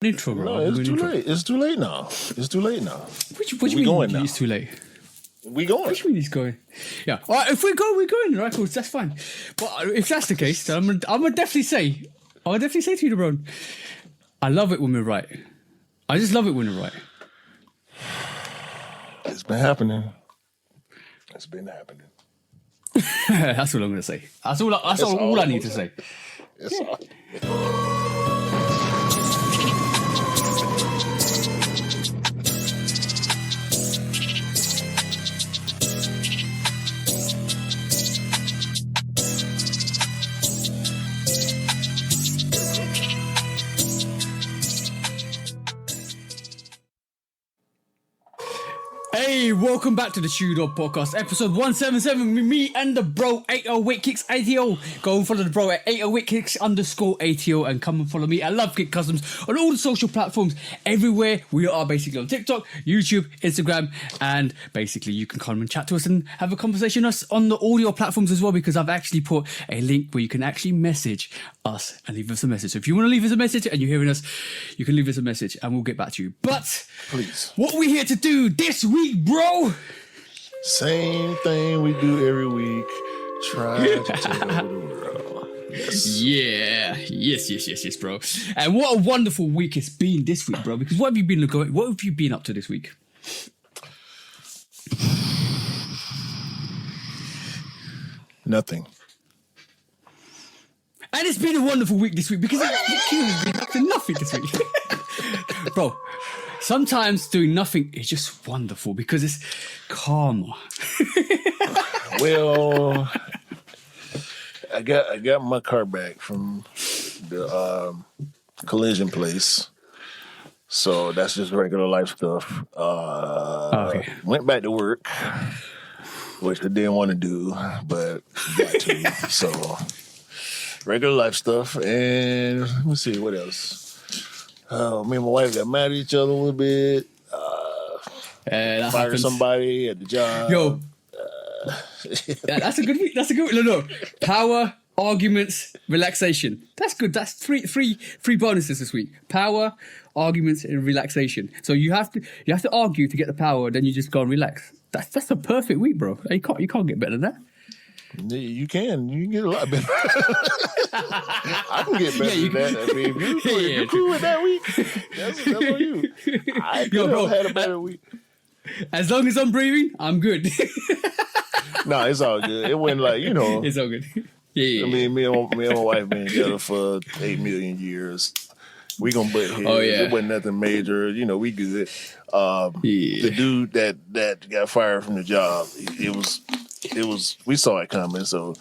intro, bro. No, it's too late. It's too late now. It's too late now. What do you mean it's too late? We going. What do you mean he's going? Yeah. All right, if we go, we're going. Right, cool. That's fine. But if that's the case, then I'm gonna definitely say to you, LeBron, I love it when we're right. I just love it when we're right. It's been happening. It's been happening. That's all I'm gonna say. That's all I need to say. It's all. Hey, welcome back to the Shoe Dog Podcast, episode 177 with me and the bro 808 Kicks ATL. Go and follow the bro at 808 Kicks _ATL and come and follow me at Lovekickscustom on all the social platforms. Everywhere we are basically on TikTok, YouTube, Instagram, and basically you can come and chat to us and have a conversation with us on the audio platforms as well, because I've actually put a link where you can actually message us and leave us a message. So if you want to leave us a message and you're hearing us, you can leave us a message and we'll get back to you. But please, what we're here to do this week, bro. Same thing we do every week. Try to tell the world. Yes. Yeah. Yes, bro. And what a wonderful week it's been this week, bro. Because what have you been up to this week? Nothing. And it's been a wonderful week this week because Q has been up to nothing this week. Bro, sometimes doing nothing is just wonderful because it's calmer. Well, I got my car back from the collision place. So that's just regular life stuff. Okay. Went back to work, which I didn't want to do, but got to. So regular life stuff. And let me see, what else? Me and my wife got mad at each other a little bit. Fired somebody at the job. Yo. Yeah, that's a good week. That's a good week. No. Power, arguments, relaxation. That's good. That's three bonuses this week. Power, arguments, and relaxation. So you have to argue to get the power, then you just go and relax. That's a perfect week, bro. You can't get better than that. You can get a lot better. I can get better than that. I mean, if you're cool with that week, that's on you. I could have had a better week. As long as I'm breathing, I'm good. No, it's all good. It wasn't like, It's all good. Yeah. I mean, me and my wife been together for 8 million years. We gonna butt heads. Oh, yeah. It wasn't nothing major. We good. The dude that got fired from the job, it was we saw it coming, so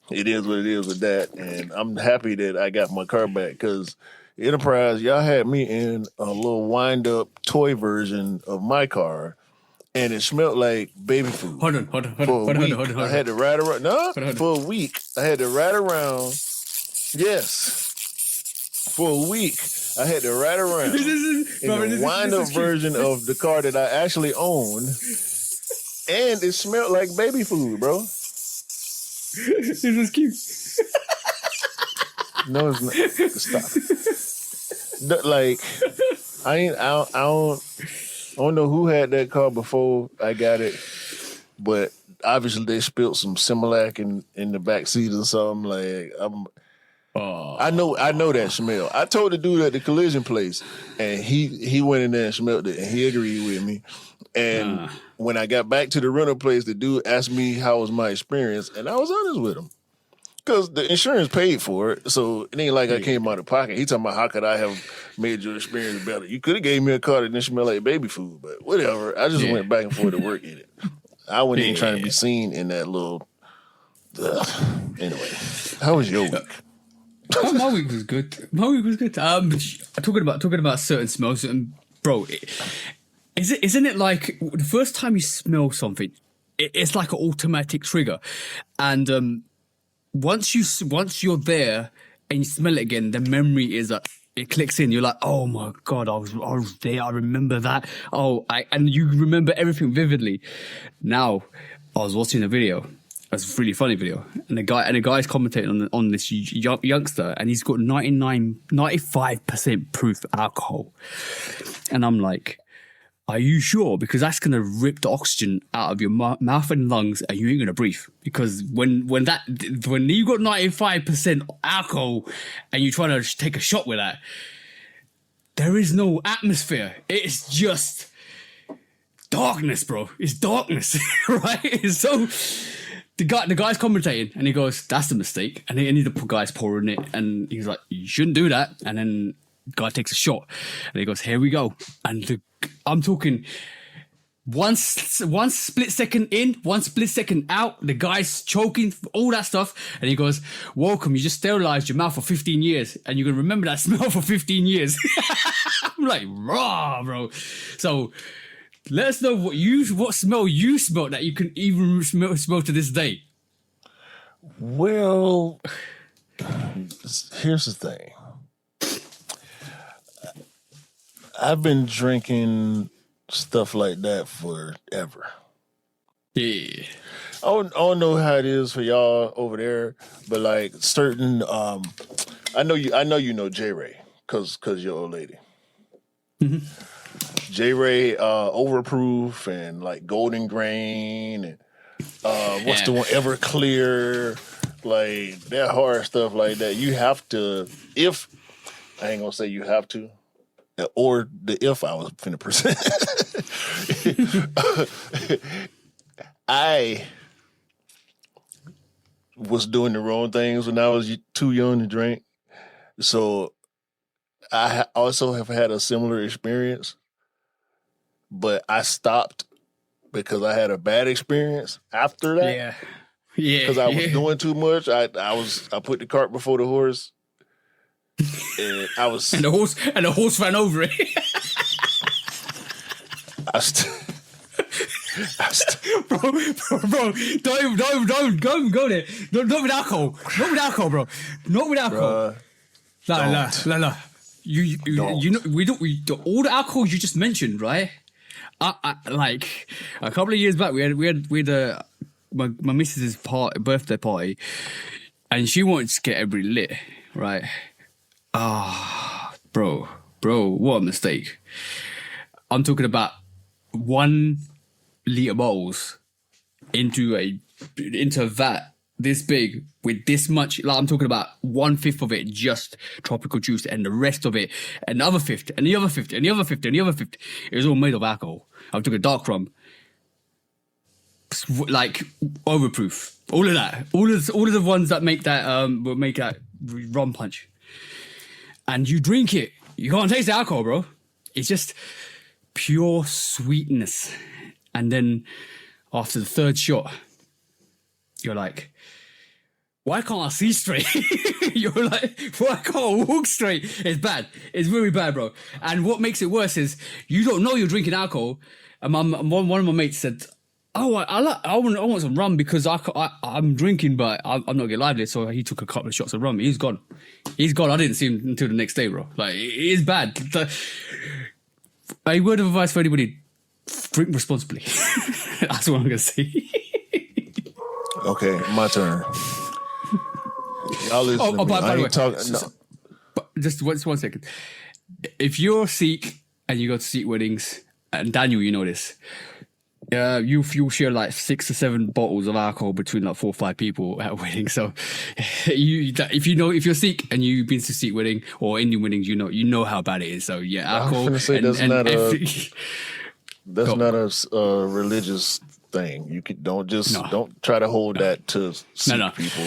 it is what it is with that. And I'm happy that I got my car back, because Enterprise, y'all had me in a little wind-up toy version of my car, and it smelled like baby food. Hold on. I had to ride around. No, for a week. I had to ride around. Yes. For a week, I had to ride around in the wind-up version of the car that I actually own, and it smelled like baby food, bro. This is cute. No, it's not. Stop. Like, I don't know who had that car before I got it, but obviously they spilled some Similac in the back seat or something. Like, I know that smell. I told the dude at the collision place, and he went in there and smelled it, and he agreed with me. And when I got back to the rental place, the dude asked me how was my experience, and I was honest with him, because the insurance paid for it, so it ain't like I came out of pocket. He talking about, how could I have made your experience better? You could have gave me a car that didn't smell like baby food, but whatever. I just went back and forth to work in it. I wasn't even trying to be seen in that little. Anyway, how was your week? My week was good. Talking about certain smells, and bro, isn't it like the first time you smell something, it's like an automatic trigger, and once you're there and you smell it again, the memory is it clicks in. You're like, oh my god, I was there. I remember that. And you remember everything vividly. Now, I was watching a video That's a really funny video. And the guy's commentating on this youngster, and he's got 95% proof alcohol. And I'm like, are you sure? Because that's going to rip the oxygen out of your mouth and lungs, and you ain't going to breathe. Because when you got 95% alcohol and you try to take a shot with that, there is no atmosphere. It's just darkness, bro. It's darkness, right? So the guy's commentating, and he goes, "That's a mistake." And then the guy's pouring it, and he's like, "You shouldn't do that." And then the guy takes a shot, and he goes, "Here we go." And I'm talking one split second in, one split second out. The guy's choking, all that stuff, and he goes, "Welcome. You just sterilized your mouth for 15 years, and you're gonna remember that smell for 15 years." I'm like, raw, bro. So let us know what smell you smell that you can even smell to this day. Well, here's the thing. I've been drinking stuff like that forever. Yeah. I don't know how it is for y'all over there, but like certain, I know you know J Ray because your old lady. Mm-hmm. J Ray, Overproof and like Golden Grain and what's the one, Everclear, like that hard stuff like that. You have to, if I ain't gonna say you have to, or the if I was finna present. I was doing the wrong things when I was too young to drink. So I also have had a similar experience, but I stopped because I had a bad experience after that. Yeah. Yeah. Because I was doing too much. I put the cart before the horse. And I was and the horse ran over it. Bro, don't go there. Not with alcohol. Not with alcohol, bro. Not with alcohol. No. You know we all the alcohol you just mentioned, right? I like a couple of years back we had my missus's birthday party, and she wanted to get everybody lit, right? Bro, what a mistake. I'm talking about 1 liter bottles into a vat this big with this much, like I'm talking about 1/5 of it just tropical juice, and the rest of it another 50 and the other 50 and the other 50 and the other 50. It was all made of alcohol. I'm talking dark rum, like Overproof, all of that, all of the ones that make that rum punch. And you drink it, you can't taste the alcohol, bro. It's just pure sweetness. And then after the third shot, you're like, why can't I see straight? You're like, why can't I walk straight? It's bad. It's really bad, bro. And what makes it worse is you don't know you're drinking alcohol. And one of my mates said, "Oh, I want some rum because I'm drinking, but I'm not getting lively." So he took a couple of shots of rum. He's gone. I didn't see him until the next day, bro. Like, it is bad. A word of advice for anybody: drink responsibly. That's what I'm gonna say. Okay, my turn. Y'all listen to me. By the way, no. just one second. If you're Sikh and you go to Sikh weddings, and Daniel, you know this. You'll share like 6 or 7 bottles of alcohol between like 4 or 5 people at a wedding. So if you're Sikh and you've been to Sikh wedding or Indian weddings, you know how bad it is. So yeah, alcohol. I was gonna say that's not a religious thing. You don't try to hold that to Sikh people.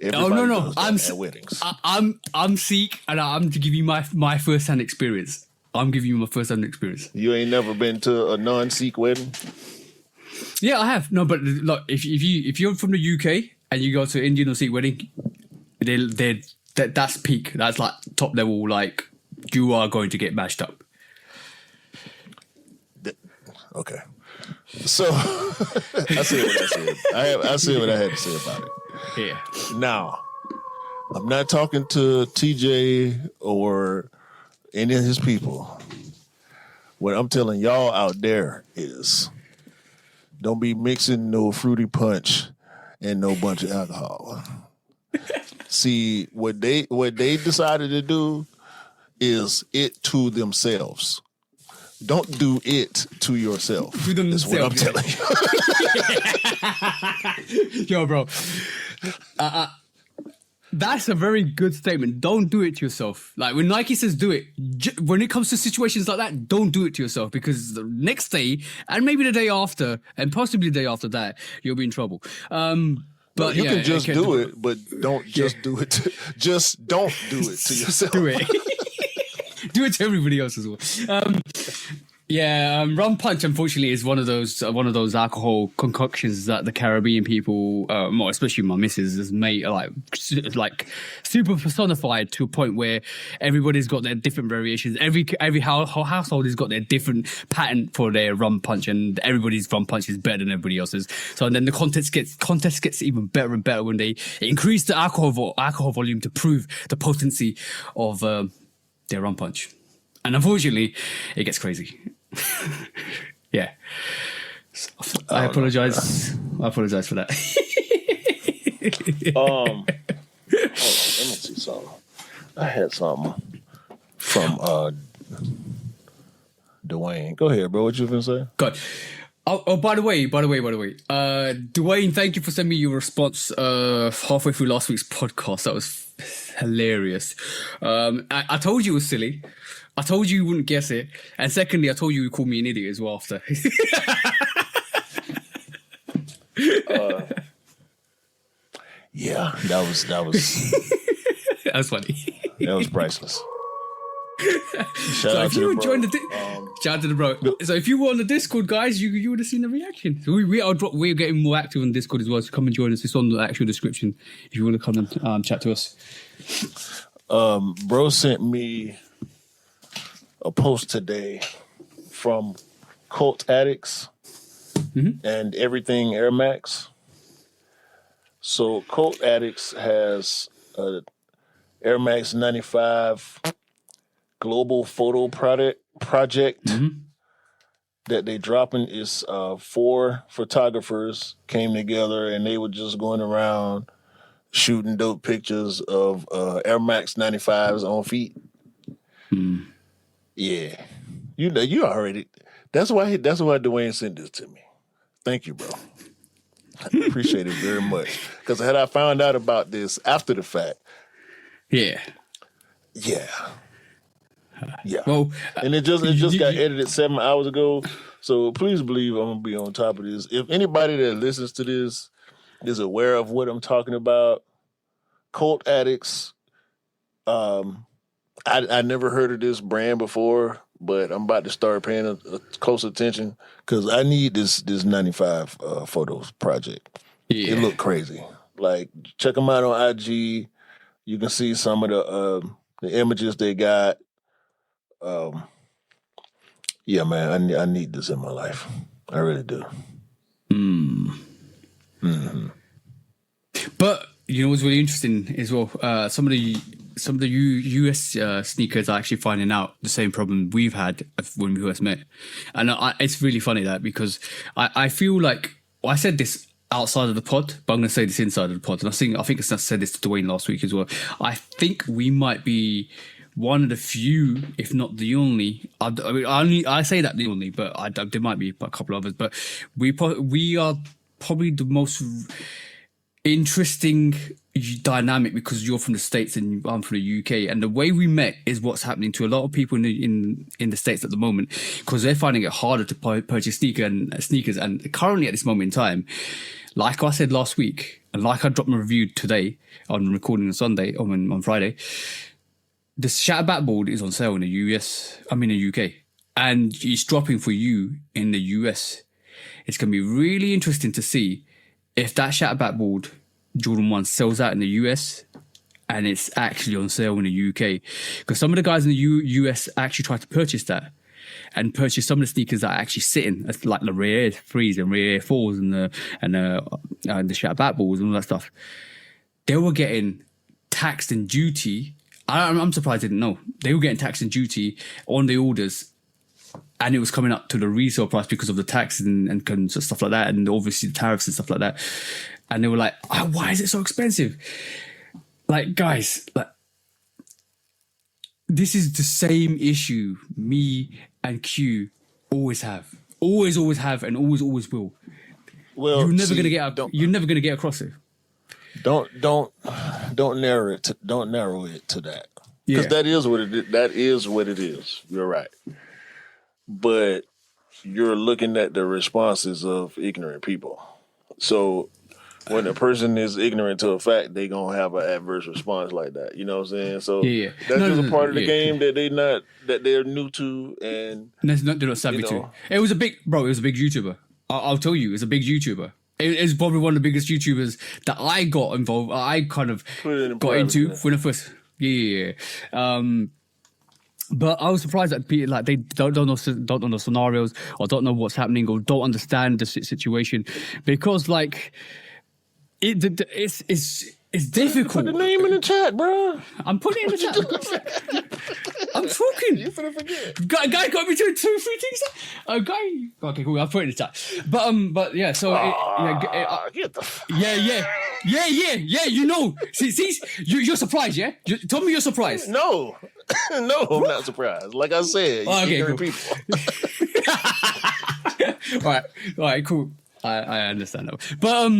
No. I'm at weddings. I'm Sikh, and I'm to give you my first-hand experience. I'm giving you my first-hand experience. You ain't never been to a non-Sikh wedding? Yeah, I have. No, but look, if you're from the UK and you go to an Indian or Sikh wedding, that's peak. That's like top level. Like, you are going to get mashed up. Okay. So I said what I said. I said what I had to say about it. Yeah. Now, I'm not talking to TJ or any of his people. What I'm telling y'all out there is, don't be mixing no fruity punch and no bunch of alcohol. See, what they decided to do is it to themselves. Don't do it to yourself. Do them That's what I'm telling you. Yo, bro. That's a very good statement. Don't do it to yourself. Like when Nike says do it, when it comes to situations like that, don't do it to yourself, because the next day and maybe the day after and possibly the day after that, you'll be in trouble. But you can just do it, but don't just do it. Just don't do it to yourself. Do it. Do it to everybody else as well. Rum punch, unfortunately, is one of those alcohol concoctions that the Caribbean people, more especially my missus, has made like super personified to a point where everybody's got their different variations. Every household has got their different pattern for their rum punch, and everybody's rum punch is better than everybody else's. So and then the contest gets even better and better when they increase the alcohol volume to prove the potency of their rum punch. And unfortunately, it gets crazy. Yeah. I apologize. I apologize for that. Hold on, let me see something. I had something from Dwayne. Go ahead, bro. What you gonna say? God. Oh, by the way, Dwayne, thank you for sending me your response halfway through last week's podcast. That was hilarious. I told you it was silly. I told you wouldn't guess it. And secondly, I told you called me an idiot as well after. Yeah, that was that was funny. That was priceless. Shout out to the bro. So if you were on the Discord, guys, you would have seen the reaction. So we're getting more active on Discord as well. So come and join us. It's on the actual description if you want to come and chat to us. Bro sent me a post today from Cult Addicts and Everything Air Max. So Cult Addicts has a Air Max 95 global photo project that they dropping. Is 4 photographers came together and they were just going around shooting dope pictures of Air Max 95s on feet. Yeah, you already. That's why Dwayne sent this to me. Thank you, bro. I appreciate it very much. Because had I found out about this after the fact, yeah. Well, and it just got edited 7 hours ago. So please believe I'm gonna be on top of this. If anybody that listens to this is aware of what I'm talking about, Cult Addicts. I never heard of this brand before, but I'm about to start paying a close attention because I need this 95 photos project. Yeah. It looked crazy. Like, check them out on IG. You can see some of the images they got. Yeah, man, I need this in my life. I really do. But you know what's really interesting as well? Some of the US sneakers are actually finding out the same problem we've had when we first met, and it's really funny that because I feel like I said this outside of the pod, but I'm going to say this inside of the pod, and I think I said this to Dwayne last week as well. I think we might be one of the few, if not the only. I say that the only, but there might be a couple others. But we are probably the most interesting dynamic because you're from the States and I'm from the UK, and the way we met is what's happening to a lot of people in the States at the moment because they're finding it harder to purchase sneakers. And currently at this moment in time, like I said last week, and like I dropped my review today on recording on Sunday, on Friday, the Shatter Backboard is on sale in the UK, and it's dropping for you in the US. It's going to be really interesting to see if that Shatter Backboard Jordan 1 sells out in the US and it's actually on sale in the UK. Because some of the guys in the US actually tried to purchase that and purchase some of the sneakers that are actually sitting, like the Rare Air 3s and Rare Air 4s and the Shatter Backboards and all that stuff. They were getting taxed and duty. I'm surprised they didn't know. They were getting taxed and duty on the orders, and it was coming up to the resale price because of the taxes and stuff like that, and obviously the tariffs and stuff like that. and they were like, oh, why is it so expensive? Like, guys, like, this is the same issue me and Q always have. Always have, and always will. Well, You're never gonna get across it. Don't narrow it. Don't narrow it to that, because Yeah. that is what it is. That is what it is. You're right, but you're looking at the responses of ignorant people. So when a person is ignorant to a fact, they gonna have an adverse response like that. You know what I'm saying? So Yeah. that's just a part of the yeah. game that they're new to, and They're not savvy to. It was a big YouTuber. I'll tell you, it's a big YouTuber. It's probably one of the biggest YouTubers that I got involved. I kind of got into when I first. Yeah. But I was surprised that people like they don't know the scenarios, or don't know what's happening, or don't understand the situation, because like it's difficult. put the name in the chat, bro. I'm putting it in the chat. I'm talking. You finna forget. Guy got me doing 2-3 things. Guy. Okay, cool. I'll put it in the chat. But yeah. So Get the yeah. You know, see, you're surprised, yeah? Tell me you're surprised. no, I'm not surprised. Like I said, ignorant people. All right, cool. I understand that, but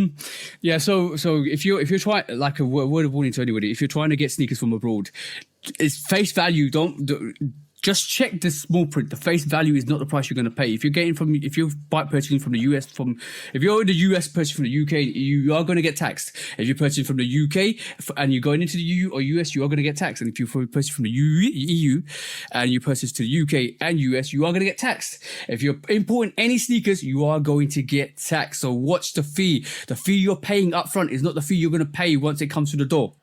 yeah. So if you're trying, like a word of warning to anybody, if you're trying to get sneakers from abroad, it's face value. Don't just check the small print. The face value is not the price you're going to pay. If you're purchasing from the US, if you're in the US purchasing from the UK, you are going to get taxed. If you're purchasing from the UK and you're going into the EU or US, you are going to get taxed. And if you're purchasing from the EU and you purchase to the UK and US, you are going to get taxed. If you're importing any sneakers, you are going to get taxed. So watch the fee. The fee you're paying up front is not the fee you're going to pay once it comes to the door.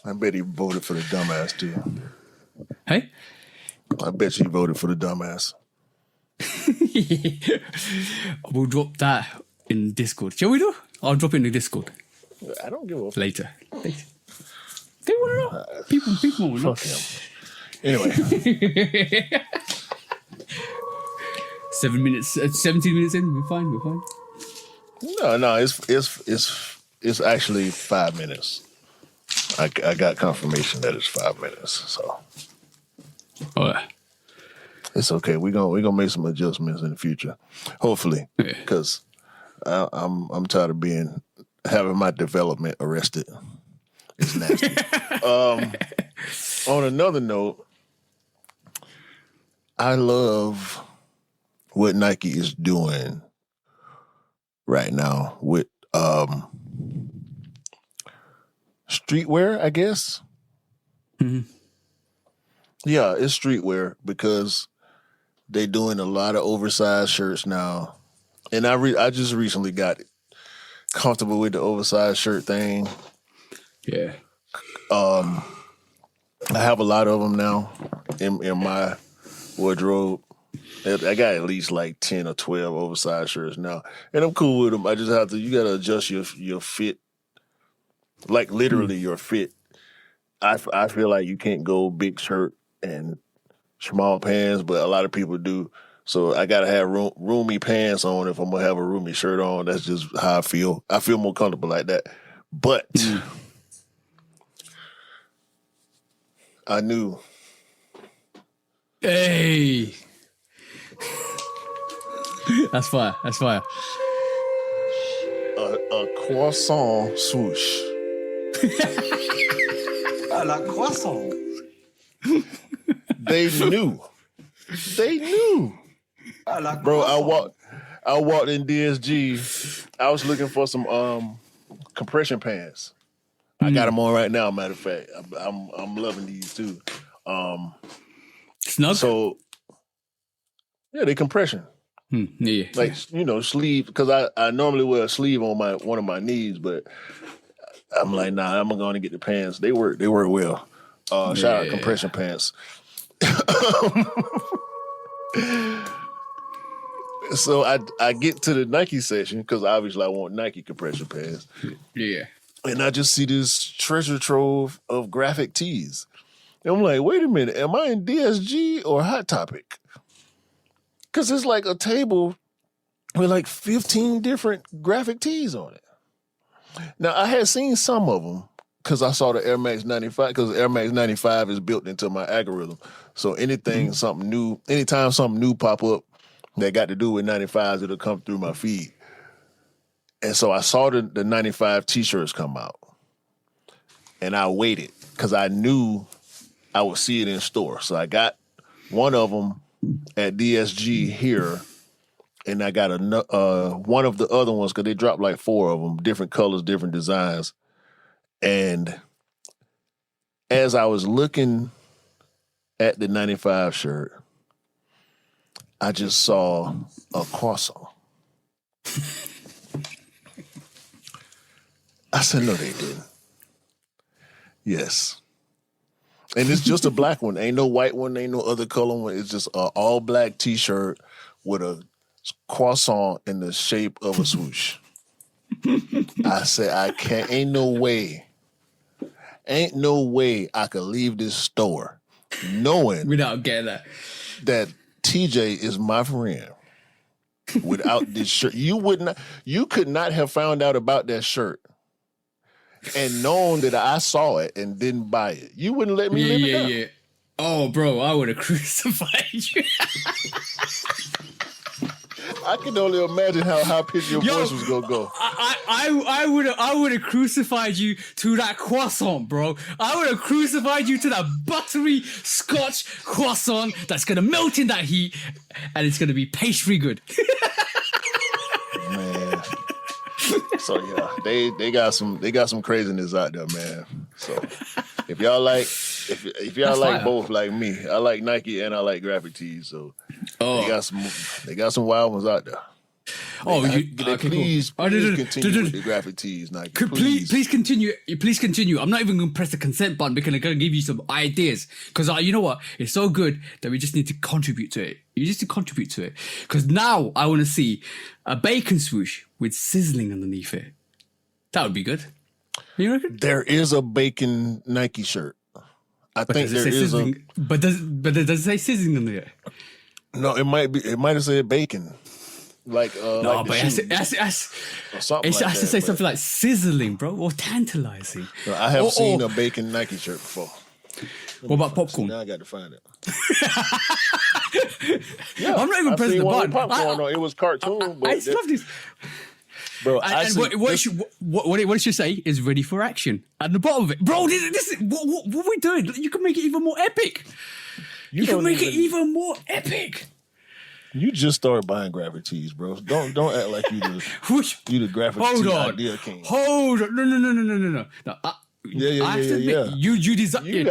I bet he voted for the dumbass too. Hey? I bet you voted for the dumbass. We'll drop that in Discord. Shall we do? I'll drop it in the Discord. I don't give a fuck. Later. They want to know. People want to know. Fuck him. Anyway. 7 minutes, 17 minutes in, we're fine. No, it's actually 5 minutes. I got confirmation that it's 5 minutes, so All right. it's okay. We're gonna make some adjustments in the future, hopefully, because I'm tired of having my development arrested. It's nasty. On another note, I love what Nike is doing right now with streetwear, I guess. Mm-hmm. Yeah, it's streetwear because they're doing a lot of oversized shirts now. And I just recently got comfortable with the oversized shirt thing. Yeah. I have a lot of them now in my wardrobe. I got at least like 10 or 12 oversized shirts now. And I'm cool with them. I just have to, you got to adjust your fit. Like literally your fit. I feel like you can't go big shirt and small pants, but a lot of people do. So I got to have roomy pants on if I'm going to have a roomy shirt on. That's just how I feel. I feel more comfortable like that. But I knew. Hey. That's fire. A croissant swoosh. À la croissant. They knew. À la Bro, croissant. I walked in DSG. I was looking for some compression pants. I got them on right now, matter of fact. I'm loving these too. Snug? So yeah, they compression. Yeah. Like, sleeve, because I normally wear a sleeve on one of my knees, but I'm like, nah, I'm going to get the pants. They work well. Shout out compression pants. So I get to the Nike section because obviously I want Nike compression pants. Yeah. And I just see this treasure trove of graphic tees. And I'm like, wait a minute, am I in DSG or Hot Topic? Because it's like a table with like 15 different graphic tees on it. Now, I had seen some of them because I saw the Air Max 95, because Air Max 95 is built into my algorithm. So anything, something new, anytime something new pop up that got to do with 95s, it'll come through my feed. And so I saw the 95 t-shirts come out. And I waited because I knew I would see it in store. So I got one of them at DSG here, and I got one of the other ones because they dropped like 4 of them, different colors, different designs. And as I was looking at the 95 shirt, I just saw a croissant. I said, no, they didn't. Yes. And it's just a black one. Ain't no white one, ain't no other color one. It's just an all black t-shirt with a croissant in the shape of a swoosh. I said, I can't, ain't no way I could leave this store knowing Without getting that TJ is my friend without this shirt. You could not have found out about that shirt and known that I saw it and didn't buy it. You wouldn't let me live it down. Yeah. Oh, bro, I would have crucified you. I can only imagine how high pitched your voice was gonna go. I would have crucified you to that croissant, bro. I would have crucified you to that buttery Scotch croissant that's gonna melt in that heat, and it's gonna be pastry good. Man. So yeah, they got some craziness out there, man. So if y'all like fire. both like me, I like Nike and I like graphic tees. So they got some wild ones out there. Please continue with the graphic tees, Nike. Please continue. Please continue. I'm not even going to press the consent button because I'm going to give you some ideas. Because you know what? It's so good that we just need to contribute to it. You just need to contribute to it. Because now I want to see a bacon swoosh with sizzling underneath it. That would be good. You reckon? There is a bacon Nike shirt. I think there is sizzling, but does it say sizzling under it? No, it might have said bacon. Like No, like but it has to say something like sizzling, bro, or tantalizing. No, I have seen a bacon Nike shirt before. What about popcorn? Now I got to find it. I'm not even pressing the button. Popcorn, it was cartoon. But I just love this. Bro, what it should say is ready for action at the bottom of it, bro. This is what are we doing? You can make it even more epic. You can make it even more epic. You just started buying graphic tees, bro. Don't act like you the graphic tee idea king. Hold on. No. Yeah. You design. You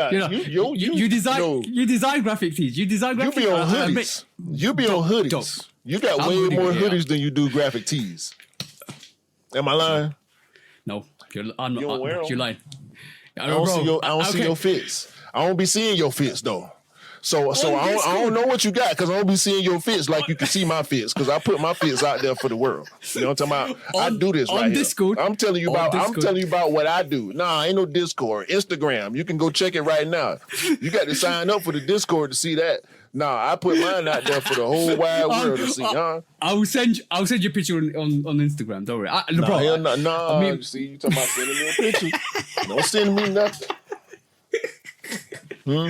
design graphic tees. You design graphic. You be on hoodies. You be on hoodies. You got way more hoodies than you do graphic tees. Am I lying? No, you're lying. I don't see your fits. I don't be seeing your fits though. So I don't know what you got because I don't be seeing your fits like you can see my fits because I put my fits out there for the world. You know what I'm talking about? I do this right Discord, here. I'm telling you about what I do. Nah, ain't no Discord. Instagram. You can go check it right now. You got to sign up for the Discord to see that. Nah, I put mine out there for the whole wide world to see, huh? I will send you a picture on Instagram. Don't worry. See, you talking about sending me a picture? Don't send me nothing. No.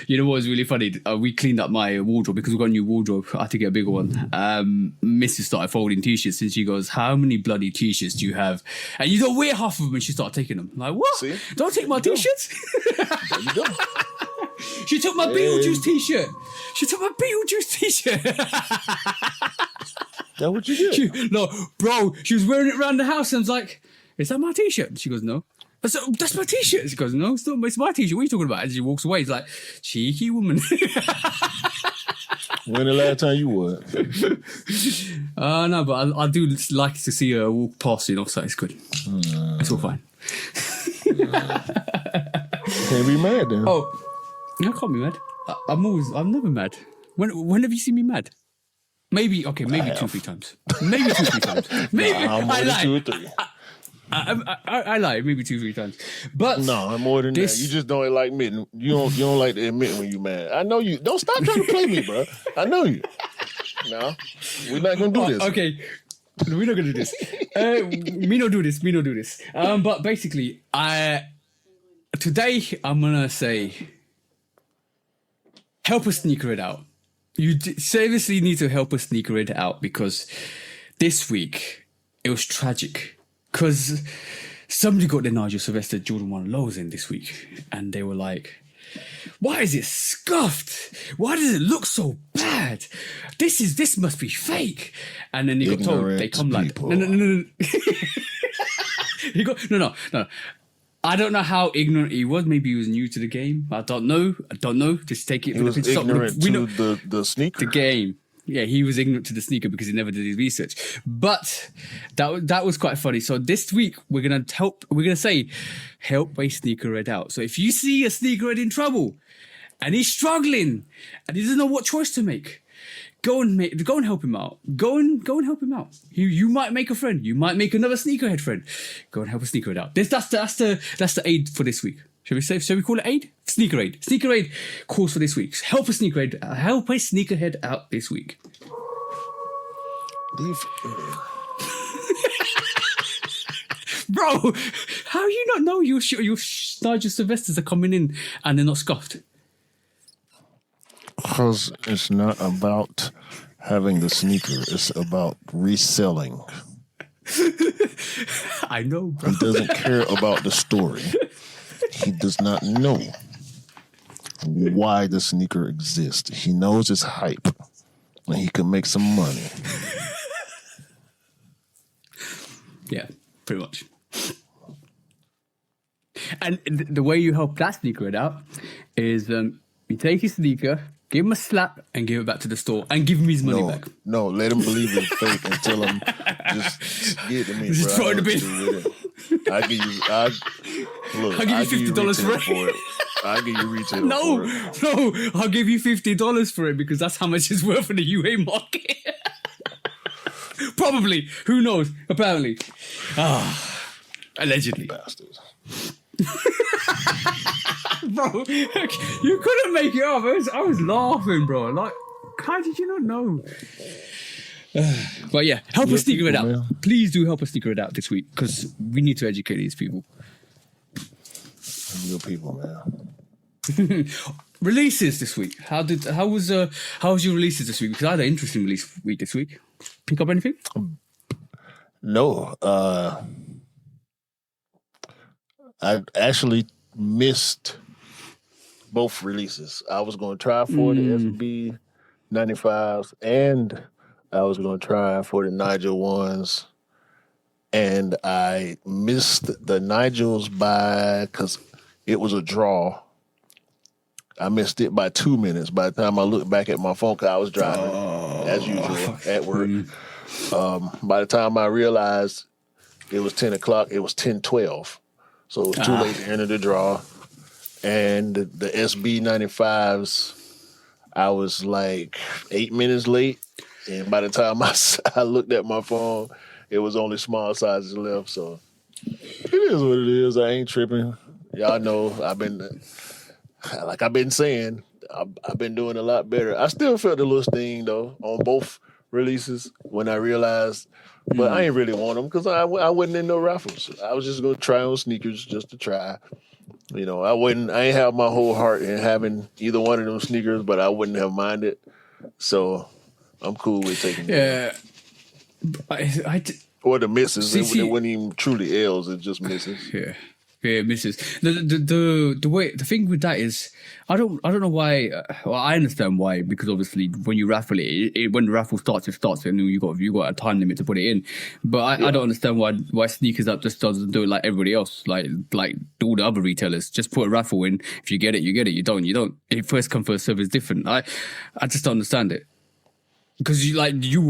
You know what was really funny? We cleaned up my wardrobe because we got a new wardrobe. I had to get a bigger one. Mrs. started folding t-shirts and she goes, "How many bloody t-shirts do you have? And you don't wear half of them." And she started taking them. I'm like, what? See? Don't take my t-shirts. There you go. She took my Beetlejuice t-shirt. That what you did? No, bro. She was wearing it around the house and I was like, "Is that my t-shirt?" And she goes, "No." I said, "That's my t-shirt." She goes, "No, it's my t-shirt. What are you talking about?" And she walks away. He's like, "Cheeky woman." When the last time you wore it? No, but I do like to see her walk past, so it's good. It's all fine. Can't be mad then. Oh, I can't be mad. I'm never mad. When have you seen me mad? Maybe 2-3 times. Maybe 2-3 times. Maybe I'm more than 2 or 3. I lie, maybe 2-3 times, but no, I'm more than that. You just don't like admitting. You don't like to admit when you mad. I know you. Don't stop trying to play me, bro. I know you. No, we're not gonna do this. Okay, we're not gonna do this. Me not do this. Me not do this. But basically, today I'm gonna say, help us sneaker it out. You seriously need to help us sneaker it out because this week it was tragic. Because somebody got their Nigel Sylvester Jordan 1 lows in this week, and they were like, why is it scuffed? Why does it look so bad? This must be fake. And then he got told, they come like, no. No. I don't know how ignorant he was. Maybe he was new to the game. I don't know. Just take it. He was ignorant to the sneaker. The game. Yeah, he was ignorant to the sneaker because he never did his research. But that was quite funny. So this week we're gonna say, help a sneakerhead out. So if you see a sneakerhead in trouble and he's struggling and he doesn't know what choice to make, go and help him out. Go and help him out. You might make a friend. You might make another sneakerhead friend. Go and help a sneakerhead out. That's the aid for this week. Shall we call it aid? Sneaker aid. Sneaker aid calls for this week. Help a sneakerhead out this week. Bro, how you not know your Nigel Sylvesters are coming in and they're not scuffed? Because it's not about having the sneaker. It's about reselling. I know, bro. He doesn't care about the story. He does not know why the sneaker exists. He knows it's hype and he can make some money. Yeah, pretty much. And the way you help that sneaker out is you take his sneaker, give him a slap, and give it back to the store and give him his money back. No, let him believe it's fake and tell him just get to me, just bro. throw it in the bin. I'll give you $50 for it. I'll give you retail for it. No, I'll give you $50 for it because that's how much it's worth in the UA market. Probably. Who knows? Apparently. Allegedly. Bastards. Bro, you couldn't make it up. I was laughing, bro. Like, how did you not know? But yeah, help us sneaker it out. Man. Please do help us sneaker it out this week because we need to educate these people. Real people, man. Releases this week. How was your releases this week? Because I had an interesting release week this week. Pick up anything? No. I actually missed both releases. I was going to try for the SB 95s and I was going to try for the Nigel ones. And I missed the Nigels because it was a draw. I missed it by 2 minutes. By the time I looked back at my phone, because I was driving, as usual, at work. By the time I realized it was 10 o'clock, it was 10:12. So it was too late to enter the draw. And the SB 95s, I was like 8 minutes late. And by the time I looked at my phone, it was only small sizes left. So it is what it is. I ain't tripping. Y'all know I've been saying, I've been doing a lot better. I still felt a little sting, though, on both releases when I realized, but I ain't really want them because I wasn't in no raffles. I was just going to try on sneakers just to try. You know, I ain't have my whole heart in having either one of them sneakers, but I wouldn't have minded. So I'm cool with taking them. Yeah. Or the misses. It wasn't even truly L's, it just misses. Yeah. Yeah, misses. The thing with that is, I don't know why. Well, I understand why, because obviously when you raffle it, when the raffle starts, it starts, and you got a time limit to put it in. But I don't understand why Sneakers Up just doesn't do it like everybody else, like all the other retailers. Just put a raffle in. If you get it, you get it. You don't, you don't. If first come first serve is different. I just don't understand it. Because you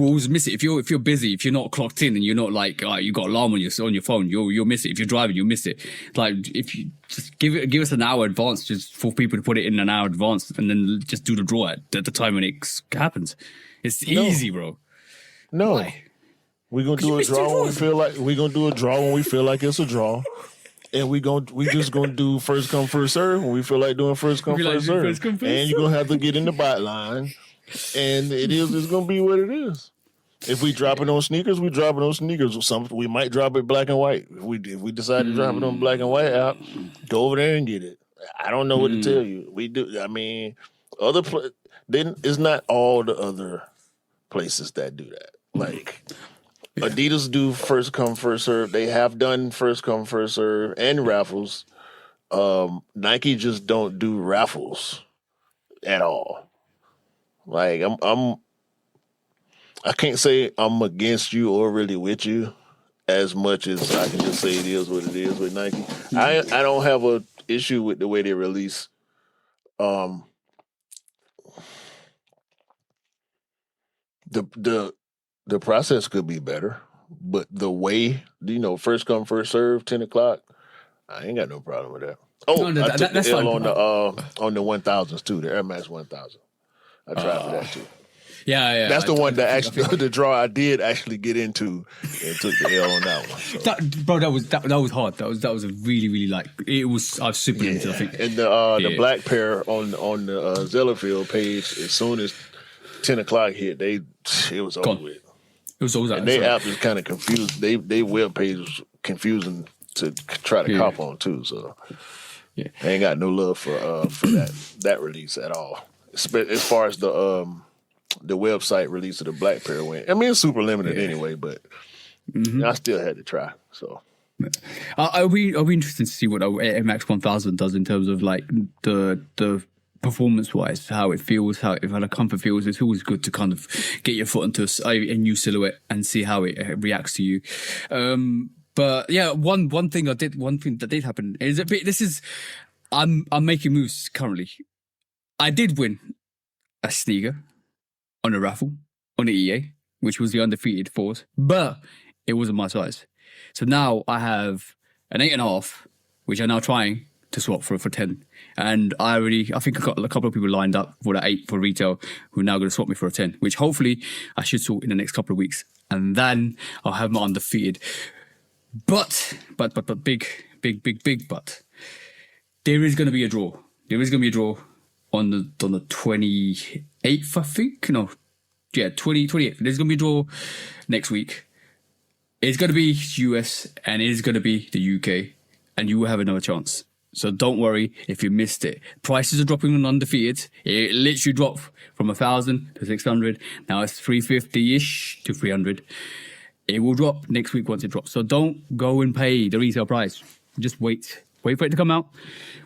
always miss it. If you're busy, if you're not clocked in, and you're not you got alarm on your phone, you'll miss it. If you're driving, you'll miss it. Like if you just give us an hour advance, just for people to put it in an hour advance, and then just do the draw at the time when it happens. It's easy, bro. No, why? We're gonna do a draw when we feel like it's a draw. And we just gonna do first come first serve when we feel like doing first come first serve. And you're gonna have to get in the bot line. And it's gonna be what it is. If we drop it on sneakers, we drop it on sneakers. We might drop it black and white. If we decide to drop it on black and white out, go over there and get it. I don't know what to tell you. We do. I mean, then it's not all the other places that do that. Like Adidas do first come first serve. They have done first come first serve and raffles. Nike just don't do raffles at all. Like I can't say I'm against you or really with you as much as I can just say it is what it is with Nike. I don't have a issue with the way they release. The process could be better, but the way, first come first serve, 10 o'clock, I ain't got no problem with that. Oh, No, I took that's the fine. L on the 1000s too, the Air Max 1000. I tried for that too. Yeah. That's the one that actually the draw I did actually get into and took the L on that one. So. That was hard. That was a really it was. I was super into. I think. And the black pair on the Zellerfield page, as soon as 10 o'clock hit, it was over with. It was always that. And their app is kind of confused. They web page was confusing to try to cop on too. So I ain't got no love for that release at all. As far as the website release of the black pair went. I mean, it's super limited anyway, but I still had to try. So I'll be interested to see what Air Max 1000 does in terms of like the performance wise, how it feels, how the comfort feels. It's always good to kind of get your foot into a new silhouette and see how it reacts to you. But yeah, one thing that did happen is I'm making moves currently. I did win a sneaker on a raffle on the EA, which was the undefeated fours, but it wasn't my size. So now I have an 8.5, which I'm now trying to swap for 10. And I think I got a couple of people lined up for that 8 for retail who are now going to swap me for a 10, which hopefully I should sort in the next couple of weeks. And then I'll have my undefeated. But big but. There is going to be a draw. There is going to be a draw on the 28th, I think. No, yeah, 28th. There's going to be a draw next week. It's going to be US and it is going to be the UK, and you will have another chance. So don't worry if you missed it. Prices are dropping on undefeated. It literally dropped from 1,000 to 600. Now it's 350-ish to 300. It will drop next week once it drops. So don't go and pay the retail price. Just wait. Wait for it to come out.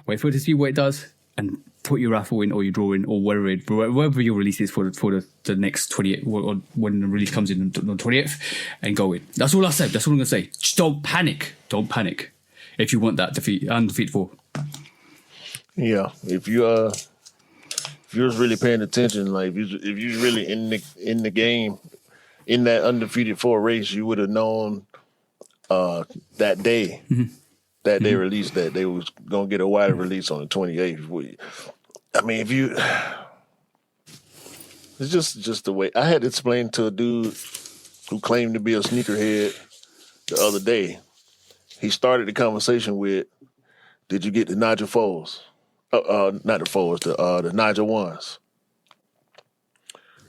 Wait for it to see what it does, and put your raffle in or your draw in or wherever your release is for the next 28th, or when the release comes in on the 20th, and go in. That's all I said. That's all I'm going to say. Just don't panic. Don't panic if you want that undefeated 4. Yeah, if you was really paying attention, like if you really in the game, in that undefeated 4 race, you would have known that day. That they released that they was gonna get a wider release on the 28th. I mean, it's just the way I had to explain to a dude who claimed to be a sneakerhead the other day. He started the conversation with, "Did you get the Nigel Foles? Not the Foles, the Nigel ones,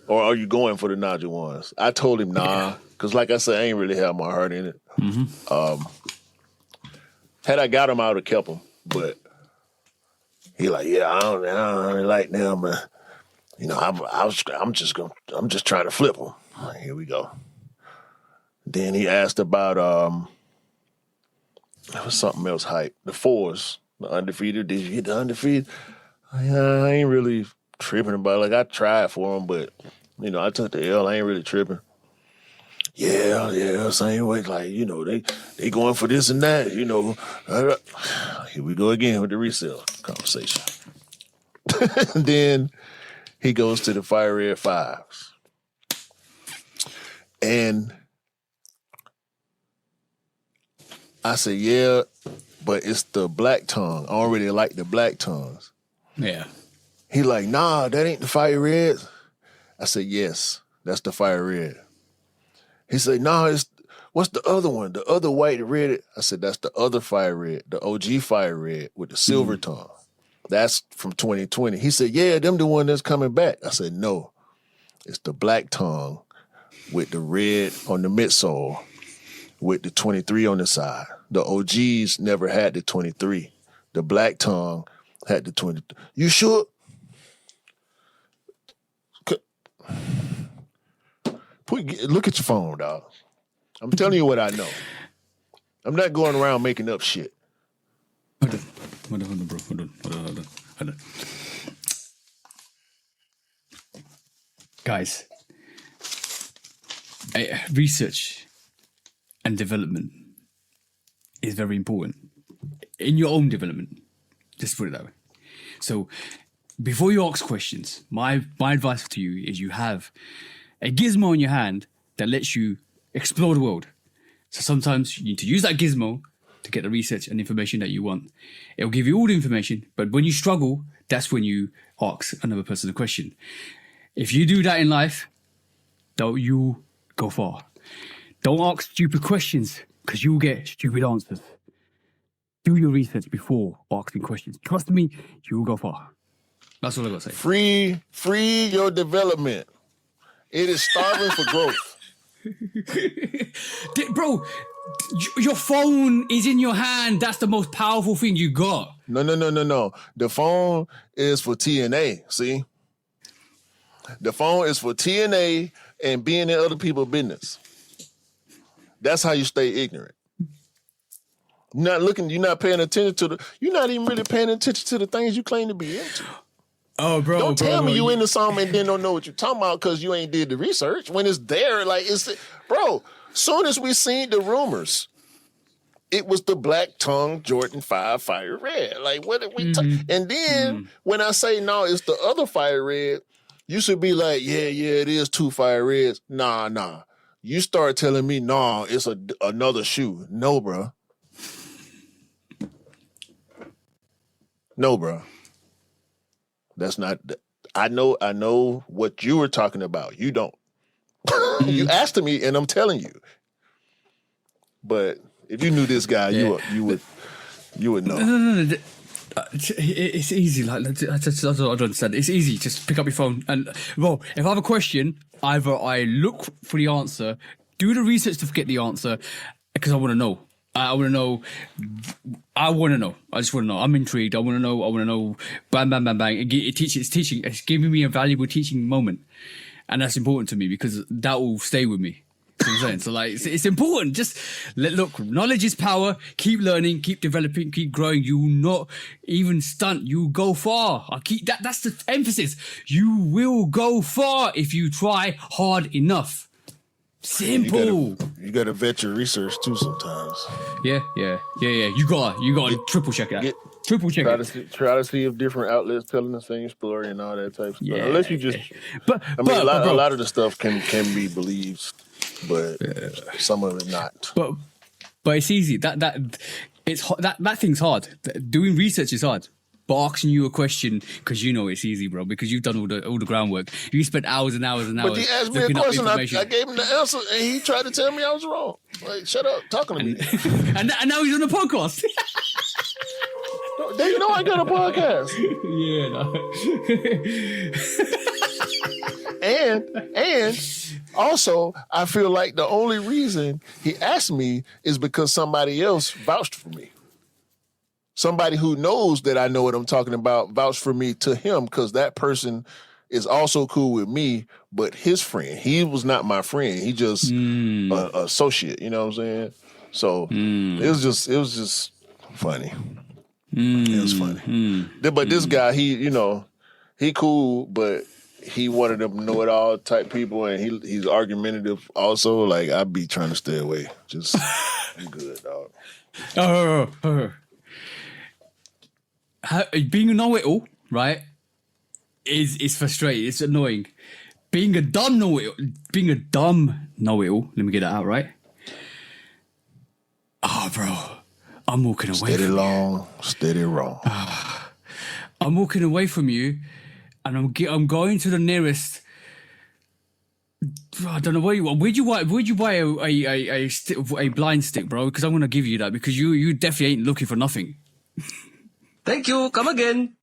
or are you going for the Nigel ones?" I told him nah, because like I said, I ain't really have my heart in it. Had I got him, I would have kept him. But he like, yeah, I don't really like them, but I'm just trying to flip them. Like, here we go. Then he asked about there was something else hype. The 4s, the undefeated. Did you get the undefeated? I ain't really tripping about it. Like I tried for them, but I took the L. I ain't really tripping. Yeah, same way. Like, they going for this and that, Here we go again with the resale conversation. Then he goes to the Fire Red 5s. And I said, yeah, but it's the black tongue. I don't really like the black tongues. Yeah. He like, nah, that ain't the Fire Reds. I said, yes, that's the Fire Red. He said, nah, what's the other one? The other white red. I said, that's the other Fire Red, the OG Fire Red with the silver tongue. That's from 2020. He said, yeah, them the one that's coming back. I said, no, It's the black tongue with the red on the midsole with the 23 on the side. The OGs never had the 23. The black tongue had the 20. You sure? Look at your phone, dog. I'm telling you what I know. I'm not going around making up shit. Hold on, bro. Hold on. Guys, research and development is very important in your own development. Just put it that way. So, before you ask questions, my advice to you is you have a gizmo in your hand that lets you explore the world. So sometimes you need to use that gizmo to get the research and information that you want. It'll give you all the information, but when you struggle, that's when you ask another person a question. If you do that in life, you go far. Don't ask stupid questions because you'll get stupid answers. Do your research before asking questions. Trust me, you will go far. That's all I got to say. Free your development. It is starving for growth. Bro, your phone is in your hand. That's the most powerful thing you got. No. The phone is for TNA, see? The phone is for TNA and being in other people's business. That's how you stay ignorant. You're not paying attention you're not even really paying attention to the things you claim to be into. Oh, bro. Don't tell me you into something and then don't know what you're talking about because you ain't did the research. When it's there, bro, soon as we seen the rumors, it was the black tongue Jordan 5 Fire Red. Like, what did we And then when I say no, it's the other Fire Red, you should be like, yeah, it is 2 Fire Reds. Nah. You start telling me, nah, it's another shoe. No, bro. No, bro. That's not. I know what you were talking about. You don't. You asked me, and I'm telling you. But if you knew this guy, you would know. No. It's easy. Like that's what I don't understand. It's easy. Just pick up your phone and well, if I have a question, either I look for the answer, do the research to get the answer, because I want to know. I want to know. I just want to know. I'm intrigued. I want to know. Bang, bang, bang, bang. It's teaching. It's giving me a valuable teaching moment. And that's important to me because that will stay with me. You know what I'm saying? So like, it's important. Just look, knowledge is power. Keep learning, keep developing, keep growing. You will not even stunt. You will go far. That's the emphasis. You will go far if you try hard enough. Simple. You gotta vet your research too sometimes. Yeah. You gotta triple check that. Triple check it. Try to see if different outlets telling the same story and all that type of stuff. Yeah. Unless you just, a lot of the stuff can be believed, but some of it not. But it's easy. That thing's hard. Doing research is hard. But asking you a question because you know it's easy, bro. Because you've done all the groundwork. You spent hours and hours and hours. But he asked me a question. I gave him the answer, and he tried to tell me I was wrong. Like, shut up, talking to me. and now he's on the podcast. You know I got a podcast. Yeah. And also, I feel like the only reason he asked me is because somebody else vouched for me. Somebody who knows that I know what I'm talking about vouched for me to him because that person is also cool with me, but his friend. He was not my friend. He just an associate. You know what I'm saying? So it was just funny. It was funny. But this guy, he cool, but he one of them know-it-all type people, and he's argumentative also. Like, I'd be trying to stay away. Just, I'm good, dog. Being a know-it-all, right, is frustrating. It's annoying. Being a dumb know-it-all, let me get that out, right? Oh, bro, I'm walking away Steady from long, steady wrong. I'm walking away from you, and I'm going to the nearest. I don't know where you want. Where'd you buy a blind stick, bro? Because I'm gonna give you that because you definitely ain't looking for nothing. Thank you. Come again.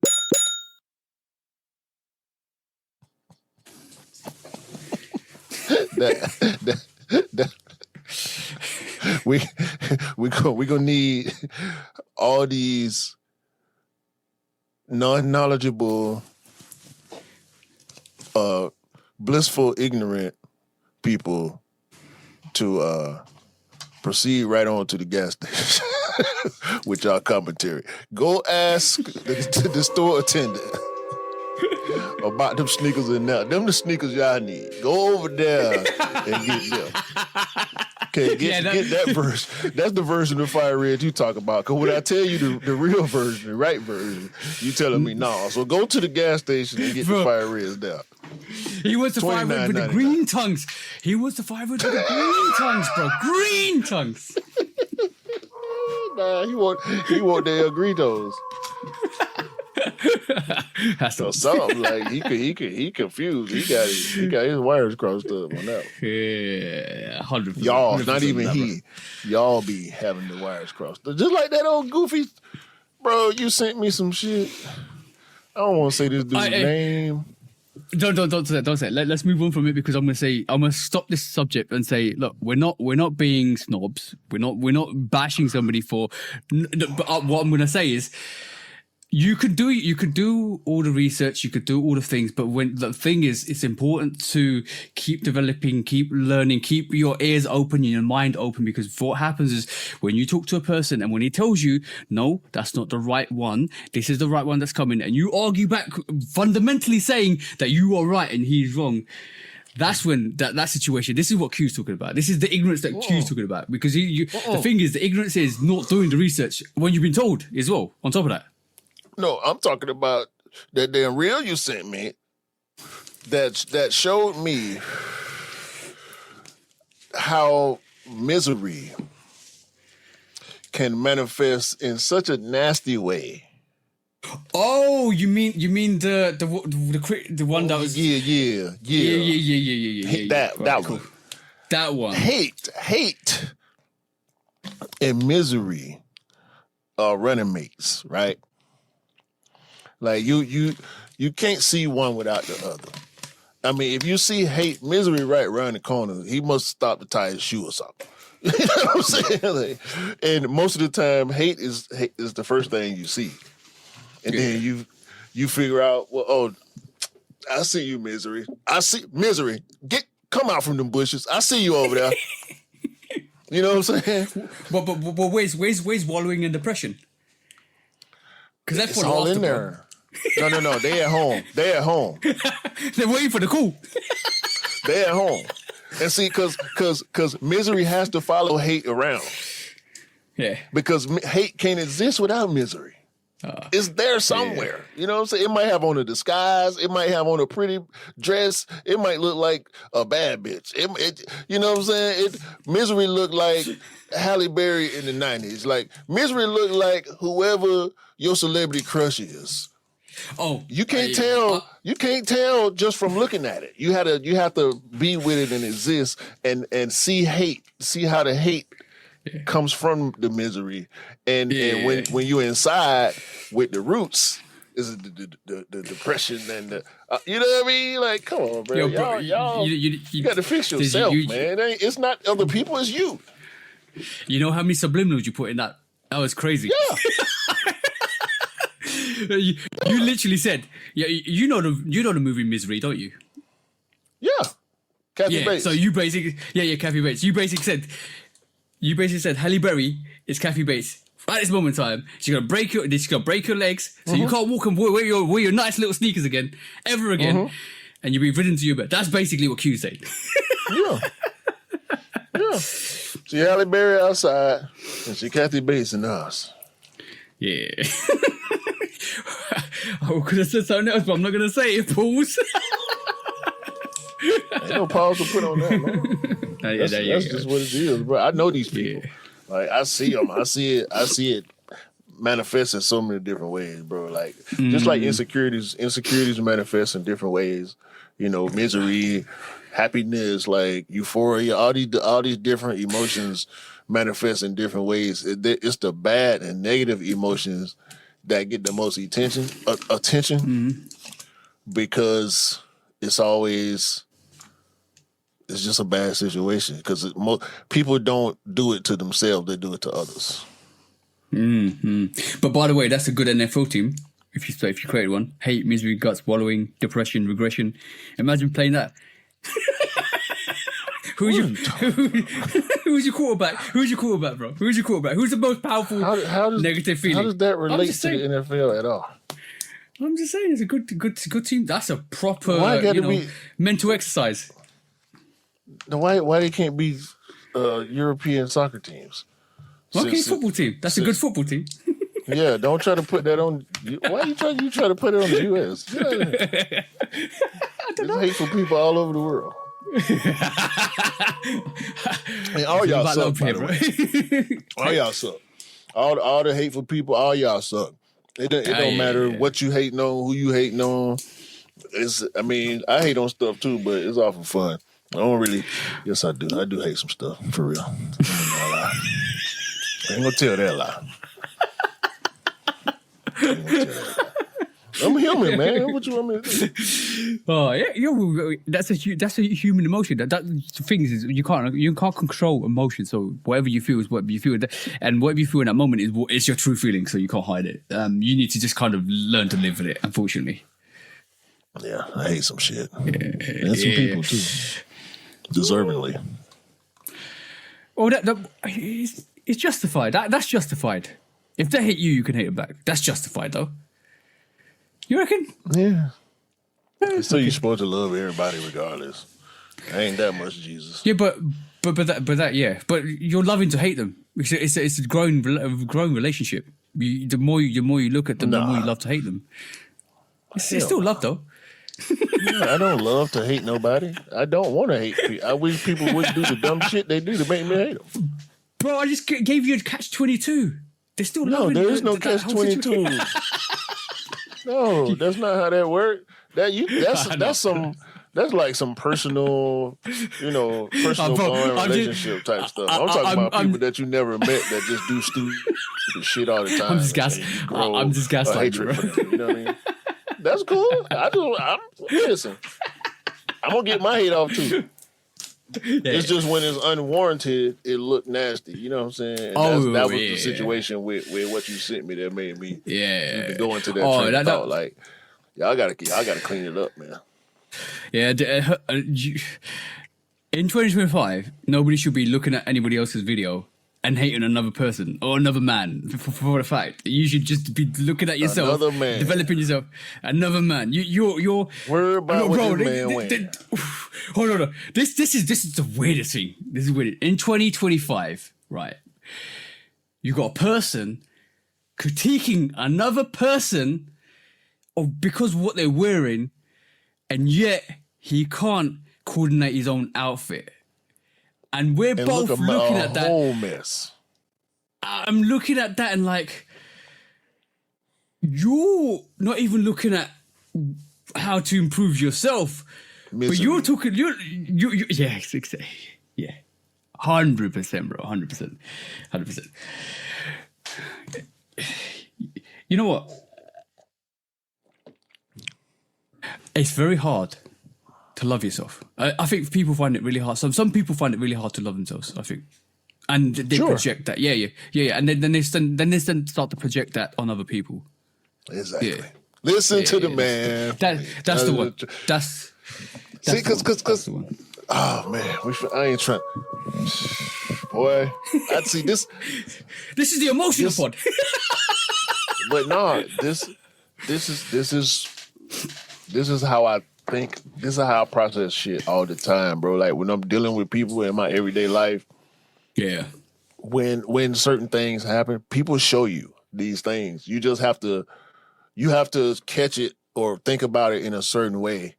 that we gonna need all these non-knowledgeable, blissful, ignorant people to proceed right on to the gas station with y'all commentary. Go ask the store attendant about them sneakers in there. Them the sneakers y'all need. Go over there and get them. Okay, get that version. That's the version of Fire Red you talk about. Because when I tell you the real version, the right version, you telling me no. So go to the gas station and get the Fire Reds there. He wants the Fire Red with the green tongues. He wants the Fire Red with the green tongues, bro. Green tongues. Nah, he want their Gritos. That's so something like he confused. He got his wires crossed up on that one. Yeah, 100%. Y'all, not even he. Y'all be having the wires crossed up. Just like that old goofy, bro. You sent me some shit. I don't want to say this dude's name. Don't say it. Let's move on from it because I'm gonna stop this subject and say, look, we're not being snobs. We're not bashing somebody for. But what I'm gonna say is, you could do all the research, you could do all the things, but when the thing is, it's important to keep developing, keep learning, keep your ears open, your mind open, because what happens is when you talk to a person and when he tells you, no, that's not the right one, this is the right one that's coming, and you argue back, fundamentally saying that you are right and he's wrong. That's when that situation. This is what Q's talking about. This is the ignorance that Q's talking about, because the thing is, the ignorance is not doing the research when you've been told as well. On top of that. No, I'm talking about that damn reel you sent me that showed me how misery can manifest in such a nasty way. Oh, you mean the one that was yeah. That cool. one. That one. Hate and misery are running mates, right? Like you can't see one without the other. I mean, if you see misery right around the corner, he must stop to tie his shoe or something. You know what I'm saying? Like, and most of the time, hate is the first thing you see, and then you figure out, well, oh, I see you, misery. I see misery. Come out from them bushes. I see you over there. You know what I'm saying? But where's wallowing in depression? Because that's it's all in there. No. They at home. They're waiting for the cool. They're at home. And see, because misery has to follow hate around. Yeah. Because hate can't exist without misery. It's there somewhere. Yeah. You know what I'm saying? It might have on a disguise. It might have on a pretty dress. It might look like a bad bitch. You know what I'm saying? Misery looked like Halle Berry in the 90s. Like, misery looked like whoever your celebrity crush is. Oh, you can't tell. You can't tell just from looking at it. You have to be with it and exist and see hate. See how the hate comes from the misery, and when you're inside with the roots is the depression and the you know what I mean? Like, come on, bro. Y'all, you got to fix yourself, man. It's not other people. It's you. You know how many subliminals you put in that? That was crazy. Yeah. You literally said, you know the movie Misery, don't you? Yeah, Kathy Bates. So you basically, Kathy Bates. You basically said Halle Berry is Kathy Bates. At this moment in time, she's gonna break your legs, so you can't walk and wear your nice little sneakers ever again, and you'll be ridden to your bed. That's basically what Q said. Yeah. See Halle Berry outside, and she Kathy Bates in the house. Yeah. I could have said something else, but I'm not gonna say it. Pause. Ain't no pause to put on that, man. That's just what it is, bro. I know these people. Yeah. Like, I see them. I see it manifest in so many different ways, bro. Like, just like insecurities manifest in different ways. You know, misery, happiness, like euphoria, all these different emotions manifest in different ways. It's the bad and negative emotions that get the most attention, because it's always it's just a bad situation because people don't do it to themselves; they do it to others. But by the way, that's a good NFL team. If you create one, hate, misery, guts, wallowing, depression, regression. Imagine playing that. Who's your quarterback? Who's your quarterback, bro? Who's your quarterback? Who's the most powerful negative feeling? How does that relate to the NFL at all? I'm just saying, it's a good team. That's a proper, mental exercise. Why they can't be European soccer teams? Okay, football team. That's a good football team. Yeah, don't try to put that on. Why you try to put it on the U.S.? Yeah. There's hateful people all over the world. And all y'all suck, by the way. All y'all suck. All the hateful people, all y'all suck. It don't matter what you hating on, who you hating on. I hate on stuff too, but it's all for fun. I don't really. Yes, I do. I do hate some stuff for real. I ain't gonna tell that lie. I'm human, man. What you want me to do? Oh yeah, that's a human emotion. That the thing is you can't control emotion. So whatever you feel is whatever you feel, and whatever you feel in that moment is your true feeling. So you can't hide it. You need to just kind of learn to live with it. Unfortunately. Yeah, I hate some shit, and some people too, deservingly. Oh, it's justified. That's justified. If they hate you, you can hate them back. That's justified, though. You reckon? Yeah. So you're supposed to love everybody regardless. Ain't that much Jesus. Yeah, but you're loving to hate them. It's a growing relationship. The more you look at them, the more you love to hate them. It's still love, though. Yeah, I don't love to hate nobody. I don't want to hate people. I wish people wouldn't do the dumb shit they do to make me hate them. Bro, I just gave you a catch-22. They're still no, loving there is no catch-22. No, that's not how that works. That's like some personal, relationship type stuff. I'm talking about people that you never met that just do stupid shit all the time. I'm just gaslighting, you know what I mean? That's cool. Listen. I'm gonna get my hate off too. Yeah. It's just when it's unwarranted, it looked nasty. You know what I'm saying? And that was the situation with what you sent me that made me go into that train of thought. Like, I gotta clean it up, man. Yeah. In 2025, nobody should be looking at anybody else's video and hating another person or another man for a fact. You should just be looking at yourself, another man, developing yourself. Another man. You're worried about what this man went. Hold on. This is the weirdest thing. This is weird. In 2025, right? You got a person critiquing another person because of what they're wearing, and yet he can't coordinate his own outfit. And we're both looking at that. Whole mess. I'm looking at that and like, you're not even looking at how to improve yourself, but you're talking. You 100%, bro, 100%. You know what? It's very hard to love yourself. I think people find it really hard. Some people find it really hard to love themselves, I think. And they project that. Yeah. And then they start to project that on other people. Exactly. Yeah. Listen to the man. That's the one. That's because the one. Oh man, I ain't trying. Boy, I see this. This is the emotional pod. But no, this is how I think. This is how I process shit all the time, bro. Like when I'm dealing with people in my everyday life. Yeah. When certain things happen, people show you these things. You just have to catch it or think about it in a certain way.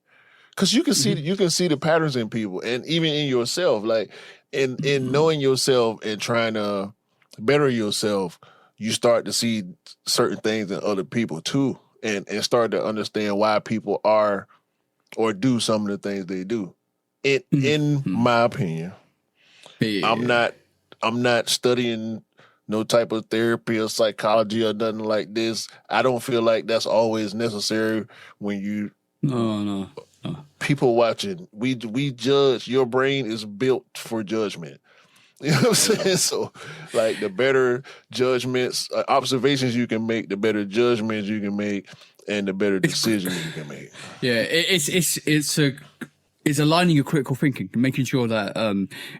Cause you can see the patterns in people and even in yourself. Like in knowing yourself and trying to better yourself, you start to see certain things in other people too. And start to understand why people are or do some of the things they do. In my opinion. Yeah. I'm not studying no type of therapy or psychology or nothing like this. I don't feel like that's always necessary when you people watching. We judge. Your brain is built for judgment. You know what I'm saying? So, like, the better judgments, observations you can make, the better judgments you can make, and the better decisions you can make. Yeah, it's aligning your critical thinking, making sure that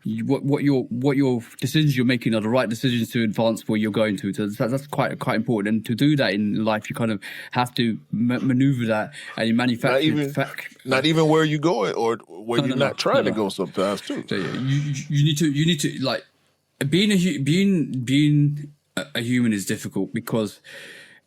what your decisions you're making are the right decisions to advance where you're going to. So that's quite important. And to do that in life, you kind of have to maneuver that, and you manufacture. Not even where you're going, or where you're not trying to go. Sometimes too. So yeah, you need to like being a human is difficult because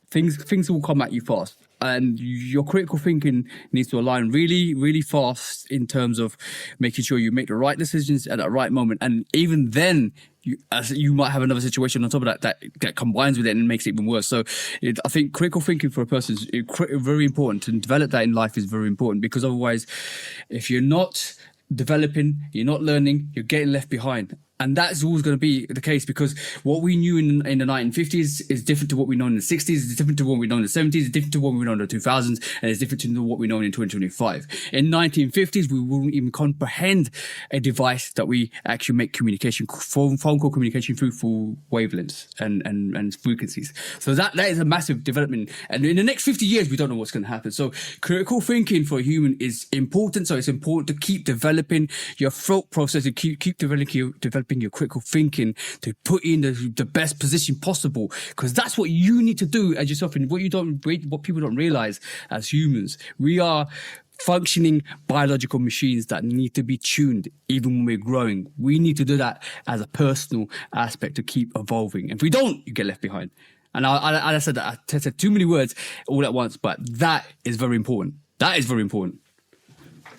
things will come at you fast. And your critical thinking needs to align really, really fast in terms of making sure you make the right decisions at the right moment. And even then, you might have another situation on top of that combines with it and makes it even worse. So I think critical thinking for a person is very important. To develop that in life is very important, because otherwise, if you're not developing, you're not learning, you're getting left behind. And that's always going to be the case, because what we knew in the 1950s is different to what we know in the 60s, it's different to what we know in the 70s, it's different to what we know in the 2000s, and it's different to what we know in 2025. In 1950s, we wouldn't even comprehend a device that we actually make communication, phone call communication through full wavelengths and frequencies. So that is a massive development. And in the next 50 years, we don't know what's going to happen. So critical thinking for a human is important. So it's important to keep developing your thought process and keep developing your critical thinking to put in the best position possible, because that's what you need to do as yourself. And what people don't realize as humans, we are functioning biological machines that need to be tuned even when we're growing. We need to do that as a personal aspect to keep evolving. If we don't, you get left behind. And I said that I said too many words all at once, but that is very important. That is very important.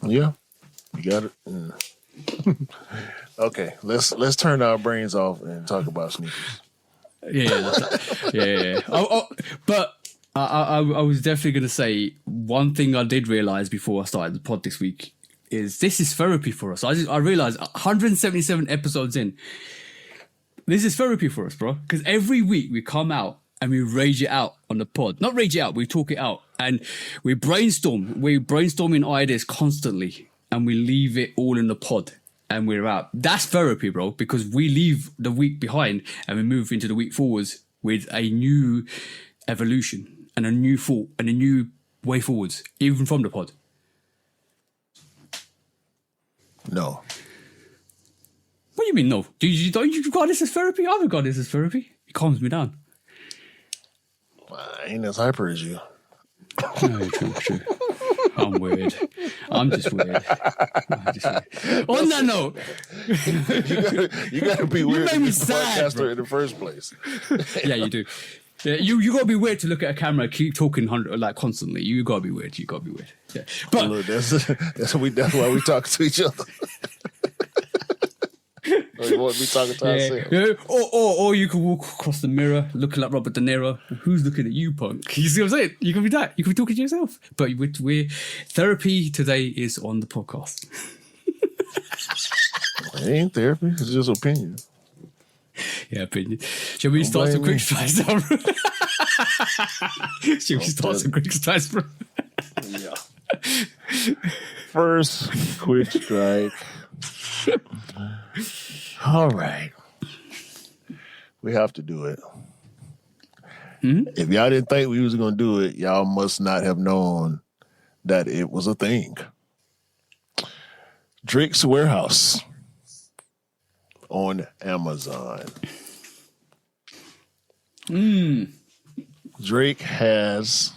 Yeah, you got it. Yeah. Okay, let's turn our brains off and talk about sneakers. Yeah. But I was definitely going to say one thing I did realize before I started the pod this week is this is therapy for us. I realized 177 episodes in, this is therapy for us, bro. Because every week we come out and we rage it out on the pod. Not rage it out, we talk it out. And we brainstorm. We're brainstorming ideas constantly. And we leave it all in the pod. And we're out. That's therapy, bro, because we leave the week behind and we move into the week forwards with a new evolution and a new thought and a new way forwards, even from the pod. No. What do you mean, no? Don't you regard this as therapy? I regard this as therapy. It calms me down. I ain't as hyper as you. No, true. I'm weird. I'm just weird. On that note, you gotta be weird. You made me sad, podcaster bro. in the first place. Yeah, you do. Yeah, you gotta be weird to look at a camera, keep talking like constantly. You gotta be weird. Yeah, but look, that's why we talk to each other. Or you want to be talking to ourselves. Yeah. Or you can walk across the mirror looking like Robert De Niro. Who's looking at you, punk? You see what I'm saying? You can be that. You can be talking to yourself. But we're therapy today is on the podcast. It ain't therapy. It's just opinion. Yeah, opinion. Shall we start some quick strikes now, bro? Shall we start some quick strikes, bro? Yeah. First quick strike. All right. We have to do it. If y'all didn't think we was going to do it, y'all must not have known that it was a thing. Drake's Warehouse on Amazon. Drake has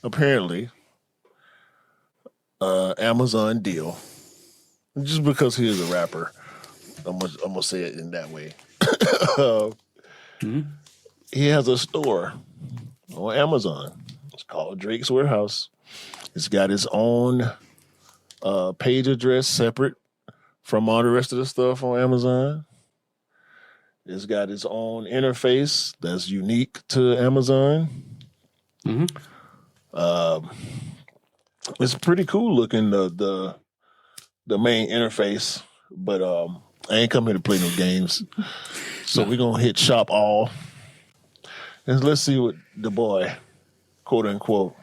apparently an Amazon deal. Just because he is a rapper, I'm gonna say it in that way. He has a store on Amazon. It's called Drake's Warehouse. It's got its own page address separate from all the rest of the stuff on Amazon. It's got its own interface that's unique to Amazon. It's pretty cool looking, the main interface, but I ain't come here to play no games. So we're going to hit shop all. And let's see what the boy, quote unquote,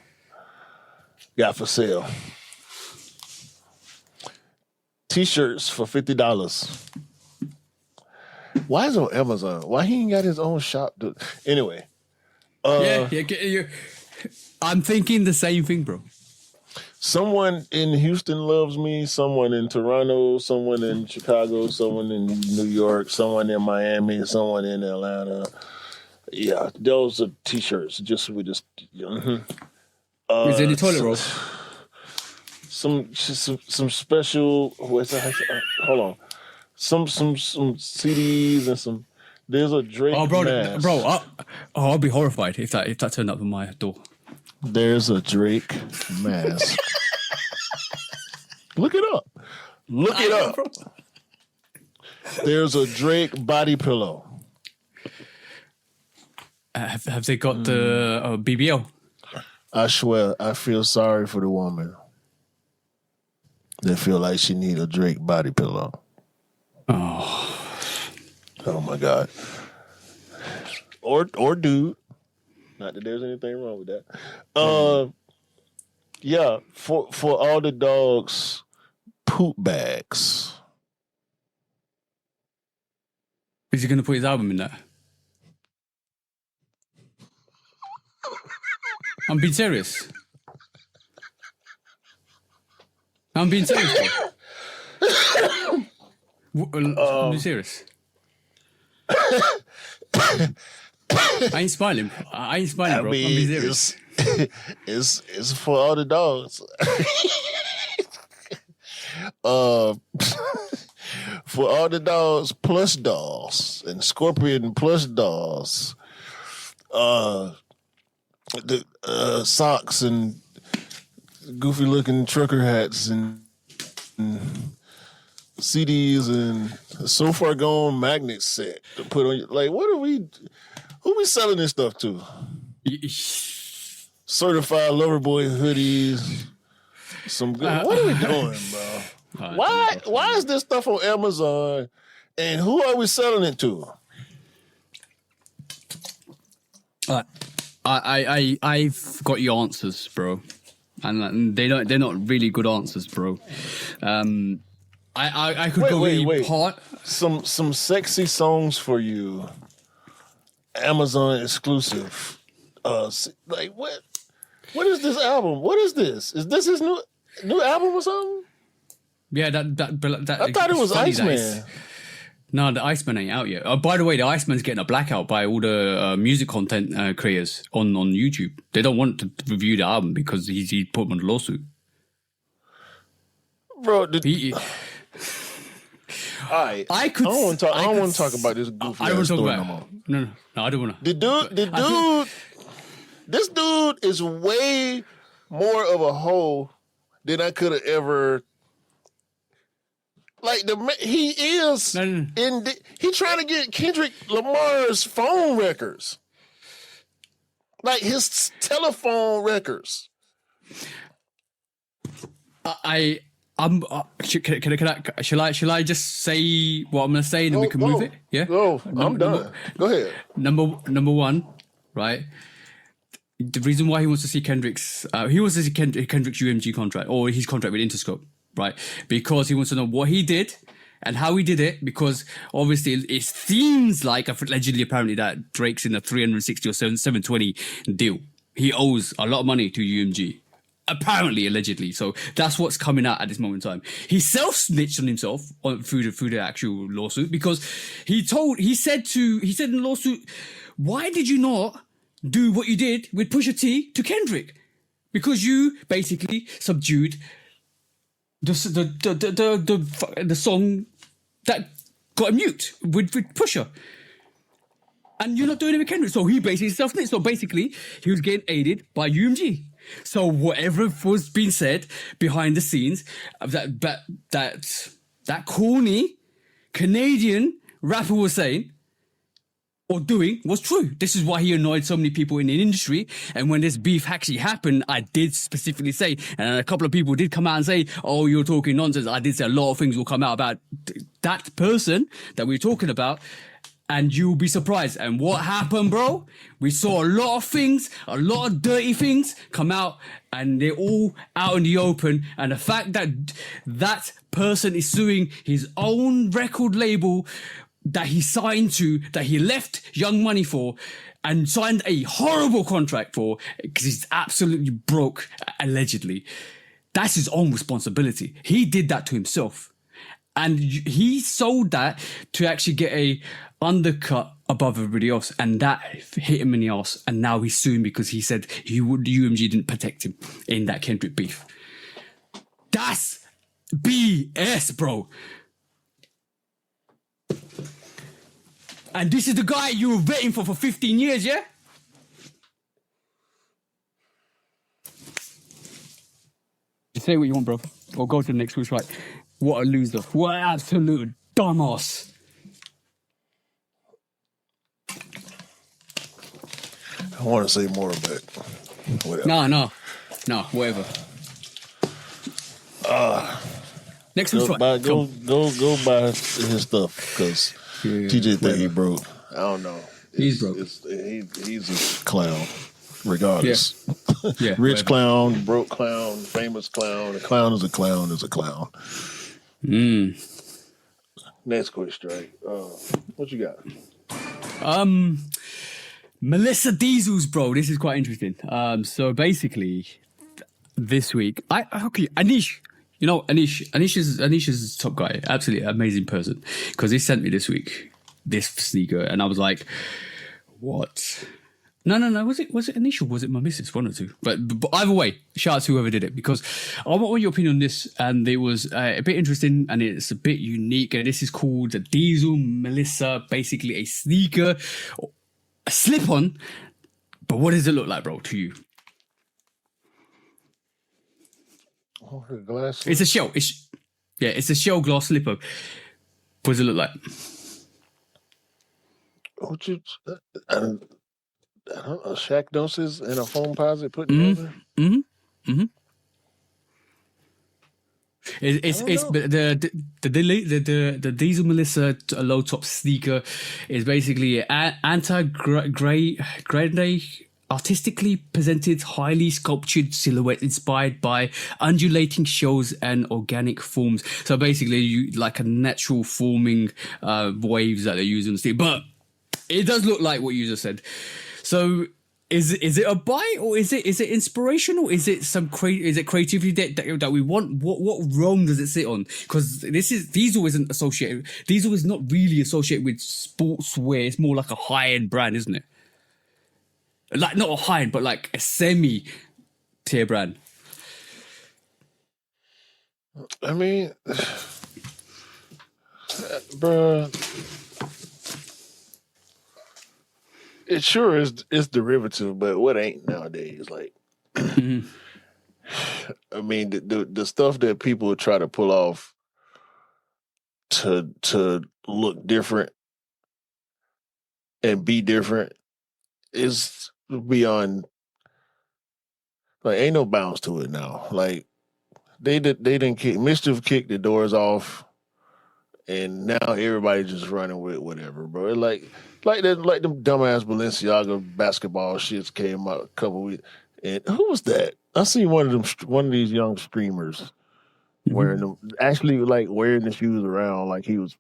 got for sale. T-shirts for $50. Why is it on Amazon? Why he ain't got his own shop? Anyway. I'm thinking the same thing, bro. Someone in Houston loves me, someone in Toronto, someone in Chicago, someone in New York, someone in Miami, someone in Atlanta. Yeah, those are T-shirts. Is there any toilet roll? Some special. Hold on. Some CDs and some. There's a Drake mask. I'll be horrified if that turned up on my door. There's a Drake mask. Look it up. Look it up. There's a Drake body pillow. Have they got the BBL? I swear, I feel sorry for the woman that feel like she need a Drake body pillow. Oh my God. Or dude. Not that there's anything wrong with that. Yeah, for all the dogs, poop bags. Is he going to put his album in there? I'm being serious. I'm being serious, bro. I'm being serious. I ain't smiling, bro. I'm being serious. It's for all the dogs. For all the dogs, plush dolls and scorpion plush dolls. The socks and goofy looking trucker hats and CDs and So Far Gone magnet set to put on. Like, who we selling this stuff to? Certified lover boy hoodies. Some good. What are we doing, bro? Why is this stuff on Amazon? And who are we selling it to? I've got your answers, bro, and they're not really good answers, bro. I could wait. Some sexy songs for you. Amazon exclusive. Like what? What is this album? What is this? Is this his new album or something? Yeah, that I thought it was Iceman. No, the Iceman ain't out yet. By the way, the Iceman's getting a blackout by all the music content creators on YouTube. They don't want to review the album because he put them on the lawsuit. Bro, I don't want to talk about this goofy ass story no more. No, I don't want to. This dude is way more of a hoe than I could have ever. Like he is he trying to get Kendrick Lamar's phone records, like his telephone records. Shall I just say what I'm gonna say and then we can move it? Yeah. Go. I'm done. Go ahead. Number one, right? The reason why he wants to see Kendrick's UMG contract or his contract with Interscope. Right, because he wants to know what he did and how he did it. Because obviously, it seems like allegedly, apparently, that Drake's in a 360 or 720 deal. He owes a lot of money to UMG, apparently, allegedly. So that's what's coming out at this moment in time. He self-snitched on himself through the actual lawsuit because he said in the lawsuit, "Why did you not do what you did with Pusha T to Kendrick? Because you basically subdued." The song that got a mute with Pusha. And you're not doing it with Kendrick. So he basically self-snitched. So basically, he was getting aided by UMG. So whatever was being said behind the scenes, that corny Canadian rapper was saying or doing was true. This is why he annoyed so many people in the industry. And when this beef actually happened, I did specifically say, and a couple of people did come out and say, "Oh, you're talking nonsense." I did say a lot of things will come out about that person that we were talking about. and you'll be surprised. And what happened, bro? We saw a lot of things, a lot of dirty things come out, and they're all out in the open. And the fact that that person is suing his own record label that he signed to, that he left Young Money for, and signed a horrible contract for, because he's absolutely broke, allegedly. That's his own responsibility. He did that to himself. And he sold that to actually get a undercut above everybody else, and that hit him in the arse. And now he's suing because he said UMG didn't protect him in that Kendrick beef. That's BS, bro. And this is the guy you were waiting for 15 years, yeah? Just say what you want, bro. Or go to the next who's right. What a loser. What an absolute dumbass. I want to say more, but whatever. No, whatever. Next who's right. Go buy his stuff, because TJ think he broke. I don't know. He's broke. He's a clown, regardless. Yeah, Rich clown, broke clown, famous clown. A clown is a clown is a clown. Next question, right? What you got? Melissa Diesels, bro. This is quite interesting. So basically, this week, Anish. You know, Anish is a top guy, absolutely amazing person. Because he sent me this week this sneaker, and I was like, "What?" No. Was it Anish or was it my missus? One or two. But either way, shout out to whoever did it, because I want your opinion on this, and it was a bit interesting and it's a bit unique. And this is called the Diesel Melissa, basically a sneaker, a slip-on. But what does it look like, bro, to you? Oh, the glass. It's a shell. It's a shell glass slipper. What does it look like? What you? I don't know, Shaq Dunces and a foam posit put together. It's the Diesel Melissa low top sneaker is basically anti-grade, artistically presented, highly sculptured silhouette inspired by undulating shells and organic forms. So basically, you like a natural forming waves that they use on the sneaker. But it does look like what you just said. So is it a buy, or is it inspirational? Is it creativity that we want? What realm does it sit on? Because Diesel isn't associated. Diesel is not really associated with sportswear. It's more like a high-end brand, isn't it? Like not a high-end, but like a semi-tier brand. I mean, bruh, it sure is derivative, but what ain't nowadays? Like, I mean, the stuff that people try to pull off to look different and be different is beyond. Like, ain't no bounds to it now. Like, they didn't Mischief kicked the doors off, and now everybody just running with whatever, bro. Like them dumbass Balenciaga basketball shits came out a couple weeks. And who was that? I seen one of these young streamers wearing them, actually like wearing the shoes around like he was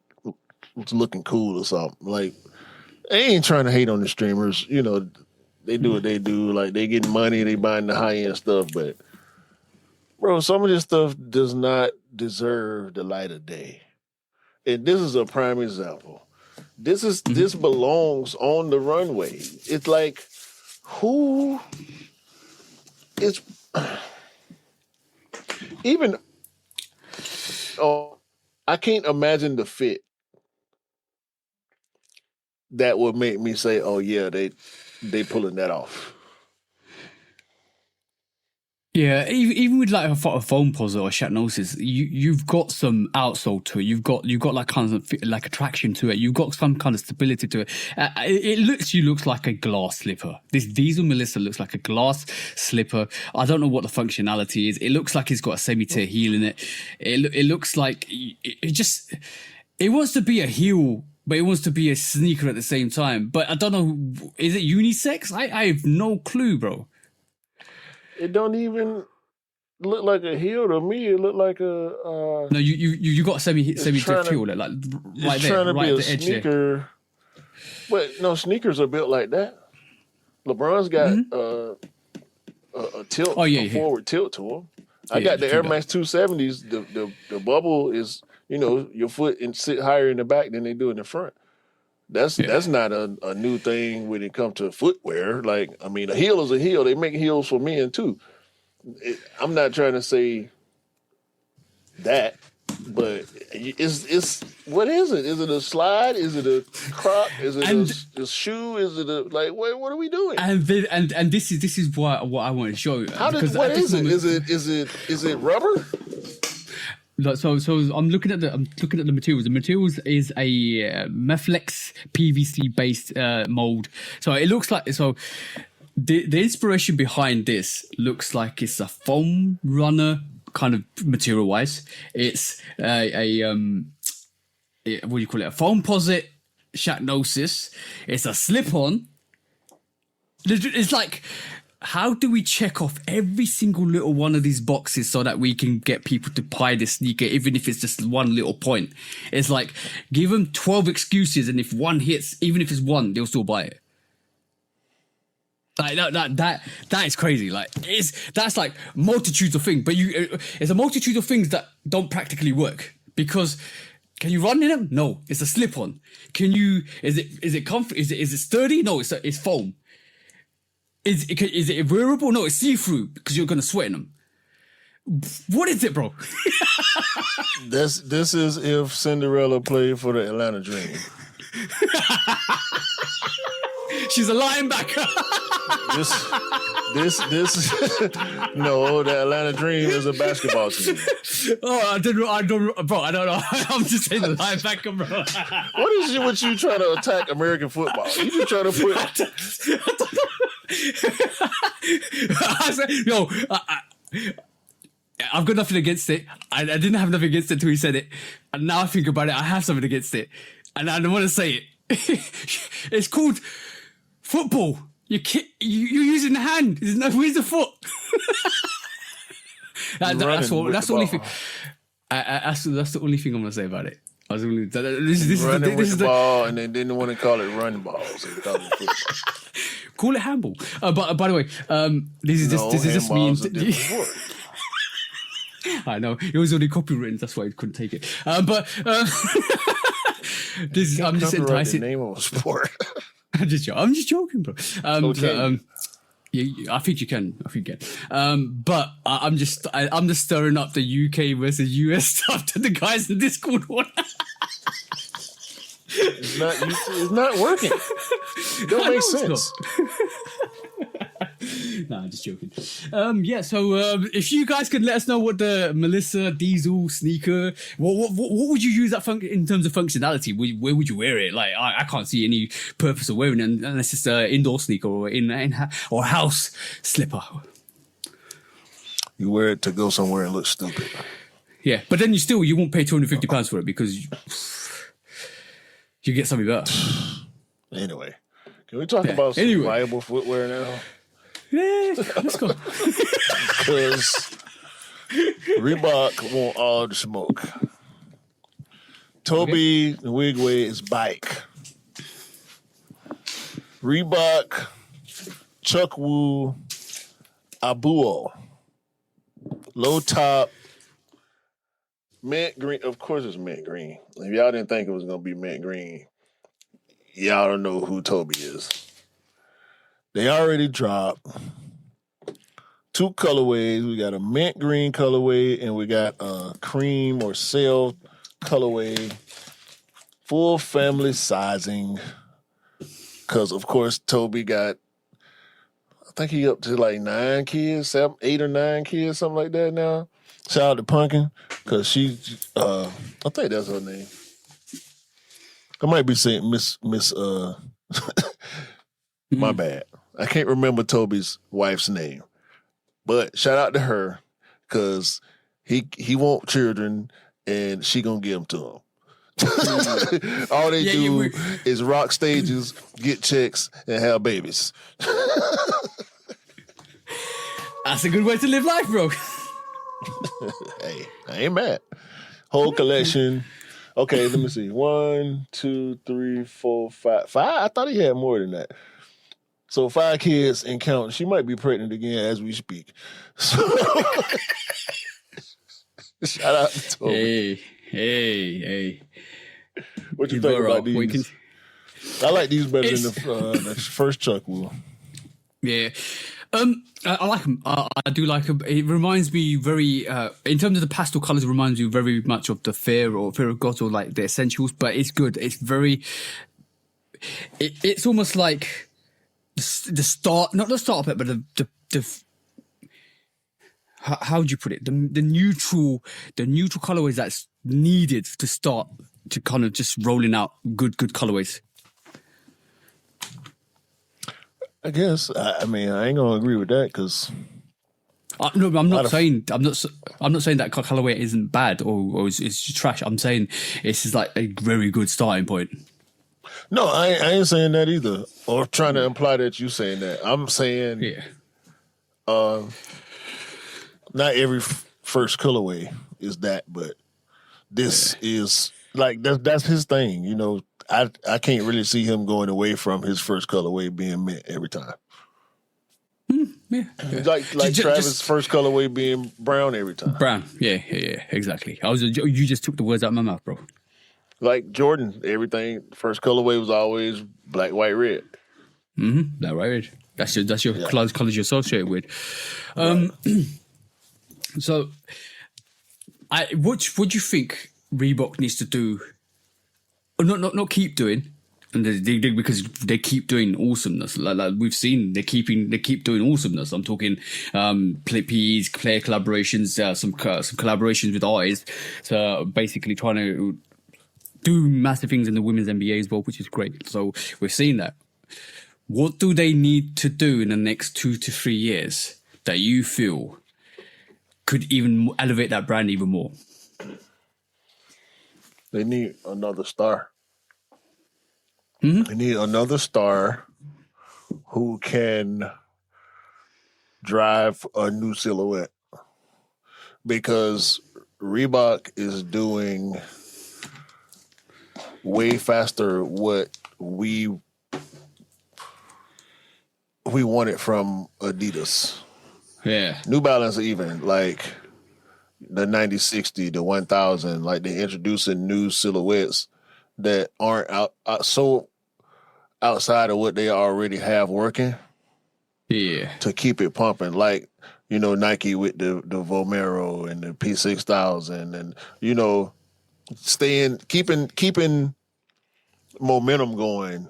looking cool or something. Like, I ain't trying to hate on the streamers, you know. They do what they do. Like, they getting money, they buying the high end stuff, but bro, some of this stuff does not deserve the light of day. And this is a prime example. This belongs on the runway. It's like, who is even? Oh, I can't imagine the fit that would make me say, "Oh yeah, they pulling that off." Yeah, even with like a foam posit or a Shatnosis, you've got some outsole to it. You've got like kind of like attraction to it. You've got some kind of stability to it. It looks like a glass slipper. This Diesel Melissa looks like a glass slipper. I don't know what the functionality is. It looks like it's got a semi-tear heel in it. It looks like it wants to be a heel, but it wants to be a sneaker at the same time. But I don't know, is it unisex? I have no clue, bro. It don't even look like a heel to me. It look like a. No, you got semi drift heel like right it's there, trying to right be at a the edge there. sneaker, but no, sneakers are built like that. LeBron's got a tilt, forward tilt to them. I got the Air Max 270s. The bubble is, your foot and sit higher in the back than they do in the front. That's not a new thing when it comes to footwear. Like, I mean, a heel is a heel. They make heels for men too. I'm not trying to say that, but it's what is it? Is it a slide? Is it a croc? Is it a shoe? Is it what are we doing? And this is what I want to show you. What is it? Is it rubber? So I'm looking at the materials. The materials is a Meflex PVC based mold. So it looks like the inspiration behind this looks like it's a foam runner kind of material wise. It's what do you call it? A foam posit Shatnosis. It's a slip on. It's like, how do we check off every single little one of these boxes so that we can get people to buy this sneaker, even if it's just one little point? It's like, give them 12 excuses, and if one hits, even if it's one, they'll still buy it. Like that is crazy. Like that's like multitudes of things, but it's a multitude of things that don't practically work, because can you run in them? No, it's a slip on. Is it comfort? Is it sturdy? No, it's foam. Is it wearable? No, it's see-through because you're gonna sweat in them. What is it, bro? This is if Cinderella played for the Atlanta Dream. She's a linebacker. This no, the Atlanta Dream is a basketball team. Oh, I don't know. I'm just saying the linebacker, bro. What is it with you trying to attack American football? You just trying to put. I've got nothing against it. I didn't have nothing against it until he said it, and now I think about it, I have something against it, and I don't want to say it. It's called football. You're using the hand. Where's the foot? That's the only thing. That's the only thing I'm gonna say about it. This is the ball, and they didn't want to call it run ball, so they called it football. Call it handball. But by the way, this is just me. I know it was already copywritten. That's why I couldn't take it. I'm just enticing. The name of a sport. I'm just joking, bro. Okay. I think you can. But I'm just stirring up the UK versus US stuff to the guys in the Discord one. It's not working. It don't make sense. Nah, just joking. So if you guys could let us know what the Melissa Diesel sneaker, what would you use that in terms of functionality? Where would you wear it? Like, I can't see any purpose of wearing it unless it's an indoor sneaker or or house slipper. You wear it to go somewhere and look stupid. Yeah, but then you won't pay £250 for it because you get something better. Anyway, can we talk about some viable footwear now? Yeah, let's go. Because Reebok want all the smoke. Toby Nwigwe is bike. Reebok, Chukwu, Abuo. Low top, mint green. Of course it's mint green. If y'all didn't think it was going to be mint green, y'all don't know who Toby is. They already dropped 2 colorways. We got a mint green colorway and we got a cream or sail colorway. Full family sizing. Because, of course, Toby got, I think he up to like 9 kids, 8 or 9 kids, something like that now. Shout out to Punkin, because she, I think that's her name. I might be saying Miss my bad. I can't remember Toby's wife's name. But shout out to her, because he want children and she gonna give them to him. All they Yeah, do is rock stages, get chicks, and have babies. That's a good way to live life, bro. Hey, I ain't mad. Whole collection. Okay, let me see. 1, 2, 3, 4, 5. 5? I thought he had more than that. So 5 kids and counting. She might be pregnant again as we speak. So shout out to Toby. Hey. What you think about these? I like these better than the first Chuck Will. Yeah. I like them. I do like them. It reminds me very, in terms of the pastel colors, it reminds you very much of the Fear of God or like the Essentials, but it's good. It's very, it's almost like the start, not the start of it, but the how would you put it? The neutral colorways that's needed to start to kind of just rolling out good colorways. I guess. I mean, I ain't gonna agree with that because. No, I'm not saying that colorway isn't bad or it's trash. I'm saying it's just like a very good starting point. No, I ain't saying that either, or trying to imply that you saying that. I'm saying, not every first colorway is that, but this is like that's his thing. You know, I can't really see him going away from his first colorway being mint every time. Yeah. Like Travis' first colorway being brown every time. Brown, yeah, exactly. You just took the words out of my mouth, bro. Like Jordan, everything first colorway was always black, white, red. Black, white, red. That's your colors you're associated with. So, what do you think Reebok needs to do? Or not keep doing. And because they keep doing awesomeness, like we've seen, they keep doing awesomeness. I'm talking PEs, player collaborations, some collaborations with artists, so basically trying to do massive things in the women's NBA as well, which is great. So we've seen that. What do they need to do in the next 2 to 3 years that you feel could even elevate that brand even more? They need another star. They need another star who can drive a new silhouette, because Reebok is doing way faster what we wanted from Adidas. Yeah. New Balance even, like the 9060, the 1000, like they're introducing new silhouettes that aren't so outside of what they already have working. Yeah. To keep it pumping, like, you know, Nike with the Vomero and the P6000, and you know, keeping momentum going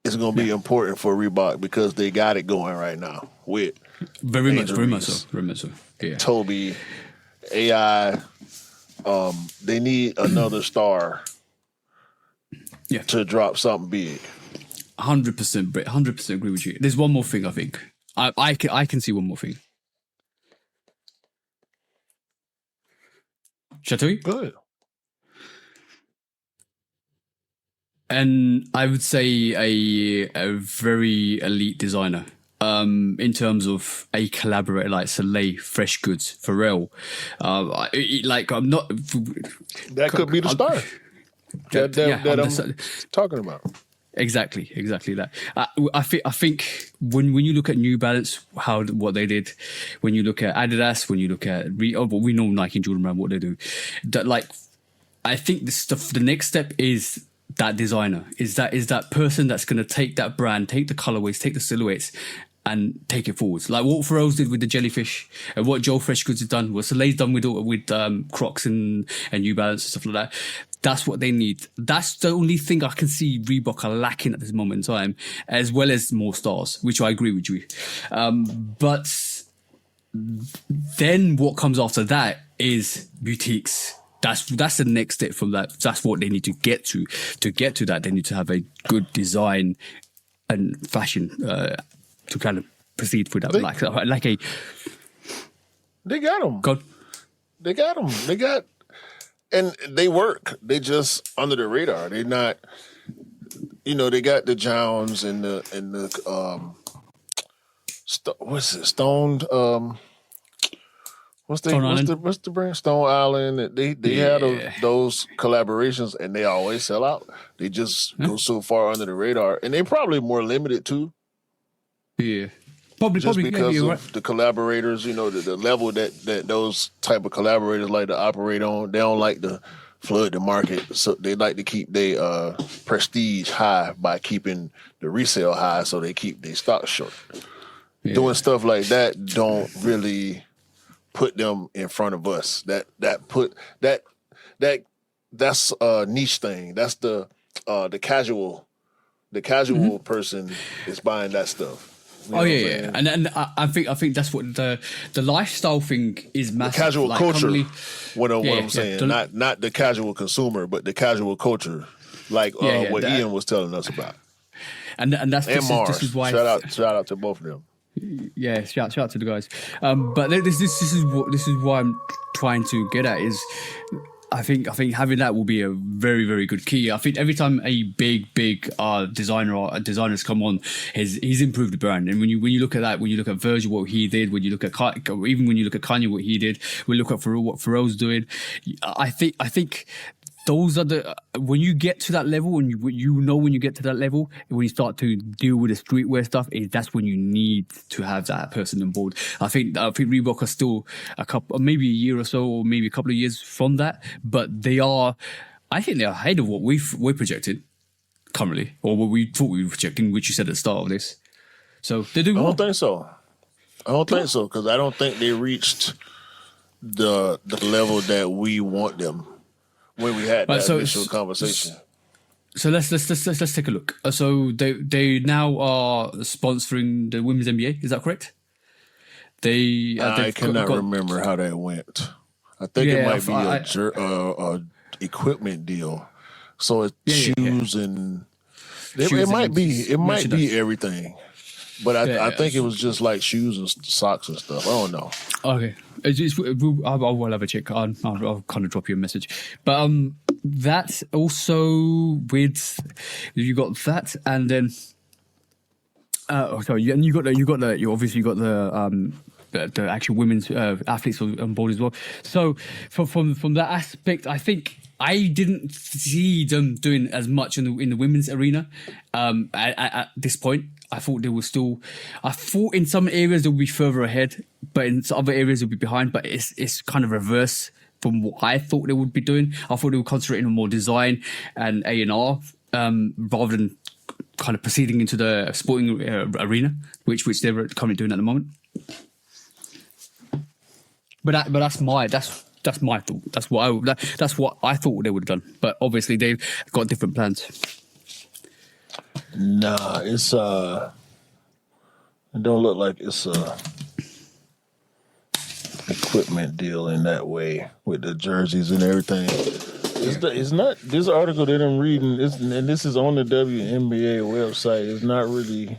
is going to be important for Reebok, because they got it going right now with very much so. Yeah. Toby, AI. They need another star. Yeah. To drop something big. 100%, Brit. 100% agree with you. There's one more thing I think. I can see one more thing. Shall I tell you? Good. And I would say a very elite designer. In terms of a collaborator like Soleil, Fresh Goods, Pharrell. I'm not. That could be the star. That I'm talking about. Exactly that. I think when you look at New Balance, what they did, when you look at Adidas, when you look at we know Nike and Jordan Brand, what they do, that I think the next step is that designer, is that person that's going to take that brand, take the colorways, take the silhouettes, and take it forwards. Like what Pharrell's did with the jellyfish, and what Joe Fresh Goods has done, what Soleil's done with Crocs and New Balance and stuff like that. That's what they need. That's the only thing I can see Reebok are lacking at this moment in time, as well as more stars, which I agree with you. But then what comes after that is boutiques. That's the next step from that. That's what they need to get to. To get to that, they need to have a good design and fashion to kind of proceed with that. They got them. God. They got them. They got and they work. They just under the radar. They not, they got the Jones and the what's it? Stoned. What's the brand? Stone Island. They have those collaborations, and they always sell out. They just go so far under the radar, and they probably more limited too. Yeah, probably because you're of the collaborators. The level that those type of collaborators like to operate on. They don't like to flood the market, so they like to keep their prestige high by keeping the resale high, so they keep their stock short. Yeah. Doing stuff like that don't really put them in front of us. That's a niche thing. That's the casual person is buying that stuff. Yeah. And I think that's what the lifestyle thing is massive. The casual culture. What I'm saying, yeah. not the casual consumer, but the casual culture, like what Ian was telling us about. And that's Mars. This is why shout out to both of them. Yeah, shout out to the guys. But this is what I'm trying to get at is I think having that will be a very, very good key. I think every time a big designer or a designer's come on, he's improved the brand. And when you look at that, when you look at Virgil, what he did, when you look at even when you look at Kanye, what he did, we look at Pharrell, what Pharrell's doing. I think those are when you get to that level, and when you get to that level, when you start to deal with the streetwear stuff, that's when you need to have that person on board. I think Reebok are still maybe a year or so, or maybe a couple of years from that, but I think they're ahead of what we're projected currently, or what we thought we were projecting, which you said at the start of this. So they're doing. I don't think so. Because I don't think they reached the level that we want them. When we had that initial conversation. So let's take a look. So they now are sponsoring the women's NBA. Is that correct? I cannot remember how that went. I think it might be a equipment deal. So it's shoes and it might be everything. But I think it was just like shoes and socks and stuff. I don't know. Okay. I will have a check. I'll kind of drop you a message. But that's also with you got that, and then you obviously got the actual women's athletes on board as well. So from that aspect, I think I didn't see them doing as much in the women's arena at this point. I thought in some areas they'll be further ahead, but in some other areas they'll be behind. But it's kind of reverse from what I thought they would be doing. I thought they were concentrating on more design and A&R rather than kind of proceeding into the sporting arena, which they're currently doing at the moment. But that's my thought. That's what I thought they would have done. But obviously they've got different plans. Nah, it's it don't look like it's a equipment deal in that way with the jerseys and everything. It's not this article that I'm reading, and this is on the WNBA website. It's not really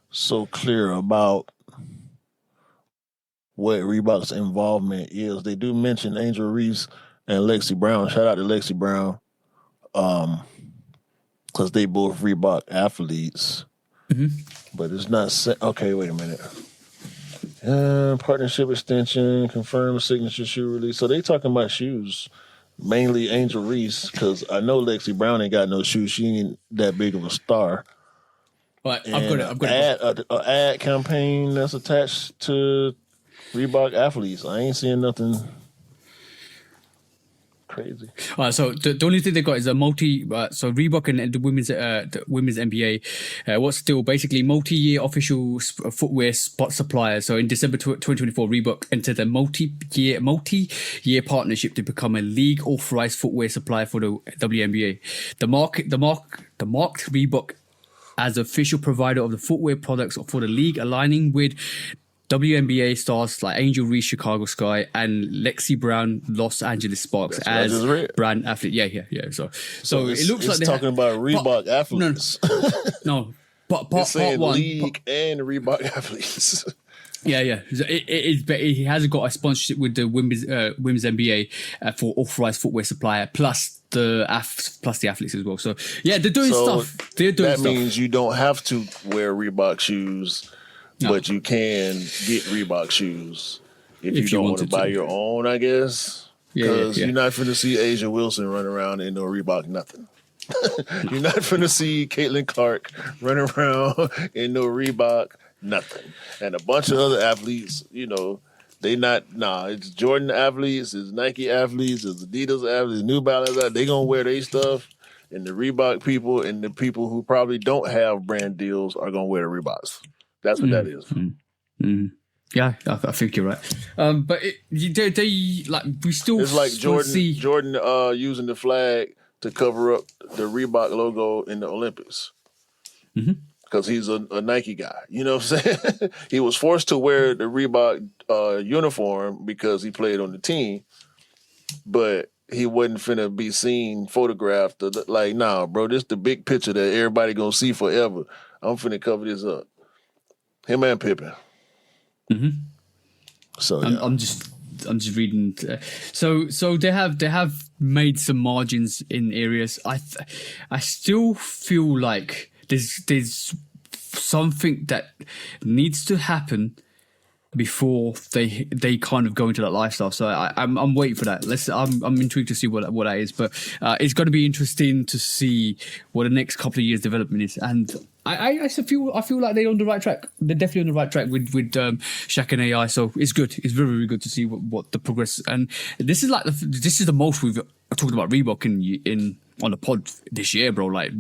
so clear about what Reebok's involvement is. They do mention Angel Reese and Lexi Brown. Shout out to Lexi Brown. Because they both Reebok athletes. Mm-hmm. But it's not set. Okay, wait a minute. Partnership extension, confirmed signature shoe release. So they talking about shoes. Mainly Angel Reese, because I know Lexi Brown ain't got no shoes. She ain't that big of a star. Right, I've got it. An ad campaign that's attached to Reebok athletes. I ain't seeing nothing crazy. So the only thing they got is a so Reebok and the women's NBA what's still basically multi-year official footwear spot supplier. So in December 2024, Reebok entered a multi-year partnership to become a league authorized footwear supplier for the WNBA. The marked Reebok as official provider of the footwear products for the league, aligning with WNBA stars like Angel Reese, Chicago Sky, and Lexi Brown, Los Angeles Sparks as brand athlete. Yeah. So it looks like they're talking about Reebok athletes. No, but part one, league and Reebok athletes. Yeah. It is, but he hasn't got a sponsorship with the women's NBA for authorized footwear supplier, plus the athletes as well. So yeah, they're doing stuff. They're doing that stuff. means you don't have to wear Reebok shoes, but you can get Reebok shoes if you don't want to buy your own, I guess. Because you're not finna see Asia Wilson run around in no Reebok nothing. You're not finna see Caitlin Clark run around in no Reebok nothing. And a bunch of other athletes, you know, it's Jordan athletes, it's Nike athletes, it's Adidas athletes, New Balance, they gonna wear their stuff. And the Reebok people and the people who probably don't have brand deals are gonna wear the Reeboks. That's what that is. Yeah, I think you're right. But they like, we still. It's like Jordan using the flag to cover up the Reebok logo in the Olympics. Because he's a Nike guy. You know what I'm saying? He was forced to wear the Reebok uniform because he played on the team, but he wasn't finna be seen photographed. Like, nah, bro, this the big picture that everybody gonna see forever. I'm finna cover this up. Him and Pippen. So yeah. I'm just reading. So they have made some margins in areas. I still feel like there's something that needs to happen before they kind of go into that lifestyle. So I'm waiting for that. I'm intrigued to see what that is. But it's going to be interesting to see what the next couple of years development is. And I feel like they're on the right track. They're definitely on the right track with Shaq and AI. So it's good. It's very, very good to see what the progress. And this is the most we've talked about Reebok in on the pod this year, bro. Like,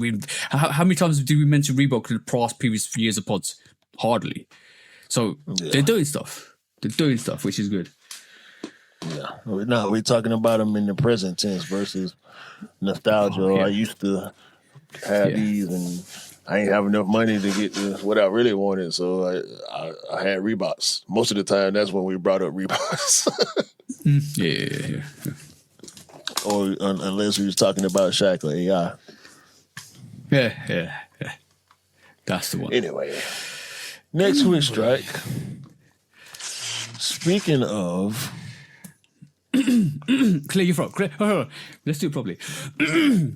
how many times did we mention Reebok in the previous years of pods? Hardly. So they're doing stuff. Which is good. Yeah. No, we're talking about them in the present tense versus nostalgia. I used to have these, and I ain't have enough money to get what I really wanted, so I had Reeboks. Most of the time, that's when we brought up Reeboks. Yeah. Or unless we was talking about Shaq or AI. Yeah. That's the one. Anyway, next week's strike. Speaking of... Clear your throat. Let's do it properly.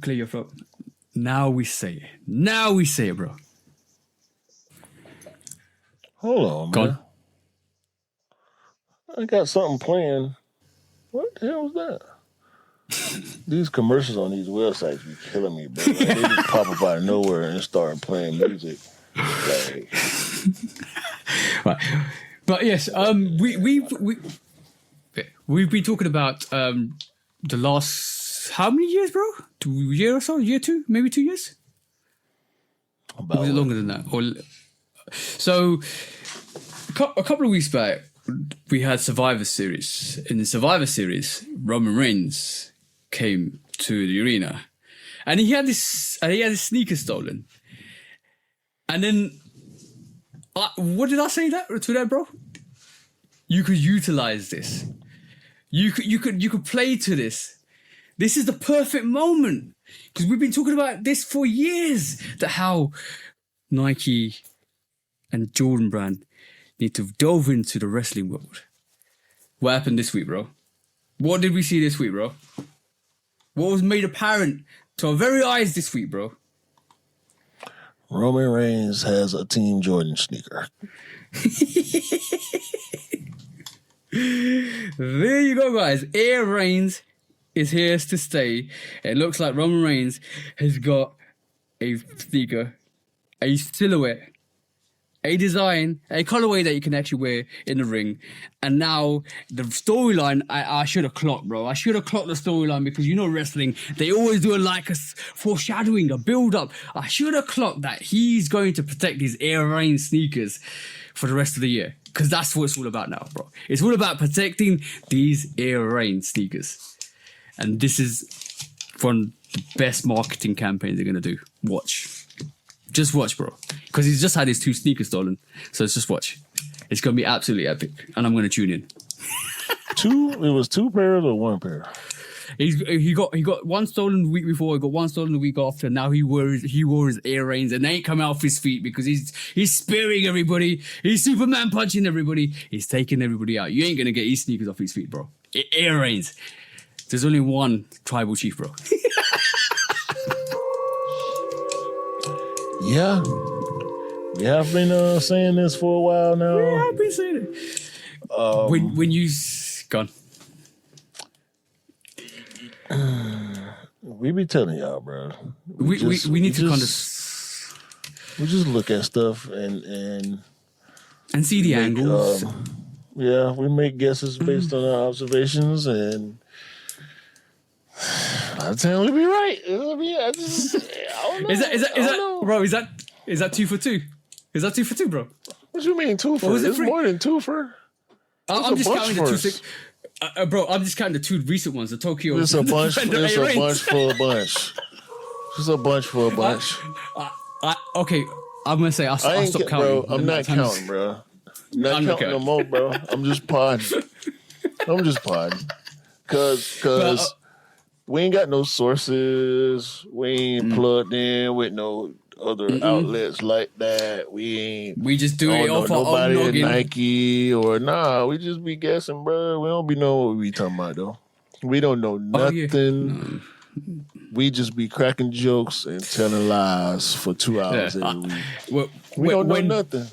Clear your throat. Now we say it, bro. Hold on, man. I got something playing. What the hell was that? These commercials on these websites be killing me, bro. Like, they just pop up out of nowhere and start playing music. Like... Right. But yes, we've been talking about the last how many years, bro? 2 years or so? Year 2? Maybe 2 years? Or was it longer than that? So a couple of weeks back, we had Survivor Series. In the Survivor Series, Roman Reigns came to the arena, and he had his sneakers stolen. And then, what did I say to that, bro? You could utilize this. You could play to this. This is the perfect moment, because we've been talking about this for years. That how Nike and Jordan brand need to delve into the wrestling world. What happened this week, bro? What did we see this week, bro? What was made apparent to our very eyes this week, bro? Roman Reigns has a Team Jordan sneaker. There you go, guys. Air Reigns is here to stay. It looks like Roman Reigns has got a sneaker, a silhouette, a design, a colorway that you can actually wear in the ring. And now the storyline, I should have clocked, bro. I should have clocked the storyline, because you know wrestling, they always do a foreshadowing, a build-up. I should have clocked that he's going to protect these Air Rain sneakers for the rest of the year. Because that's what it's all about now, bro. It's all about protecting these Air Rain sneakers. And this is one of the best marketing campaigns they're going to do. Watch. Just watch, bro. Because he's just had his 2 sneakers stolen. So let's just watch. It's going to be absolutely epic. And I'm going to tune in. It was 2 pairs or 1 pair? He got one stolen the week before. He got one stolen the week after. Now he wore his earrings and they ain't come out of his feet because he's spearing everybody. He's Superman punching everybody. He's taking everybody out. You ain't gonna get his sneakers off his feet, bro. Earrings. There's only one tribal chief, bro. Yeah. Yeah, I've been saying this for a while now. Yeah, I've been saying it. When you gone. We be telling y'all, bro. We need to kind of we just look at stuff and see the angles. Yeah, we make guesses based on our observations, and a lot of times we be right. I don't know. Is that bro? Is that 2 for 2? Is that 2 for 2, bro? What you mean 2 for? It's more than 2 for. I'm just counting the 2 bro. I'm just counting the 2 recent ones. The Tokyo. It's a bunch. It's a bunch for a bunch. It's a bunch for a bunch. Okay, I'm gonna say I'll stop counting. Bro, I'm not counting, bro. Not counting no more, bro. I'm just podding. Cause we ain't got no sources. We ain't plugged in with no other outlets like that. We just do it off our own nobody noggin. at Nike or we just be guessing, bro. We don't be knowing what we talking about though. We don't know nothing. We just be cracking jokes and telling lies for 2 hours every week. We don't know nothing.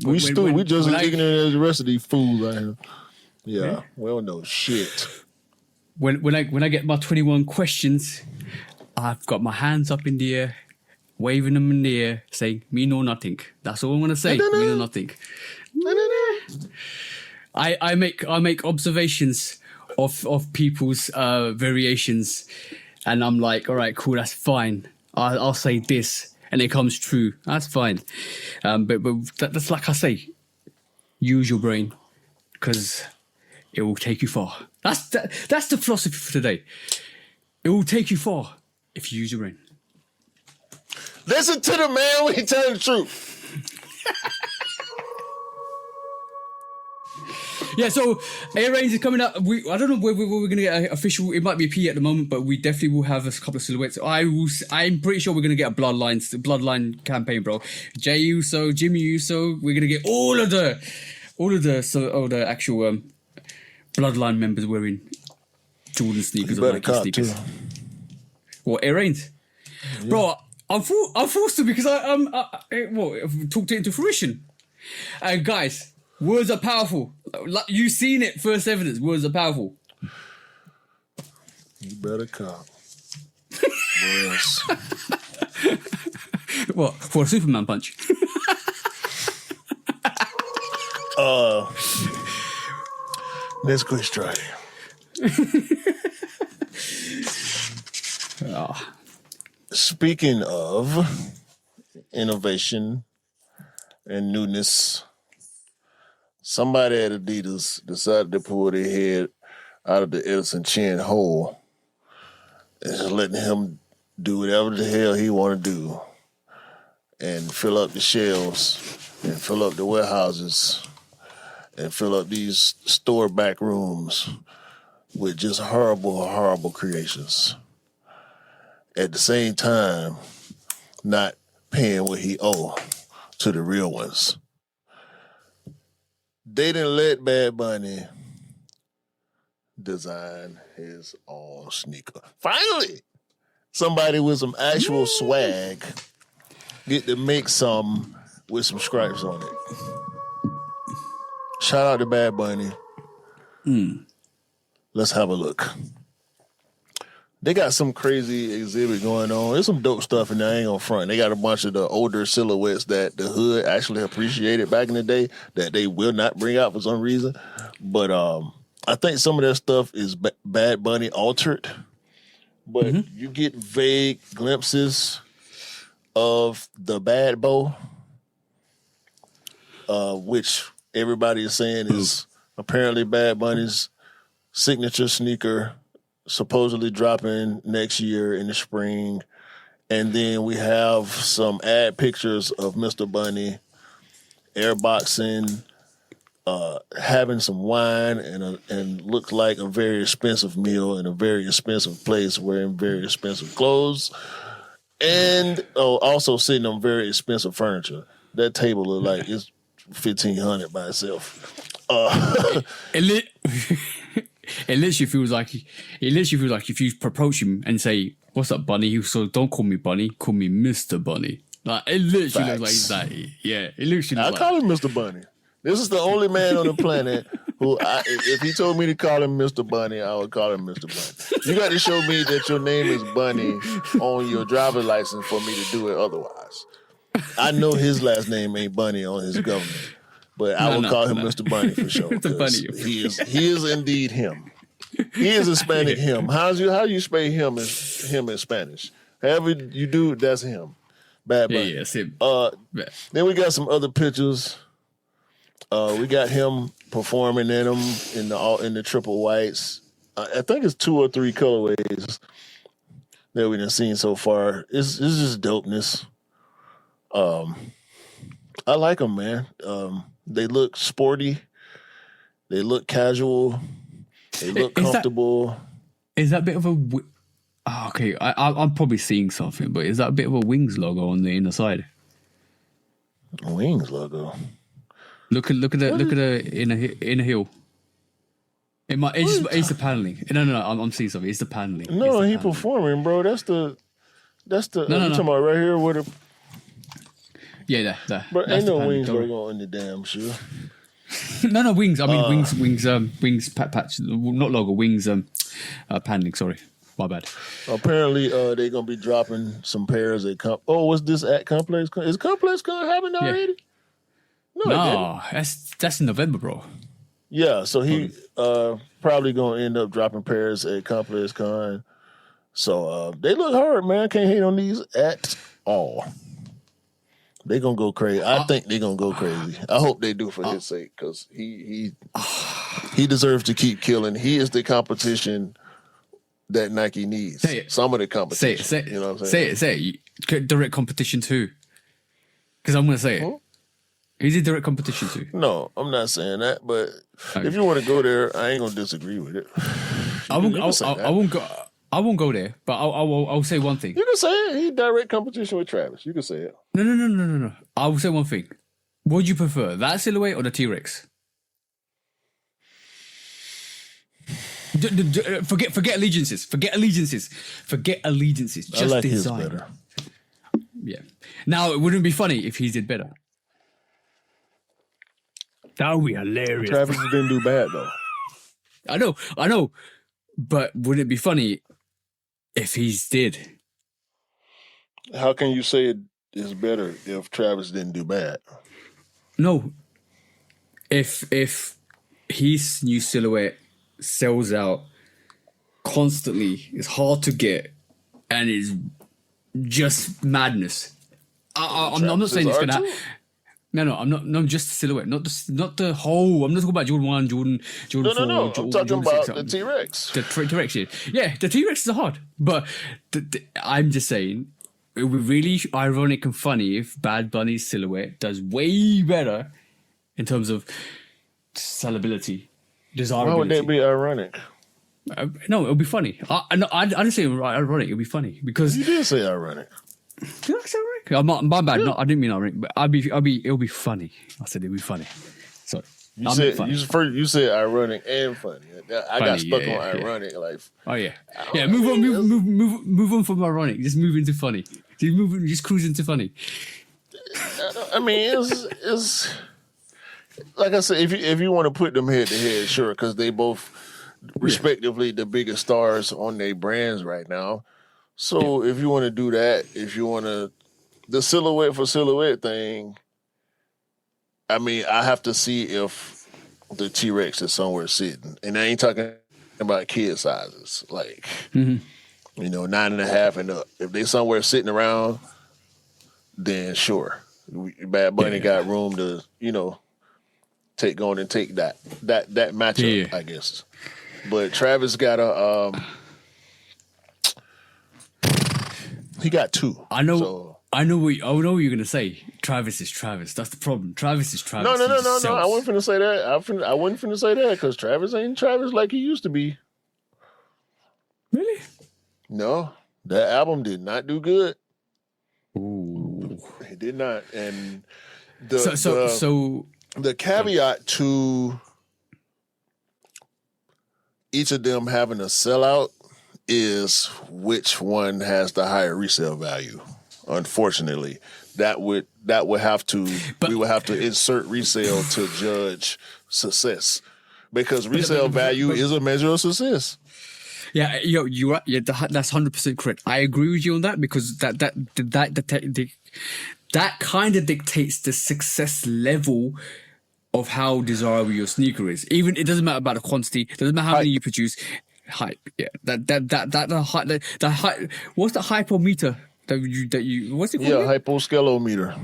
We stupid. We just as ignorant as the rest of these fools out here. Yeah, we don't know shit. When I get my 21 questions, I've got my hands up in the air, waving them in the air, saying "me know nothing." That's all I'm gonna say. Me know nothing. I make observations of people's variations, and I'm like, all right, cool, that's fine. I'll say this, and it comes true. That's fine. But that's like I say, use your brain, because it will take you far. That's the philosophy for today. It will take you far if you use your brain. Listen to the man when he telling the truth. Yeah, so A-Range is coming up. I don't know where we're going to get an official. It might be a P at the moment, but we definitely will have a couple of silhouettes. I'm pretty sure we're going to get a bloodline campaign, bro. Jay Uso, Jimmy Uso. We're going to get all of the actual bloodline members wearing Jordan sneakers or Nike sneakers. What, A-Range? Yeah. Bro, I'm forced to because I talked it into fruition. And guys, words are powerful. Like, you've seen it, first evidence. Words are powerful. You better cop. Yes. What, for a Superman punch? Let's go try it. Speaking of innovation and newness, somebody at Adidas decided to pull their head out of the Edison Chin hole and just letting him do whatever the hell he want to do and fill up the shelves and fill up the warehouses and fill up these store back rooms with just horrible, horrible creations. At the same time, not paying what he owe to the real ones. They didn't let Bad Bunny design his own sneaker. Finally, somebody with some actual swag get to make some with some stripes on it. Shout out to Bad Bunny. Let's have a look. They got some crazy exhibit going on. There's some dope stuff in there. I ain't gonna front. They got a bunch of the older silhouettes that the hood actually appreciated back in the day that they will not bring out for some reason. But I think some of that stuff is Bad Bunny altered. But you get vague glimpses of the Bad Bow, which everybody is saying is apparently Bad Bunny's signature sneaker, supposedly dropping next year in the spring. And then we have some ad pictures of Mr. Bunny airboxing having some wine and looked like a very expensive meal in a very expensive place, wearing very expensive clothes, and also sitting on very expensive furniture. That table looked like it's $1,500 by itself. It literally feels like if you approach him and say, "What's up, Bunny?" So don't call me Bunny, call me Mr. Bunny. Like it literally looks like that. Yeah, it literally. I call him Mr. Bunny. This is the only man on the planet who, if he told me to call him Mr. Bunny, I would call him Mr. Bunny. You got to show me that your name is Bunny on your driver's license for me to do it otherwise. I know his last name ain't Bunny on his government, but I will call him Mr. Bunny for sure. Mr. Bunny. He is indeed him. He is Hispanic him. How you spell him in Spanish? However you do, that's him. Bad Bunny. Yeah, it's him. Then we got some other pictures. We got him performing in them in the triple whites. I think it's 2 or 3 colorways that we done seen so far. It's just dopeness. I like them, man. They look sporty. They look casual. They look comfortable. Is that a bit of a... okay, I'm probably seeing something, but is that a bit of a Wings logo on the inner side? Wings logo. Look at the inner heel. It's the paneling. No, I'm seeing something. It's the paneling. No, he performing, bro. That's the. No. Talking about right here with a. Yeah, that. But ain't no Wings logo on the damn shoe. No, Wings. I mean Wings patch. Not logo. Wings. Paneling. Sorry, my bad. Apparently, they're gonna be dropping some pairs at what's this at Complex? Is Complex gonna happen already? Yeah. No, that's in November, bro. Yeah, so he probably gonna end up dropping pairs at Complex Con. So they look hard, man. Can't hate on these at all. They gonna go crazy. I think they gonna go crazy. I hope they do for his sake, because he deserves to keep killing. He is the competition that Nike needs. Some of the competition. Say it. You know what I'm saying? Say it. Direct competition too. Because I'm gonna say it. He's a direct competition too. No, I'm not saying that. But if you want to go there, I ain't gonna disagree with it. I won't go there. But I'll say one thing. You can say it. He direct competition with Travis. You can say it. No. I will say one thing. What would you prefer, that silhouette or the T-Rex? Forget allegiances. Forget allegiances. Just I like design. his better. Yeah. Now, it wouldn't be funny if he did better. That would be hilarious. Travis didn't do bad though. I know. But would it be funny if he did? How can you say it is better if Travis didn't do bad? No. If his new silhouette sells out constantly, it's hard to get, and is just madness. I'm not saying it's gonna. No, I'm not. No, just the silhouette, not the whole. I'm not talking about Jordan 1, Jordan 4. No. I'm talking about the T-Rex. The T-Rex, yeah. The T-Rex is hard, but I'm just saying it would be really ironic and funny if Bad Bunny's silhouette does way better in terms of sellability, desirability. Why would that be ironic? No, it'll be funny. I didn't say ironic. It'll be funny because you did say ironic. Did I say ironic? My bad. Yeah. No, I didn't mean ironic. But it'll be funny. I said it'll be funny. Sorry. You said ironic and funny. I got stuck on ironic. Yeah. Like, oh yeah. Move on from ironic. Just move into funny. Just cruise into funny. I mean, it's like I said. If you want to put them head to head, sure, because they both respectively the biggest stars on their brands right now. So if you want to do that, if you want to, the silhouette for silhouette thing, I mean, I have to see if the T-Rex is somewhere sitting. And I ain't talking about kid sizes, like, 9.5 and up. If they somewhere sitting around, then sure. Bad Bunny got room to, take that matchup, I guess. But Travis got he got 2. I know. I know what you're gonna say. Travis is Travis. That's the problem. Travis is Travis. No. He just I sells. wasn't finna say that. I wasn't finna say that because Travis ain't Travis like he used to be. Really? No, that album did not do good. Ooh. It did not. And So the caveat to each of them having a sellout is which one has the higher resale value. Unfortunately, we would have to insert resale to judge success because resale value is a measure of success. yeah, you're right. Yeah, that's 100% correct. I agree with you on that because that kind of dictates the success level of how desirable your sneaker is. Even it doesn't matter about the quantity. It doesn't matter how many you produce. Hype. Yeah. The hype. What's the hypometer that you? What's it called? Yeah, hyposcalometer.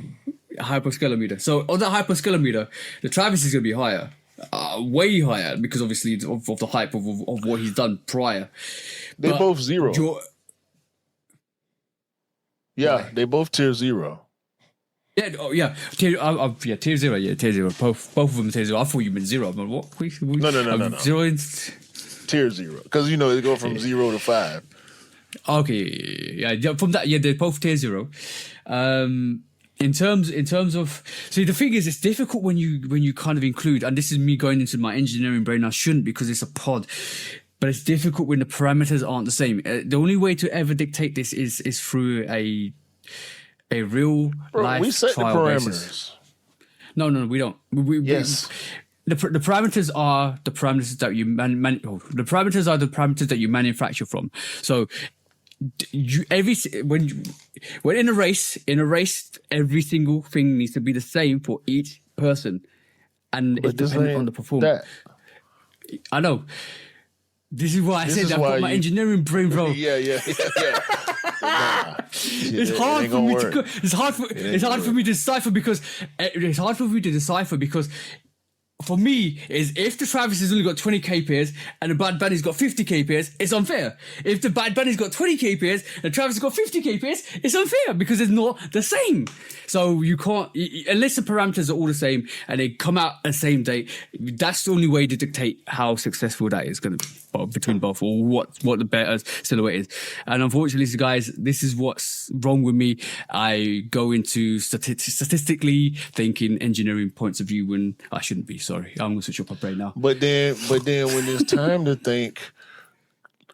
Hyposcalometer. So on that hyposcalometer, the Travis is going to be higher. Way higher because obviously of the hype of what he's done prior. They're both zero. Why? They both tier 0. Yeah, tier 0. Yeah, tier 0. Both of them tier 0. I thought you meant 0. I'm like, what? No. 0 Tier 0 because they go from 0 to 5. Okay, yeah. From that, they're both tier 0. In terms of, see, the thing is, it's difficult when you kind of include, and this is me going into my engineering brain. I shouldn't because it's a pod, but it's difficult when the parameters aren't the same. The only way to ever dictate this is through a real life we set trial the parameters. basis. No, we don't. Yes. The parameters are the parameters that you the parameters are the parameters that you manufacture from. So when in a race, every single thing needs to be the same for each person, and it's dependent on the performance. I know. This is why I said I've got my engineering brain, bro. Yeah. It's hard for me to. It's hard for me to decipher because for me, is if the Travis has only got 20k pairs and the Bad Bunny's got 50k pairs, it's unfair. If the Bad Bunny's got 20k pairs and the Travis has got 50k pairs, it's unfair because it's not the same. So you can't, unless the parameters are all the same and they come out at the same date, that's the only way to dictate how successful that is going to be between both, or what the better silhouette is. And unfortunately, guys, this is what's wrong with me. I go into statistically thinking engineering points of view when I shouldn't be. Sorry, I'm gonna switch up my brain now. But then when it's time to think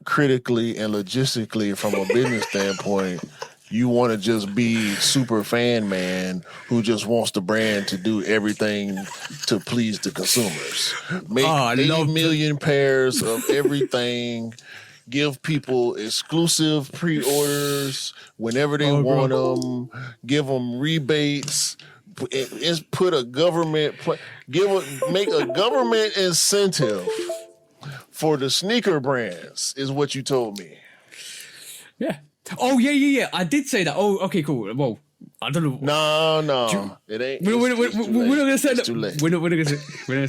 critically and logistically from a business standpoint, you want to just be super fan man who just wants the brand to do everything to please the consumers. Make 8 million pairs of everything. Give people exclusive pre-orders whenever they want them. Give them rebates. Put a government make a government incentive for the sneaker brands is what you told me. Yeah. Oh yeah. I did say that. Oh, okay, cool. Well, I don't know. No, it ain't. We're not gonna say that. Too late. We're not gonna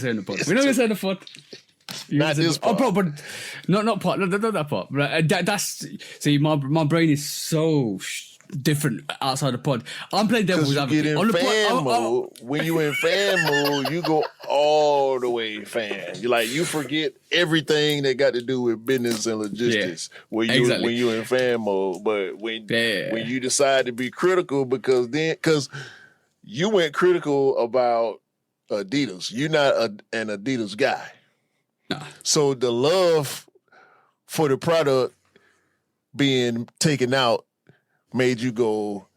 say in the pod. We're not gonna say in the pod. Not this part. Oh, but not part. Not that part. Right? That's see, my brain is so different outside the pod. I'm playing devil's advocate. On the fan mode, when you in fan mode, you go all the way fan. You forget everything that got to do with business and logistics when you in fan mode. But when you decide to be critical, because you went critical about Adidas, you're not an Adidas guy. Nah. So the love for the product being taken out made you go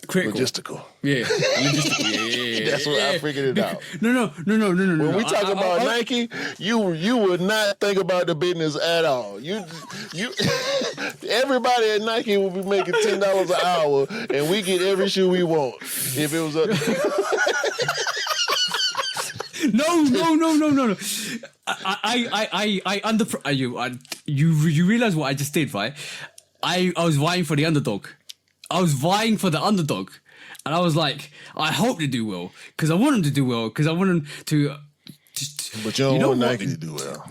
critical. Logistical. Yeah. Logistical. Yeah. That's what I figured it out. No. When we talk about Nike, you would not think about the business at all. You everybody at Nike will be making $10 an hour, and we get every shoe we want. If it was No. You realize what I just did, right? I was vying for the underdog. And I was like, I hope they do well because I want them to do well because I want them to. But you don't want Nike to do well.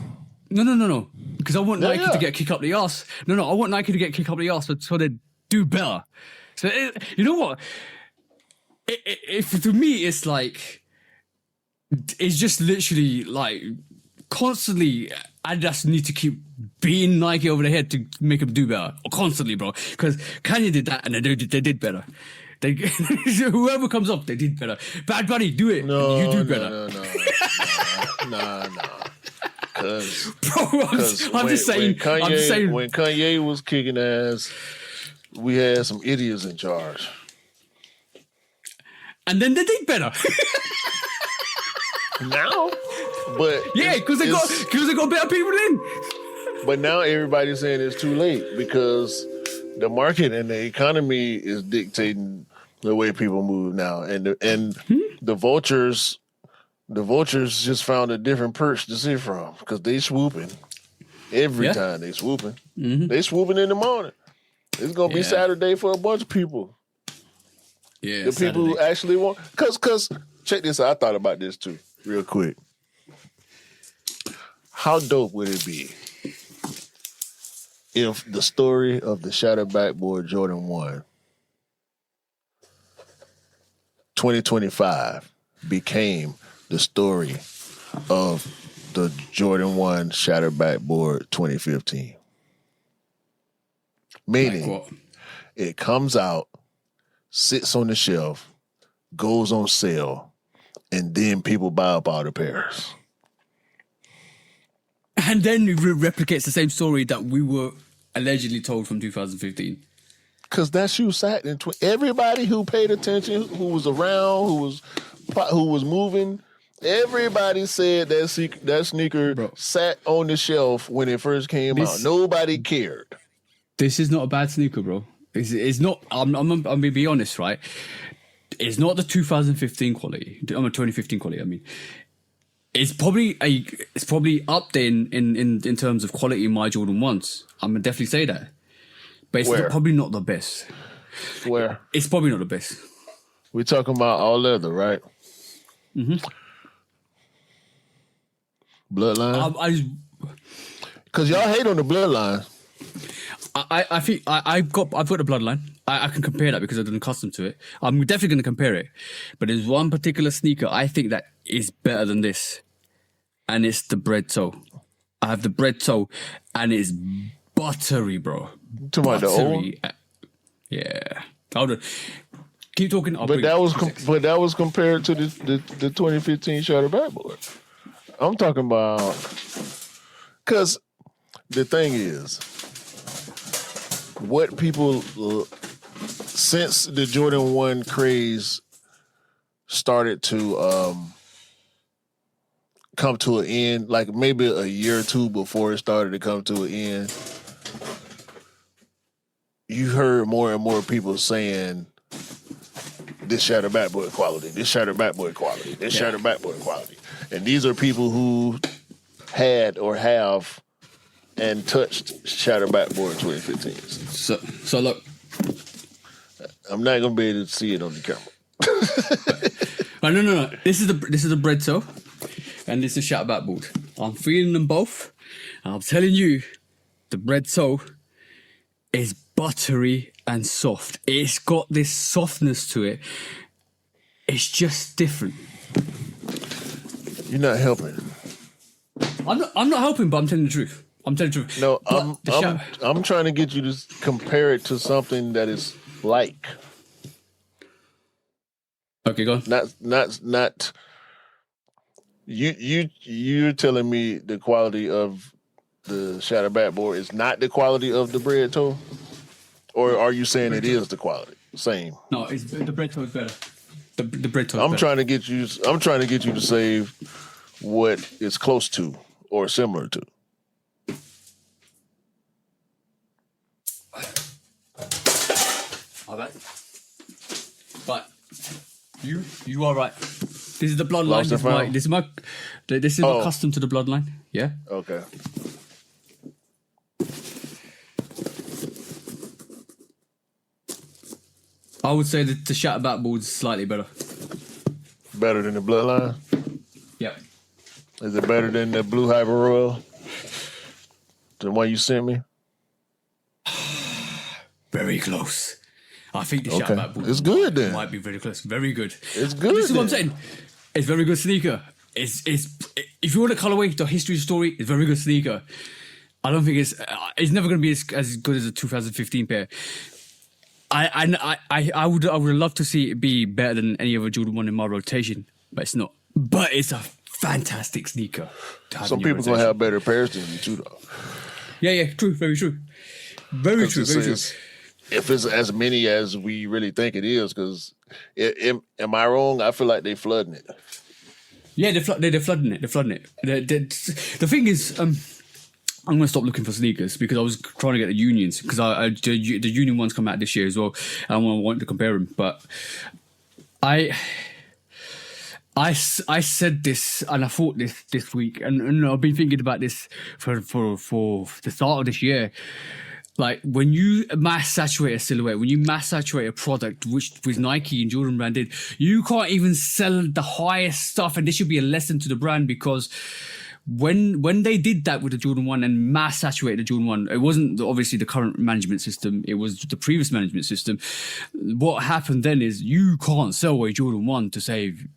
No. Because I want Nike to get a kick up the ass. No. I want Nike to get a kick up the ass so they do better. So you know what? To me, it's like it's just literally like constantly Adidas need to keep beating Nike over the head to make them do better. Constantly, bro. Because Kanye did that and they did better. Whoever comes up, they did better. Bad Bunny, do it. No, you do better. No. Bro, I'm just saying. When Kanye was kicking ass, we had some idiots in charge. And then they did better. Now? But yeah, because they got better people in. But now everybody's saying it's too late because the market and the economy is dictating the way people move now, and the vultures just found a different perch to sit from because they swooping every time they swooping. Mm-hmm. They swooping in the morning. It's gonna be Saturday for a bunch of people. Yeah, the people who actually want. Cause check this out. I thought about this too, real quick. How dope would it be if the story of the shattered backboard Jordan 1 2025 became the story of the Jordan 1 shattered backboard 2015? Meaning, it comes out, sits on the shelf, goes on sale, and then people buy up all the pairs. And then it replicates the same story that we were allegedly told from 2015. Because that shoe sat in everybody who paid attention, who was around, who was moving, everybody said that sneaker sat on the shelf when it first came out. Nobody cared. This is not a bad sneaker, bro. It's not. I'm gonna be honest, right? It's not the 2015 quality. I'm a 2015 quality. I mean, it's probably up there in terms of quality in my Jordan 1s. I'm gonna definitely say that. But it's probably not the best. Where? It's probably not the best. We're talking about all leather, right? Mm-hmm. Bloodline? Because y'all hate on the bloodline. I think I've got the bloodline. I can compare that because I've done custom to it. I'm definitely going to compare it. But there's one particular sneaker I think that is better than this. And it's the bread toe. I have the bread toe and it's buttery, bro. To my the old? Yeah. Hold on. Keep talking. But that was compared to the 2015 shattered backboard. I'm talking about, because the thing is, what people, since the Jordan 1 craze started to come to an end, like maybe a year or two before it started to come to an end, you heard more and more people saying, this shattered backboard quality, this shattered backboard quality, this shattered backboard quality. And these are people who had or have and touched shattered backboard 2015s. So look. I'm not going to be able to see it on the camera. No. This is the bread toe and this is shattered backboard. I'm feeling them both. And I'm telling you, the bread toe is buttery and soft. It's got this softness to it. It's just different. You're not helping. I'm not helping, but I'm telling the truth. I'm telling the truth. No, I'm trying to get you to compare it to something that is like. Okay, go on. Not. You're telling me the quality of the shattered backboard is not the quality of the bread toe, or are you saying it is the quality? Same. No, the bread toe is better. The bread toe. I'm trying to get you to say what it's close to or similar to. All right. But you are right. This is the bloodline. This is my custom to the bloodline. Yeah. Okay. I would say that the shattered backboard is slightly better. Better than the bloodline? Yep. Is it better than the blue Hyper Royal? The one you sent me? Very close. I think the Okay. shout back It's good then. might be very close. Very good. It's good. This is what I'm then. saying. It's very good sneaker. It's if you want a colorway, the history story, it's very good sneaker. I don't think it's never going to be as good as a 2015 pair. I would love to see it be better than any other Jordan 1 in my rotation, but it's not. But it's a fantastic sneaker. Some people gonna have better pairs than you too, though. Yeah, true, very true, very true, very true. If it's as many as we really think it is, because am I wrong? I feel like they flooding it. Yeah, they're flooding it. They're flooding it. The thing is, I'm going to stop looking for sneakers because I was trying to get the unions because the union ones come out this year as well. And I want to compare them, but I said this and I thought this week, and I've been thinking about this for the start of this year. Like when you mass saturate a silhouette, when you mass saturate a product, which Nike and Jordan brand did, you can't even sell the highest stuff, and this should be a lesson to the brand because when they did that with the Jordan 1 and mass saturated the Jordan 1, it wasn't obviously the current management system, it was the previous management system. What happened then is you can't sell a Jordan 1 to save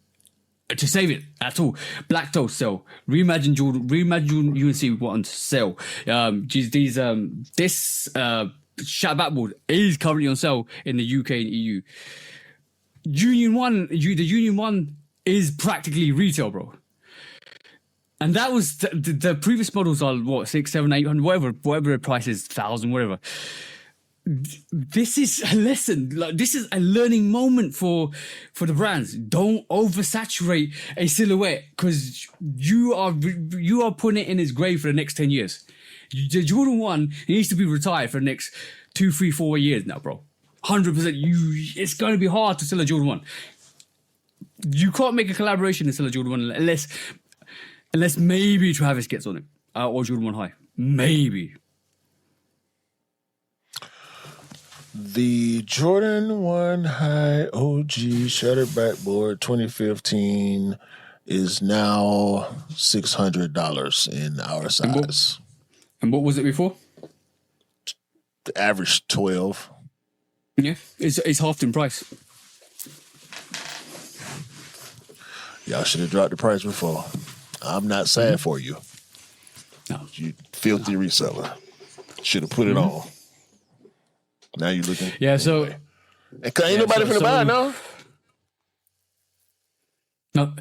it at all. Black Toe sell. Reimagine UNC want to sell. This Shat backboard is currently on sale in the UK and EU. The Union 1 is practically retail, bro. And that was the previous models are what 600, 700, 800, whatever the price is, 1,000, whatever. This is a lesson. Like this is a learning moment for the brands. Don't oversaturate a silhouette because you are putting it in its grave for the next 10 years. The Jordan 1 needs to be retired for the next 2, 3, 4 years now, bro. 100%. It's going to be hard to sell a Jordan 1. You can't make a collaboration and sell a Jordan 1 unless maybe Travis gets on it or Jordan 1 High. Maybe. The Jordan 1 High OG Shattered Backboard 2015 is now $600 in our size. And what was it before? The average 12. Yeah, it's half in price. Y'all should have dropped the price before. I'm not sad for you. No. You filthy reseller. Should have put it on. Now you looking. Yeah, so. Anyway. Ain't nobody finna buy it now. No.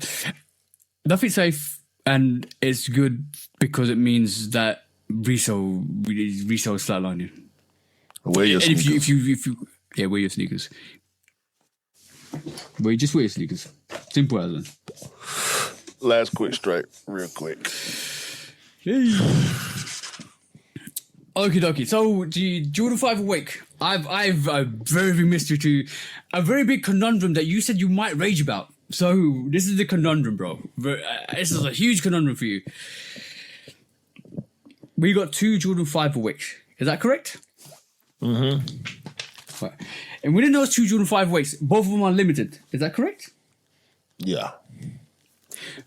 Nothing safe, and it's good because it means that resale is flatlining. Wear your sneakers. If you wear your sneakers. Just wear your sneakers. Simple as that. Last quick strike, real quick. Yay. Okie dokie. So the Jordan 5 Awake. I've a very big mystery to a very big conundrum that you said you might rage about. So this is the conundrum, bro. This is a huge conundrum for you. We got 2 Jordan 5 Awakes. Is that correct? Mm-hmm. Right. And within those 2 Jordan 5 Awakes, both of them are limited. Is that correct? Yeah.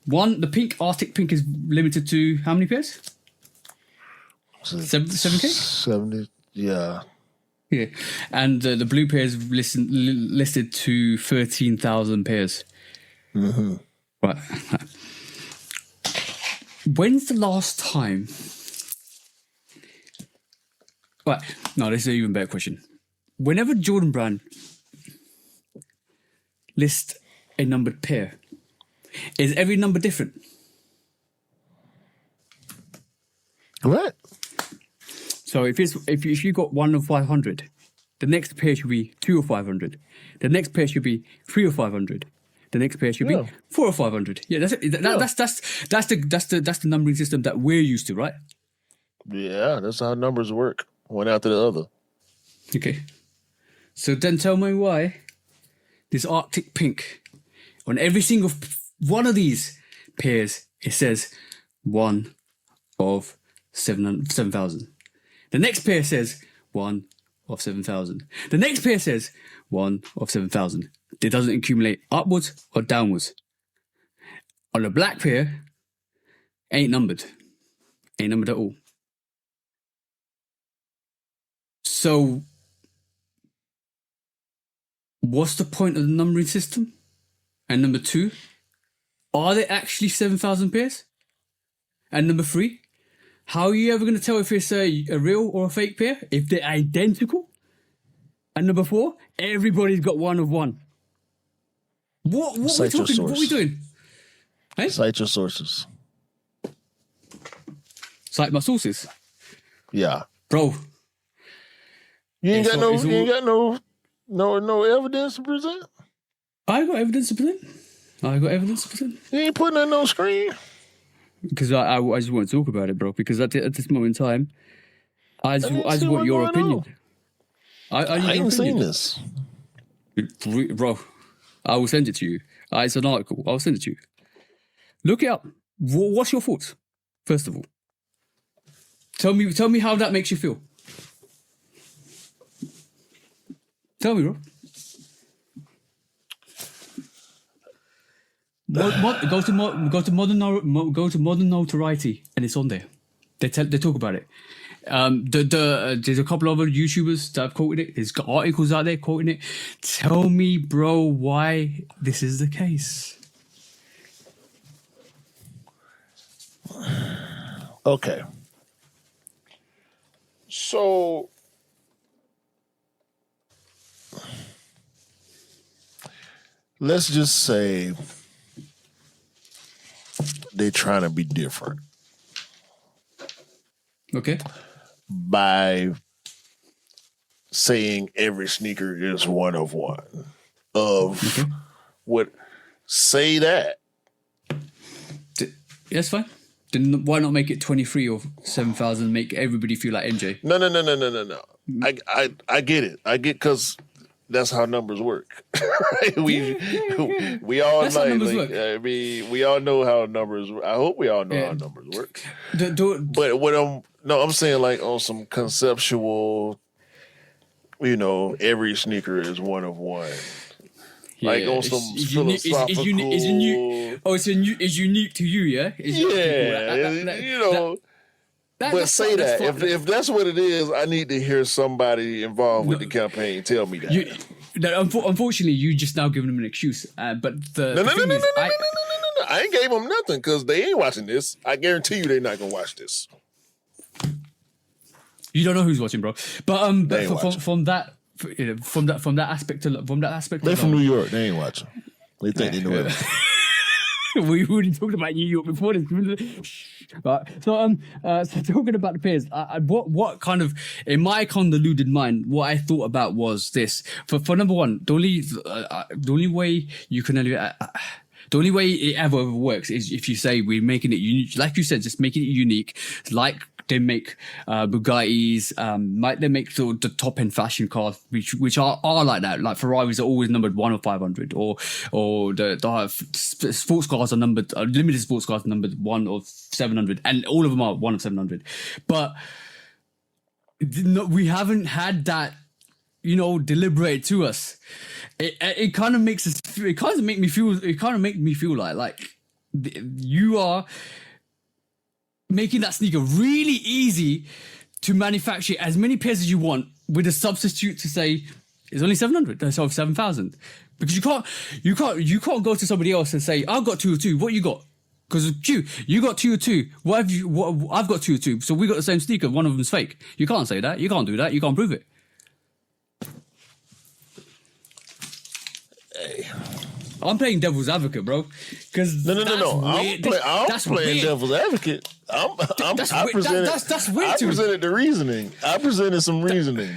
One, the pink, Arctic pink is limited to how many pairs? 7K? 70, yeah. Yeah. And the blue pair is listed to 13,000 pairs. Mm-hmm. Right. When's the last time? Right. No, this is an even better question. Whenever Jordan brand lists a numbered pair, is every number different? What? So if you got 1 of 500, the next pair should be 2 of 500. The next pair should be 3 of 500. The next pair should be 4 of 500. Yeah, that's the numbering system that we're used to, right? Yeah, that's how numbers work. One after the other. Okay. So then tell me why this Arctic pink on every single one of these pairs it says 1 of 7,000. The next pair says 1 of 7,000. The next pair says 1 of 7,000. It doesn't accumulate upwards or downwards. On the black pair, ain't numbered. Ain't numbered at all. So what's the point of the numbering system? And number 2, are there actually 7,000 pairs? And number 3, how are you ever going to tell if it's a real or a fake pair if they're identical? And number 4, everybody's got one of one. What are we talking? What are we doing? Hey? Cite your sources. Cite my sources. Yeah, Bro. you ain't got no evidence to present. I got evidence to present. You ain't putting that on screen. Because I just want to talk about it, bro. Because at this moment in time, I just want your opinion. I ain't seen this. Bro, I will send it to you. It's an article. I'll send it to you. Look it up. What's your thoughts? First of all, tell me how that makes you feel. Tell me, bro. Go to modern notoriety, and it's on there. They talk about it. There's a couple of other YouTubers that have quoted it. There's got articles out there quoting it. Tell me, bro, why this is the case. Okay. So let's just say they're trying to be different Okay. by saying every sneaker is one of one. What say that? That's fine. Then why not make it 23 or 7,000? Make everybody feel like MJ. No. I get it. Because that's how numbers work. we all That's how know. numbers work. I mean, we all know how numbers. I hope we all know how numbers work. But But I'm saying like on some conceptual. Every sneaker is one of one. Like on some philosophical. It's unique to you, yeah. But say that if that's what it is, I need to hear somebody involved with the campaign tell me that. Unfortunately, you just now giving them an excuse. But No. I ain't gave them nothing because they ain't watching this. I guarantee you they're not gonna watch this. You don't know who's watching, bro. But They ain't watching. from that aspect, They from New York. They ain't watching. They think they know everything. We already talked about New York before this. Right. So talking about the pairs, what kind of, in my convoluted mind, what I thought about was this. For number one, the only way you can the only way it ever works is if you say we're making it unique. Like you said, just making it unique. Like they make Bugattis, might they make the top end fashion cars, which are like that. Like Ferraris are always numbered 1 of 500, or the sports cars are numbered, limited sports cars are numbered 1 of 700, and all of them are 1 of 700. But we haven't had that, deliberate to us. It kind of makes us. It kind of make me feel like you are making that sneaker really easy to manufacture as many pairs as you want with a substitute to say it's only 700 instead of 7,000, because you can't go to somebody else and say I've got 202. What you got? Because you got 202. What have you? I've got 202. So we got the same sneaker. One of them's fake. You can't say that. You can't do that. You can't prove it. Hey. I'm playing devil's advocate, bro. Because No. I'm playing devil's advocate. I presented the reasoning. I presented some reasoning.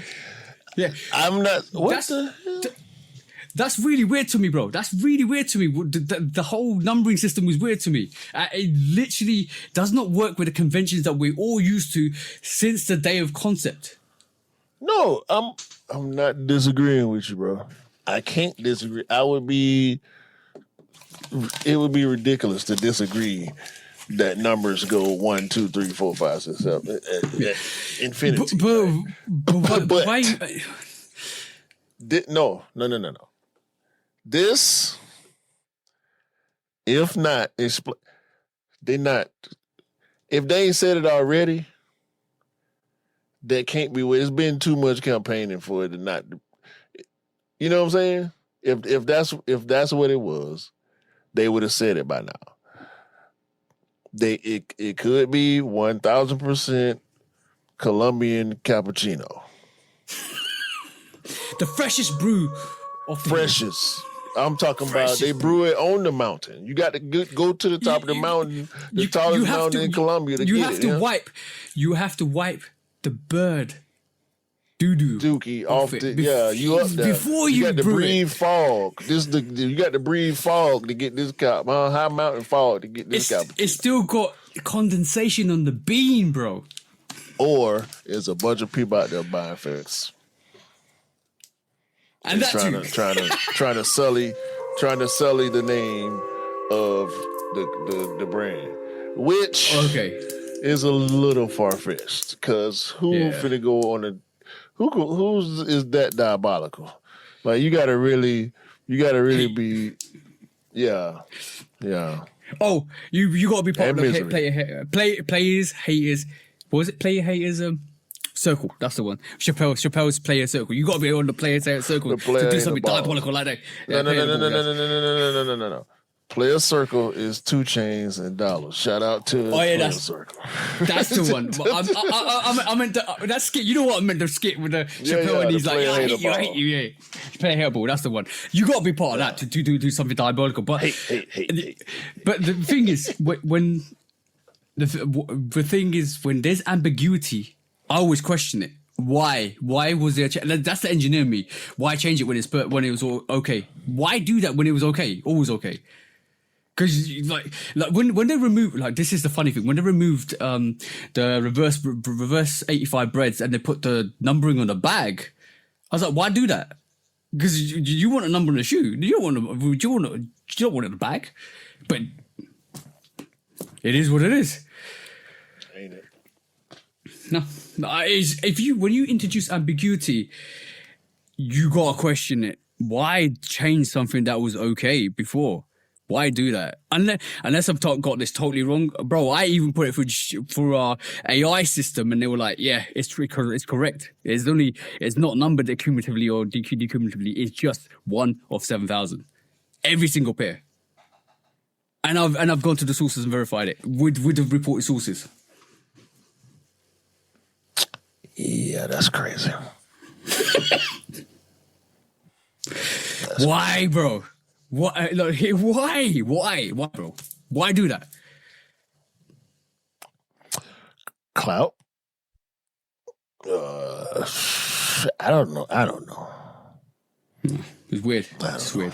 Yeah, I'm not. That's really weird to me, bro. That's really weird to me. The whole numbering system was weird to me. It literally does not work with the conventions that we're all used to since the day of concept. No, I'm not disagreeing with you, bro. I can't disagree. It would be ridiculous to disagree that numbers go 1, 2, 3, 4, 5, 6, 7, infinity. But why? No. This, if not, they not. If they ain't said it already, that can't be. It's been too much campaigning for it to not. You know what I'm saying? if that's what it was, they would have said it by now. It could be 1,000% Colombian cappuccino. The freshest brew of the Freshest. I'm talking Freshest about they brew it on the mountain. You got to go to the top of the mountain, the tallest mountain in Colombia to get it. You have to wipe the bird doo-doo dookie off you up there. Before you you got to brew breathe it. fog. You got to breathe fog to get this cup. High mountain fog to get this cup. It's still got condensation on the bean, bro. Or it's a bunch of people out there buying fakes. And that's trying to sully the name of the brand, which is a little far fetched. Because who finna go on a who's is that diabolical? Like you gotta really be Oh, you gotta be part of the players haters. What was it? Player haters circle. That's the one. Chappelle's player circle. You gotta be on the player circle to do something diabolical like that. No. Player circle is 2 Chainz and Dollars. Shout out to Player Circle. That's the one. I meant that skit. You know what I meant? The skit with the Chappelle and he's like, I hate you. Yeah, player hairball. That's the one. You got to be part of that to do something diabolical. But but the thing is, when the thing is when there's ambiguity, I always question it. Why was there? That's the engineer in me. Why change it when it was all okay? Why do that when it was okay? Always okay. Because like when they removed, like, this is the funny thing, when they removed the reverse 85 breads and they put the numbering on the bag, I was like, why do that? Because you want a number on the shoe. You don't want it in the bag. But it is what it is. Ain't it? No, when you introduce ambiguity, you gotta question it. Why change something that was okay before? Why do that? Unless I've got this totally wrong, bro. I even put it for our AI system, and they were like, "Yeah, it's correct. It's not numbered accumulatively or decumulatively. It's just 1 of 7,000, every single pair." And I've gone to the sources and verified it with the reported sources. Yeah, that's crazy. Why, bro? Why, bro? Why do that? Clout? I don't know. It's weird. It's weird.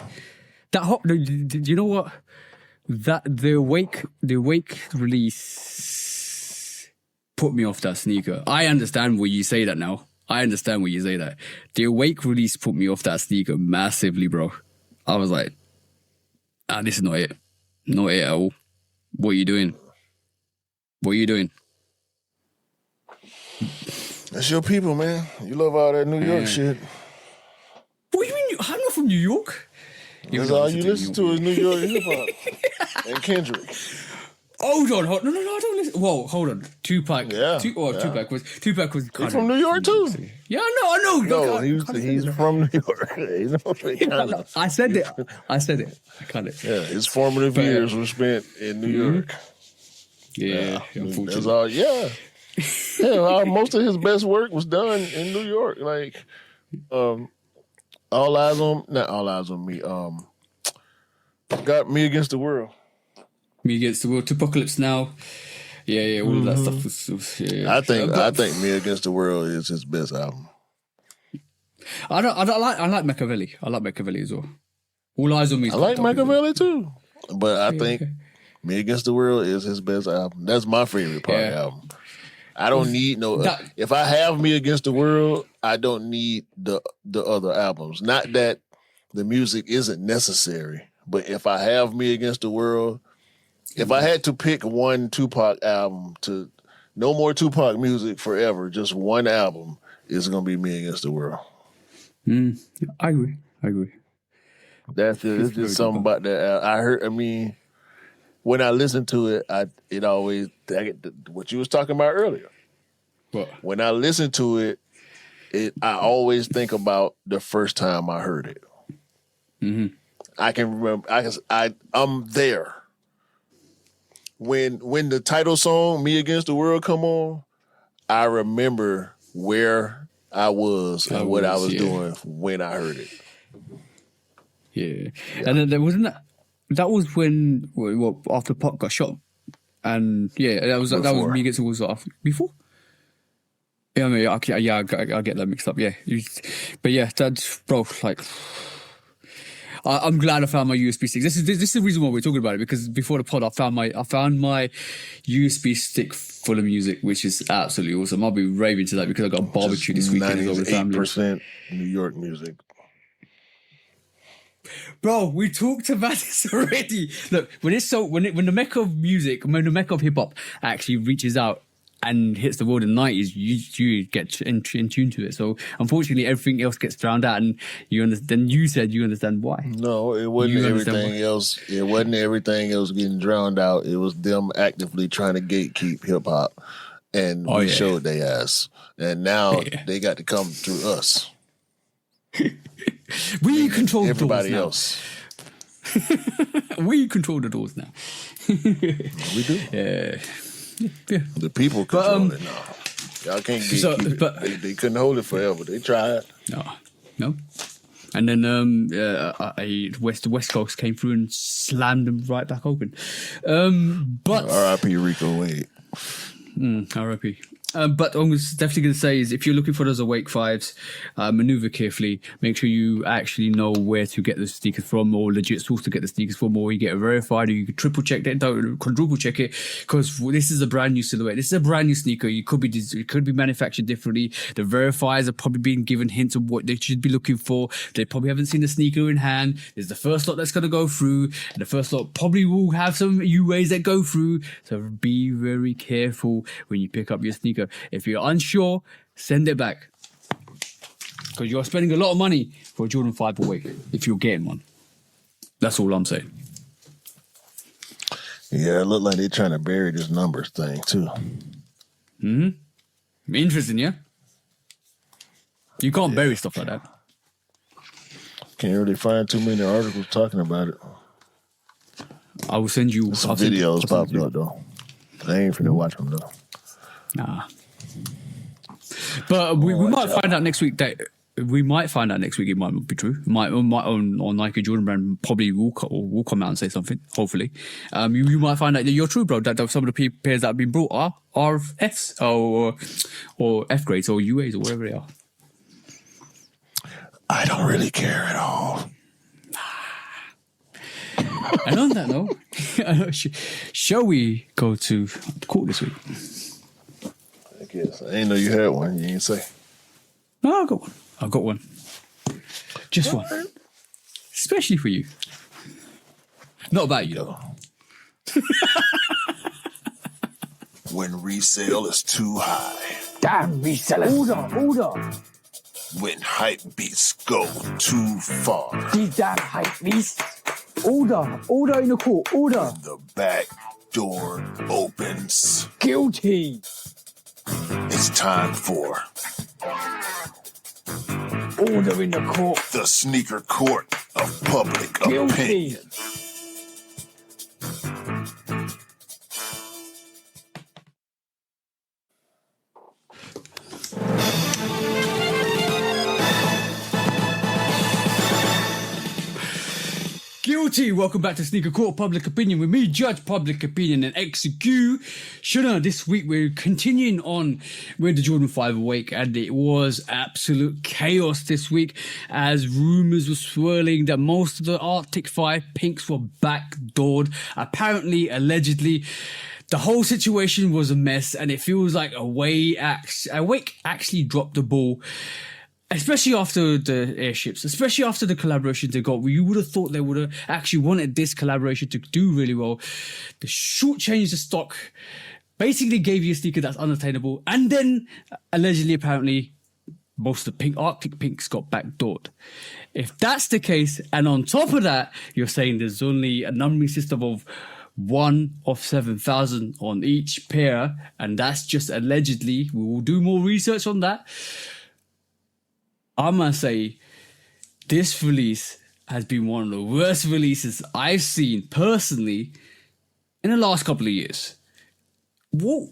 You know what? That the Awake release put me off that sneaker. I understand why you say that now. The Awake release put me off that sneaker massively, bro. I was like, this is not it. Not it at all. What are you doing? That's your people, man. You love all that New York shit. What do you mean? I'm not from New York. That's all you listen to is New York hip hop and Kendrick. Hold on. No, I don't listen. Whoa, hold on. Tupac. Yeah. Tupac was He's from New York too. Yeah, I know. No, he's from New York. I said it. I cut it. Yeah, his formative years were spent in New York. Yeah, unfortunately. That's all. Yeah. Most of his best work was done in New York. Like, not All Eyes on Me. Got Me Against the World. Me Against the World, Tupacalypse Now. Yeah, all of that stuff was yeah. I think Me Against the World is his best album. I like Machiavelli. I like Machiavelli as well. All Eyes on Me. I like Machiavelli too, but I think Me Against the World is his best album. That's my favorite part of the album. I don't need if I have Me Against the World, I don't need the other albums. Not that the music isn't necessary, but if I have Me Against the World, if I had to pick one Tupac album to no more Tupac music forever, just one album is going to be Me Against the World. I agree. That's it. It's just something about that. I heard. I mean, when I listen to it, it always what you was talking about earlier. What? When I listen to it, I always think about the first time I heard it. I can remember. I'm there. When the title song "Me Against the World" come on, I remember where I was and what I was doing when I heard it. Yeah. And then there wasn't that. That was when after Pop got shot, and that was Me Against the World after before. Yeah, I mean, I get that mixed up. Yeah, but yeah, that's bro. Like, I'm glad I found my USB stick. This is the reason why we're talking about it, because before the pod, I found my USB stick full of music, which is absolutely awesome. I'll be raving to that because I got a barbecue this weekend with the family. 98% New York music. Bro, we talked about this already. Look, when the mecca of music, when the mecca of hip hop actually reaches out and hits the world in the 90s, you get in tune to it. So unfortunately, everything else gets drowned out, and you understand. Then you said you understand why. No, it wasn't everything else. It wasn't everything else getting drowned out. It was them actively trying to gatekeep hip hop, and we showed their ass. And now they got to come through us. We control the everybody doors now. We control the doors now. We do. Yeah. The people control it now. Y'all can't gatekeep it. They couldn't hold it forever. They tried. No. And then the West Coast came through and slammed them right back open. But R.I.P. Rico Wade. R.I.P. But what I was definitely going to say is, if you're looking for those Awake 5s, maneuver carefully. Make sure you actually know where to get the sneakers from, or legit source to get the sneakers from, or you get it verified, or you can triple check it, don't quadruple check it, because this is a brand new silhouette. This is a brand new sneaker. It could be manufactured differently. The verifiers are probably being given hints of what they should be looking for. They probably haven't seen the sneaker in hand. There's the first lot that's going to go through, and the first lot probably will have some UAs that go through. So be very careful when you pick up your sneaker. If you're unsure, send it back, because you're spending a lot of money for a Jordan 5 Awake if you're getting one. That's all I'm saying. Yeah, it looked like they're trying to bury this numbers thing too. Interesting, yeah? You can't bury stuff like that. Can't really find too many articles talking about it. I will send you some videos popping up though. I ain't finna watch them though. Nah. But we might find out next week that it might not be true. Might on Nike Jordan brand probably will come out and say something. Hopefully, you might find out that you're true, bro. That some of the pairs that have been brought are Fs or F grades or UAs or whatever they are. I don't really care at all. And on that note, shall we go to court this week? I guess. I didn't know you had one. You didn't say. No, I've got one. Just one. Especially for you. Not about you, though. When resale is too high. Damn resellers. Order. When hype beats go too far. These damn hype beasts. Order in the court. Order. When the back door opens. Guilty. It's time for order in the court. The sneaker court of public Guilty. opinion. Guilty. Welcome back to Sneaker Court Public Opinion with me, Judge Public Opinion and Executioner. This week we're continuing on with the Jordan 5 Awake, and it was absolute chaos this week as rumors were swirling that most of the Arctic 5 pinks were backdoored. Apparently, allegedly, the whole situation was a mess, and it feels like Awake actually dropped the ball. Especially after the airships, especially after the collaborations they got, you would have thought they would have actually wanted this collaboration to do really well. The shortchanged the stock, basically gave you a sneaker that's unattainable, and then allegedly, apparently, most of the pink Arctic pinks got backdoored. If that's the case, and on top of that, you're saying there's only a numbering system of 1 of 7,000 on each pair, and that's just allegedly. We will do more research on that. I'm going to say this release has been one of the worst releases I've seen personally in the last couple of years. What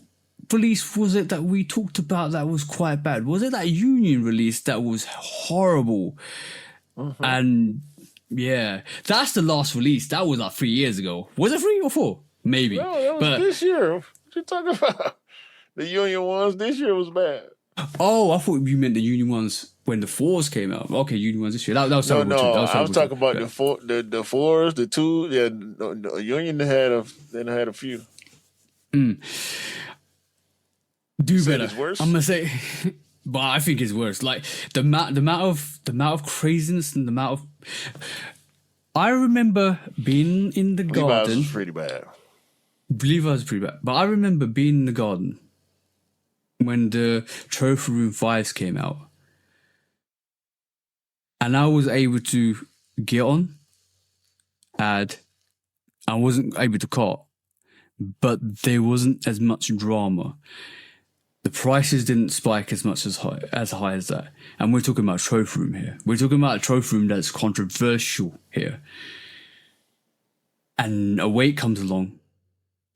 release was it that we talked about that was quite bad? Was it that Union release that was horrible? And yeah, that's the last release. That was like 3 years ago. Was it 3 or 4? Maybe. No, that was this year. What you talking about? The Union ones this year was bad. Oh, I thought you meant the Union ones when the 4s came out. Okay, Union ones this year. That was terrible too. No, That was I was talking terrible about too. the 4s, the 2. Yeah, no, Union had a few. Do better. It's worse? I'm gonna say, but I think it's worse. Like the amount of craziness and the amount of. I remember being in the Levi's garden. was pretty bad. Levi's was pretty bad, but I remember being in the garden when the Trophy Room 5s came out, and I was able to get on, add. I wasn't able to cart, but there wasn't as much drama. The prices didn't spike as much as high as that. And we're talking about a trophy room here. We're talking about a trophy room that's controversial here. And a weight comes along.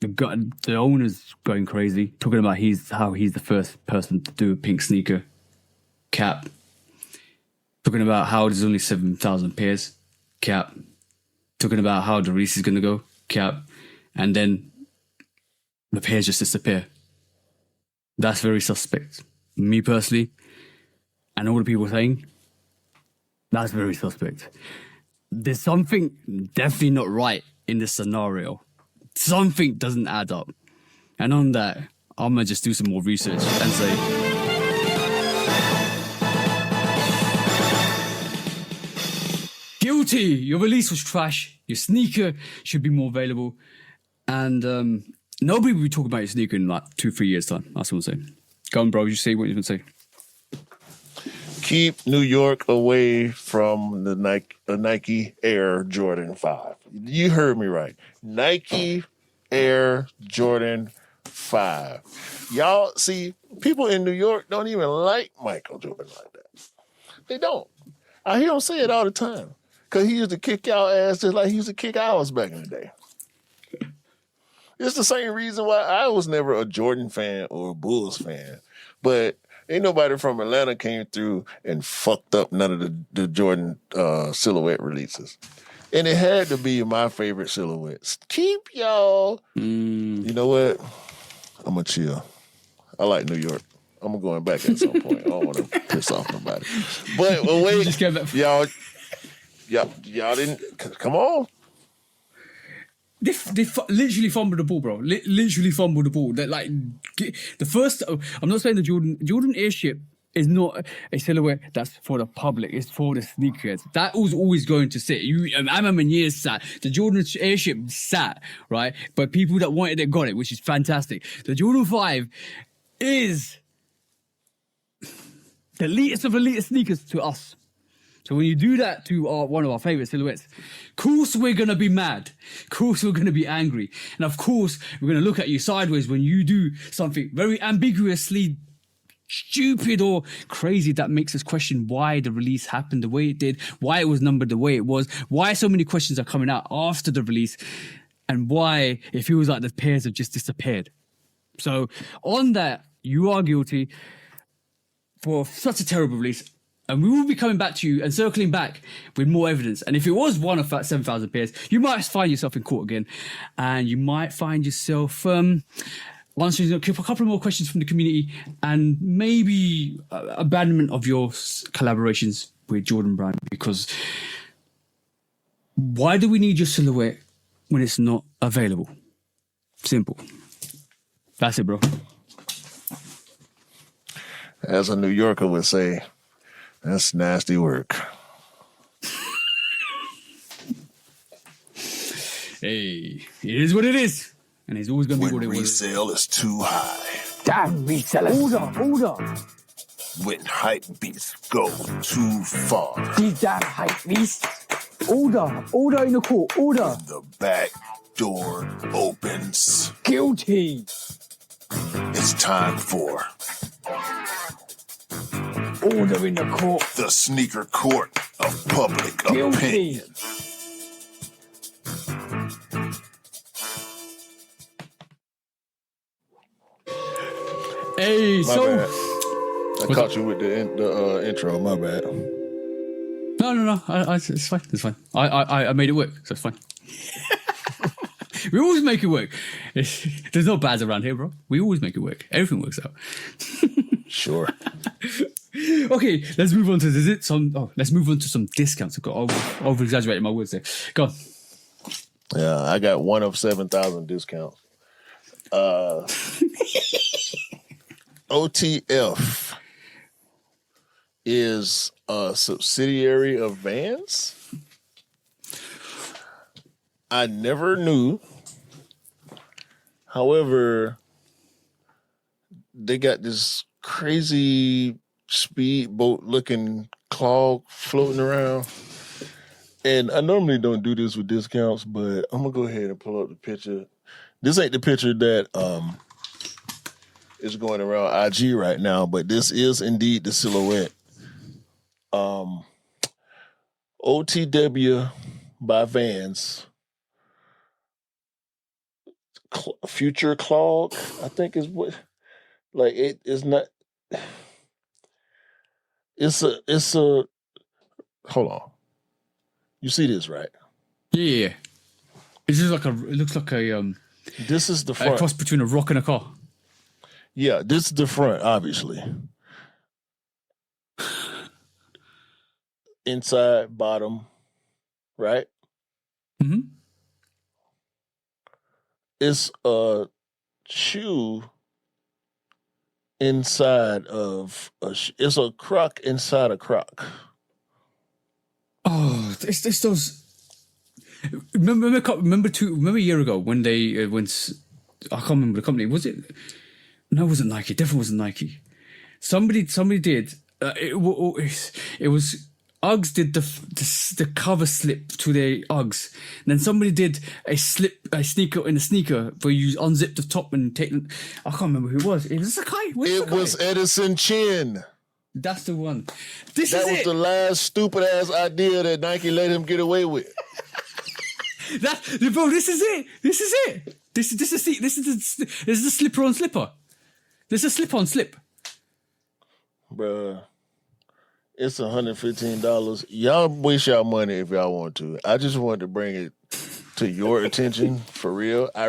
The owner's going crazy, talking about how he's the first person to do a pink sneaker cap. Talking about how there's only 7,000 pairs cap. Talking about how the release is going to go cap. And then the pairs just disappear. That's very suspect. Me personally, and all the people saying, that's very suspect. There's something definitely not right in this scenario. Something doesn't add up. And on that, I'm going to just do some more research and say, guilty! Your release was trash. Your sneaker should be more available. And nobody will be talking about your sneaker in like 2-3 years' time. That's what I'm saying. Go on, bro. You say what you're going to say. Keep New York away from the Nike Air Jordan 5. You heard me right. Nike Air Jordan 5. Y'all, see, people in New York don't even like Michael Jordan like that. They don't. I hear them say it all the time. Because he used to kick y'all ass just like he used to kick ours back in the day. It's the same reason why I was never a Jordan fan or a Bulls fan. But ain't nobody from Atlanta came through and fucked up none of the Jordan silhouette releases. And it had to be my favorite silhouettes. Keep y'all. You know what? I'm going to chill. I like New York. I'm going back at some point. I don't want to piss off nobody. But wait, Just get back. y'all didn't. Come on. They literally fumbled the ball, bro. Literally fumbled the ball. The first. I'm not saying the Jordan Airship is not a silhouette that's for the public. It's for the sneakers. That was always going to sit. I remember years sat. The Jordan Airship sat, right? But people that wanted it got it, which is fantastic. The Jordan 5 is the elitist of elite sneakers to us. So when you do that to one of our favorite silhouettes, of course we're going to be mad. Of course we're going to be angry. And of course we're going to look at you sideways when you do something very ambiguously stupid or crazy that makes us question why the release happened the way it did, why it was numbered the way it was, why so many questions are coming out after the release, and why it feels like the pairs have just disappeared. So on that, you are guilty for such a terrible release. And we will be coming back to you and circling back with more evidence. And if it was one of that 7,000 pairs, you might find yourself in court again. And you might find yourself answering a couple more questions from the community and maybe abandonment of your collaborations with Jordan Brand. Because why do we need your silhouette when it's not available? Simple. That's it, bro. As a New Yorker would say, that's nasty work. Hey, it is what it is. And it's always going to be what it was. Resale is too high. Damn resellers. Order. When hype beats go too far. These damn hype beasts. Order in the court. Order. The back door opens. Guilty. It's time for Order in the court. The sneaker court of public Guilty. opinion. Hey, My so bad. I caught you with the intro. My bad. no. It's fine. It's fine. I made it work, so it's fine. We always make it work. There's no bads around here, bro. We always make it work. Everything works out. Sure. Okay, let's move on to let's move on to some discounts. I've got over exaggerated my words there. Go on. Yeah, I got one of 7,000 discounts. OTF is a subsidiary of Vans. I never knew. However, they got this crazy speedboat looking clog floating around. And I normally don't do this with discounts, but I'm gonna go ahead and pull up the picture. This ain't the picture that is going around IG right now, but this is indeed the silhouette. OTW by Vans. Future clog, I think is what. Like it is not. It's a. Hold on. You see this, right? Yeah. It's just like it looks like a This is the a front. cross between a rock and a car. Yeah, this is the front, obviously. Inside, bottom, right? Mm-hmm. It's a shoe inside of it's a croc inside a croc. Oh, it's those. Remember a year ago when they I can't remember the company. Was it? No, it wasn't Nike. Definitely wasn't Nike. Somebody did. It was Uggs did the cover slip to their Uggs, and then somebody did a sneaker in a sneaker where you unzip the top and take. I can't remember who it was. It was Sakai. It was Edison Chin. That's the one. That was the last stupid ass idea that Nike let him get away with. Bro, this is it. This is it. This is the slipper on slipper. This is a slip on slip. Bruh. It's $115. Y'all waste y'all money if y'all want to. I just wanted to bring it to your attention for real. I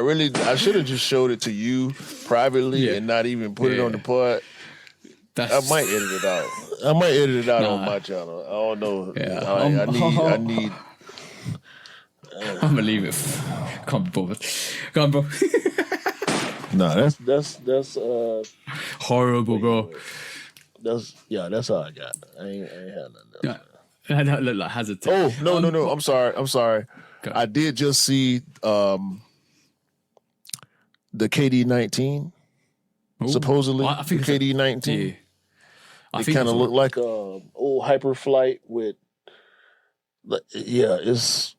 should have just showed it to you privately and not even put it on the pod. I might edit it out. On my channel. I don't know. Yeah, I need. I'm gonna leave it. Can't be bothered. Go on, bro. No, that's Horrible, bro. That's all I got. I ain't had nothing else. Yeah, that look like hazard. Oh no! I'm sorry. Go. I did just see the KD19. Supposedly, I think the KD19. Yeah. I It think kind of it's- looked like a old Hyperflight with. Yeah, it's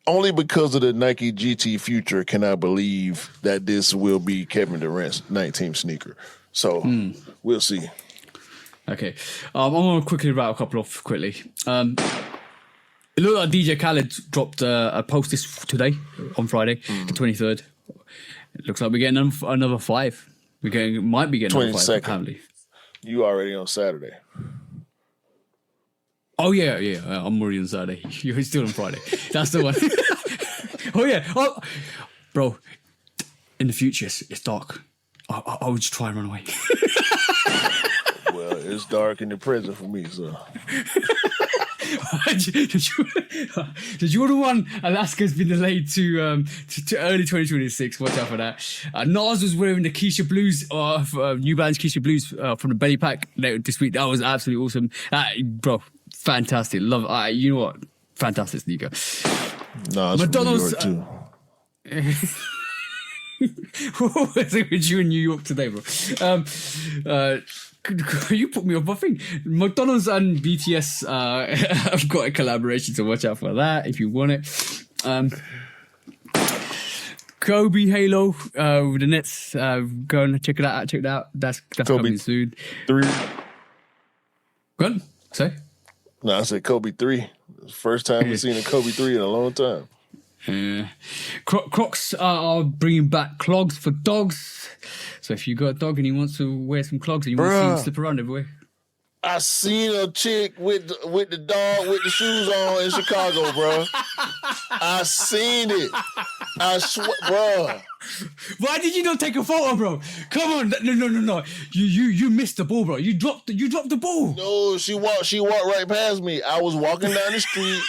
only because of the Nike GT Future can I believe that this will be Kevin Durant's 19th sneaker. So we'll see. Okay, I'm gonna quickly wrap a couple off quickly. It looked like DJ Khaled dropped a post today on Friday, the 23rd. It looks like we're getting another 5. Might be getting another 5 22nd. apparently. You already on Saturday. Oh yeah. I'm already on Saturday. You're still on Friday. That's the one. Oh yeah. Oh, bro. In the future, it's dark. I would just try and run away. Well, it's dark in the present for me, so. Did you order one? Alaska's been delayed to early 2026. Watch out for that. Nas was wearing the Keisha Blues, New Balance Keisha Blues from the Belly Pack this week. That was absolutely awesome. Bro, fantastic. Love it. You know what? Fantastic sneaker. No, it's McDonald's, from New York, too. What was it with you in New York today, bro? You put me off my thing. McDonald's and BTS have got a collaboration, so watch out for that if you want it. Kobe Halo with the Nets. Go and check it out. That's Kobe coming soon. 3. Good. Say. No, I said Kobe 3. First time we've seen a Kobe 3 in a long time. Crocs are bringing back clogs for dogs. So if you got a dog and he wants to wear some clogs and you want to see him slip around everywhere. I seen a chick with the dog with the shoes on in Chicago, bro. I seen it. I swear, bro. Why did you not take a photo, bro? Come on, no. You missed the ball, bro. You dropped the ball. No, she walked right past me. I was walking down the street.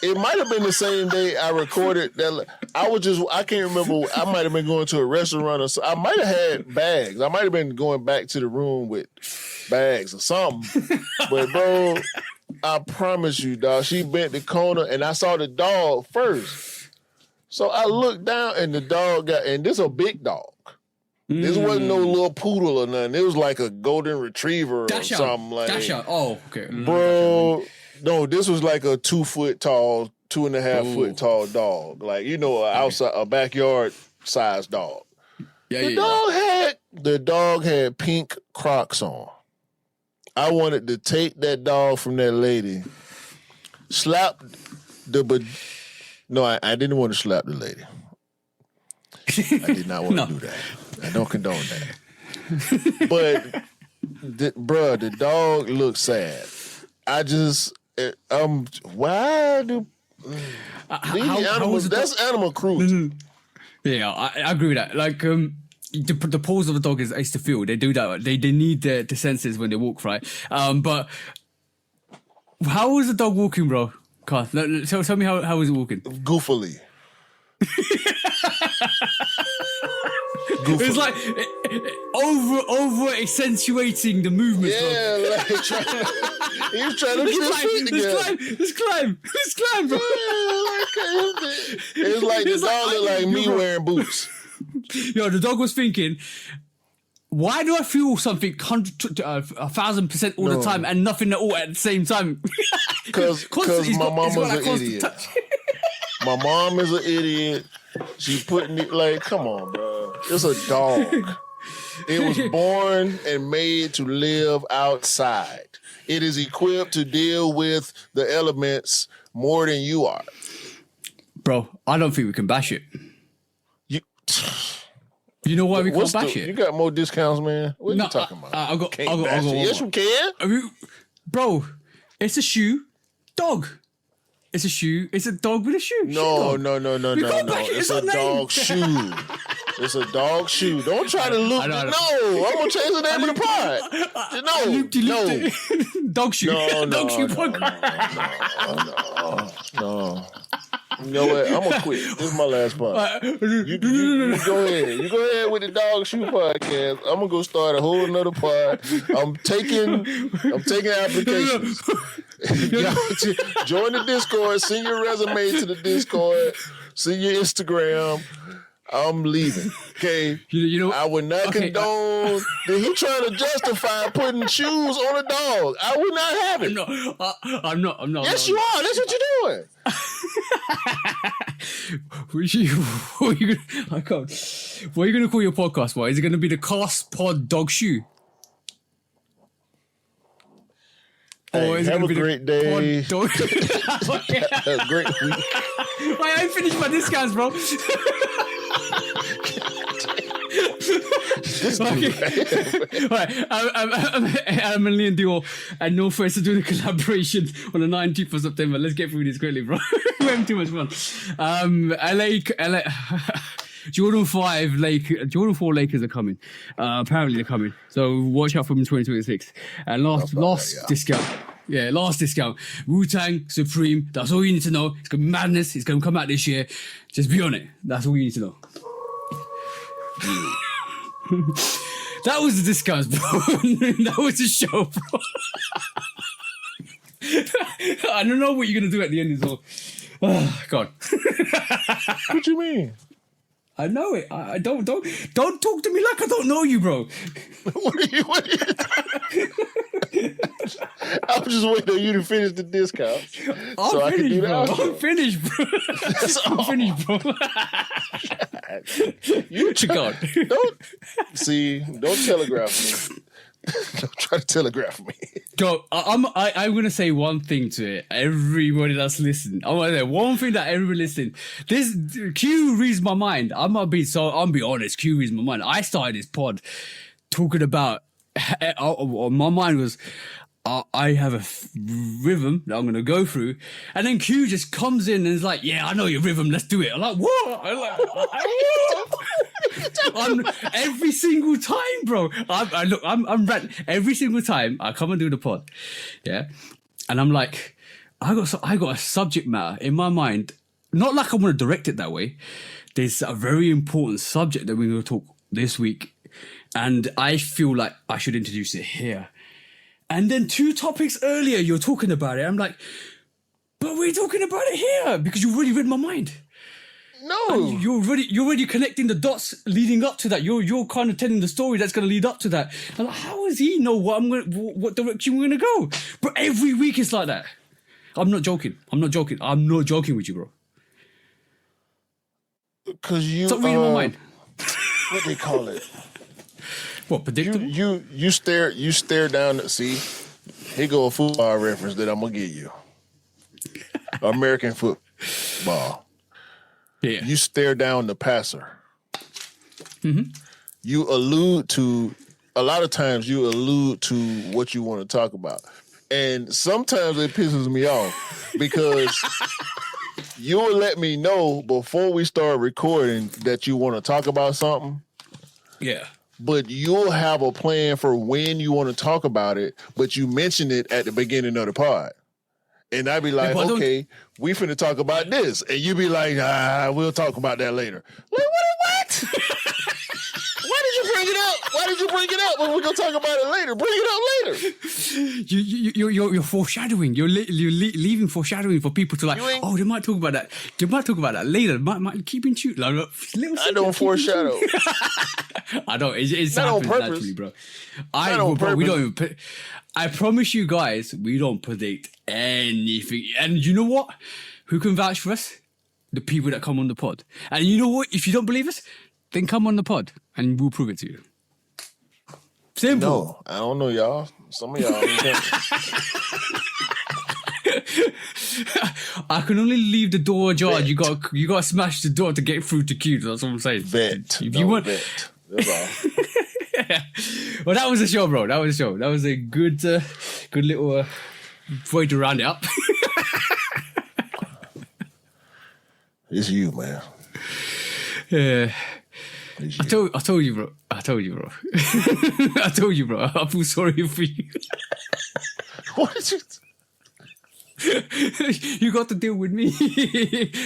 It might have been the same day I recorded that. I can't remember. I might have been going to a restaurant or so. I might have had bags. I might have been going back to the room with bags or something. But bro, I promise you, dog, she bent the corner and I saw the dog first. So I looked down and the dog and this a big dog. This wasn't no little poodle or nothing. It was like a golden retriever or something like that. Dash out. Oh, okay. Bro, no, this was like a 2 foot tall, 2.5 foot tall dog. Like, a backyard sized dog. The dog had pink Crocs on. I wanted to take that dog from that lady, slap No, I didn't want to slap the lady. I did not want to do that. I don't condone that. But, the dog looked sad. Why do these animals? That's animal cruelty. Yeah, I agree with that. Like, the paws of a dog is to feel. They do that. They need the senses when they walk, right? But how was the dog walking, bro? Carl, tell me how was it walking? Goofily. It's like over accentuating the movements. Yeah, bro. Like he was trying to get his feet together. Let's climb, bro. It's like the dog looked like me wearing boots. Yo, the dog was thinking, why do I feel something 1,000% all the time and nothing at all at the same time? Because my mom was an idiot. My mom is an idiot. She putting it like, come on, bro. It's a dog. It was born and made to live outside. It is equipped to deal with the elements more than you are. Bro, I don't think we can bash it. You know why we can't bash it? You got more discounts, man. What are you talking about? I got Yes, you can. Bro, it's a shoe. Dog. It's a shoe. It's a dog with a shoe. No. It's a dog shoe. It's a dog shoe. Don't try to loop it. No, I'm going to change the name of the pod. No. Dog shoe. Dog shoe podcast. No. You know what? I'm going to quit. This is my last pod. You go ahead. You go ahead with the dog shoe podcast. I'm going to go start a whole nother pod. I'm taking applications. Join the Discord. Send your resume to the Discord. Send your Instagram. I'm leaving. Okay. I would not condone. He trying to justify putting shoes on a dog. I would not have it. I'm not. Yes, you are. That's what you're doing. What are you going to call your podcast for? Is it going to be the Cast Pod Dog Shoe? Hey, have a great day. Have a great week. I ain't finished my discounts, bro. Right. I'm and Leon Dior and No Face to do the collaboration on the 19th of September. Let's get through this quickly, bro. We're having too much fun. LA Jordan 4 Lakers are coming. Apparently they're coming. So watch out for them in 2026. And last discount. Yeah, last discount. Wu-Tang, Supreme. That's all you need to know. It's going to be madness. It's going to come out this year. Just be on it. That's all you need to know. That was the discounts, bro. That was the show, bro. I don't know what you're going to do at the end as well. Oh, God. What you mean? I know it. I don't talk to me like I don't know you, bro. What are you I was just waiting on you to finish the discount. I'm finished, bro. I'm finished, bro. You don't telegraph me. Don't try to telegraph me. Go. I'm gonna say one thing to it. Everybody that's listening, I want to say one thing that everybody listening. This Q reads my mind. I'll be honest. Q reads my mind. I started this pod talking about. My mind was. I have a rhythm that I'm going to go through. And then Q just comes in and is like, yeah, I know your rhythm. Let's do it. I'm like, what? Every single time, bro. I'm ranting. Every single time I come and do the pod. Yeah. And I'm like, I got a subject matter in my mind. Not like I want to direct it that way. There's a very important subject that we're going to talk this week. And I feel like I should introduce it here. And then 2 topics earlier, you're talking about it. I'm like, but we're talking about it here because you already read my mind. No, And you're already connecting the dots leading up to that. You're kind of telling the story that's going to lead up to that. I'm like, how does he know what direction we're going to go? But every week it's like that. I'm not joking. I'm not joking with you, bro. because you Stop reading my mind. what they call it? What, predictable? You stare down. See, here go a football reference that I'm gonna give you. American football. Yeah. You stare down the passer. Mm-hmm. You allude to a lot of times. You allude to what you want to talk about, and sometimes it pisses me off because you will let me know before we start recording that you want to talk about something. Yeah. But you'll have a plan for when you want to talk about it, but you mention it at the beginning of the pod. And I'd be like, Yeah, okay, we finna talk about this. And you be like, we'll talk about that later. Like, what? Why did you bring it up? Why did you bring it up when we're going to talk about it later? Bring it up later. You're foreshadowing. You're leaving foreshadowing for people to like, oh, they might talk about that. They might talk about that later. Might keep in tune. Like, I don't foreshadow. I don't. It's Not on happens purpose. naturally, bro. Not on Bro, we purpose. don't even. I promise you guys, we don't predict anything. And you know what? Who can vouch for us? The people that come on the pod. And you know what? If you don't believe us, then come on the pod and we'll prove it to you. Simple. No, I don't know, y'all. Some of y'all ain't tell me. I can only leave the door ajar. You got to smash the door to get through to Q. That's what I'm saying. Vet. If you want, vet. That's all. well, that was a show, bro. That was a show. That was a good little way to round it up. It's you, man. Yeah. It's you. I told you, bro. I told you, bro. I feel sorry for you. What did you... You got to deal with me,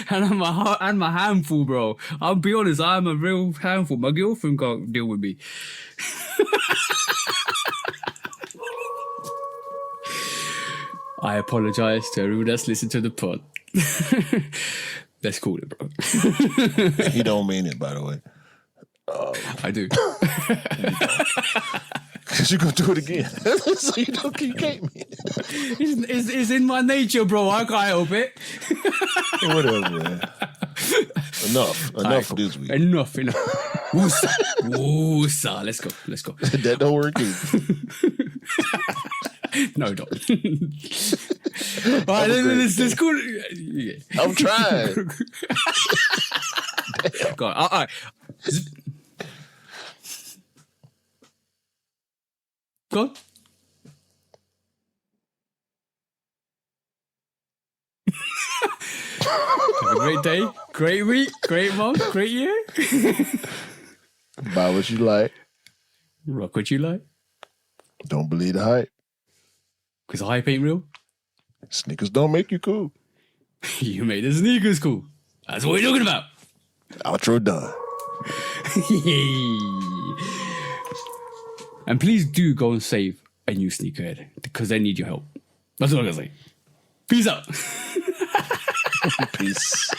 and I'm a handful, bro. I'll be honest, I'm a real handful. My girlfriend can't deal with me. I apologize to everyone that's listened to the pod. Let's call it, bro. He don't mean it, by the way. I do. Because you're going to do it again. So you can't mean it. It's in my nature, bro. I can't help it. Whatever, man. Enough for this week. Enough. Woosa. Let's go. That don't work either. No, don't. All right, let's go. Yeah. I'm trying. Go on. All right. Go on. Have a great day, great week, great month, great year. Buy what you like. Rock what you like. Don't believe the hype. Because the hype ain't real. Sneakers don't make you cool. You made the sneakers cool. That's what we're talking about. Outro done. And please do go and save a new sneakerhead because they need your help. That's what I'm going to say. Peace out. Peace.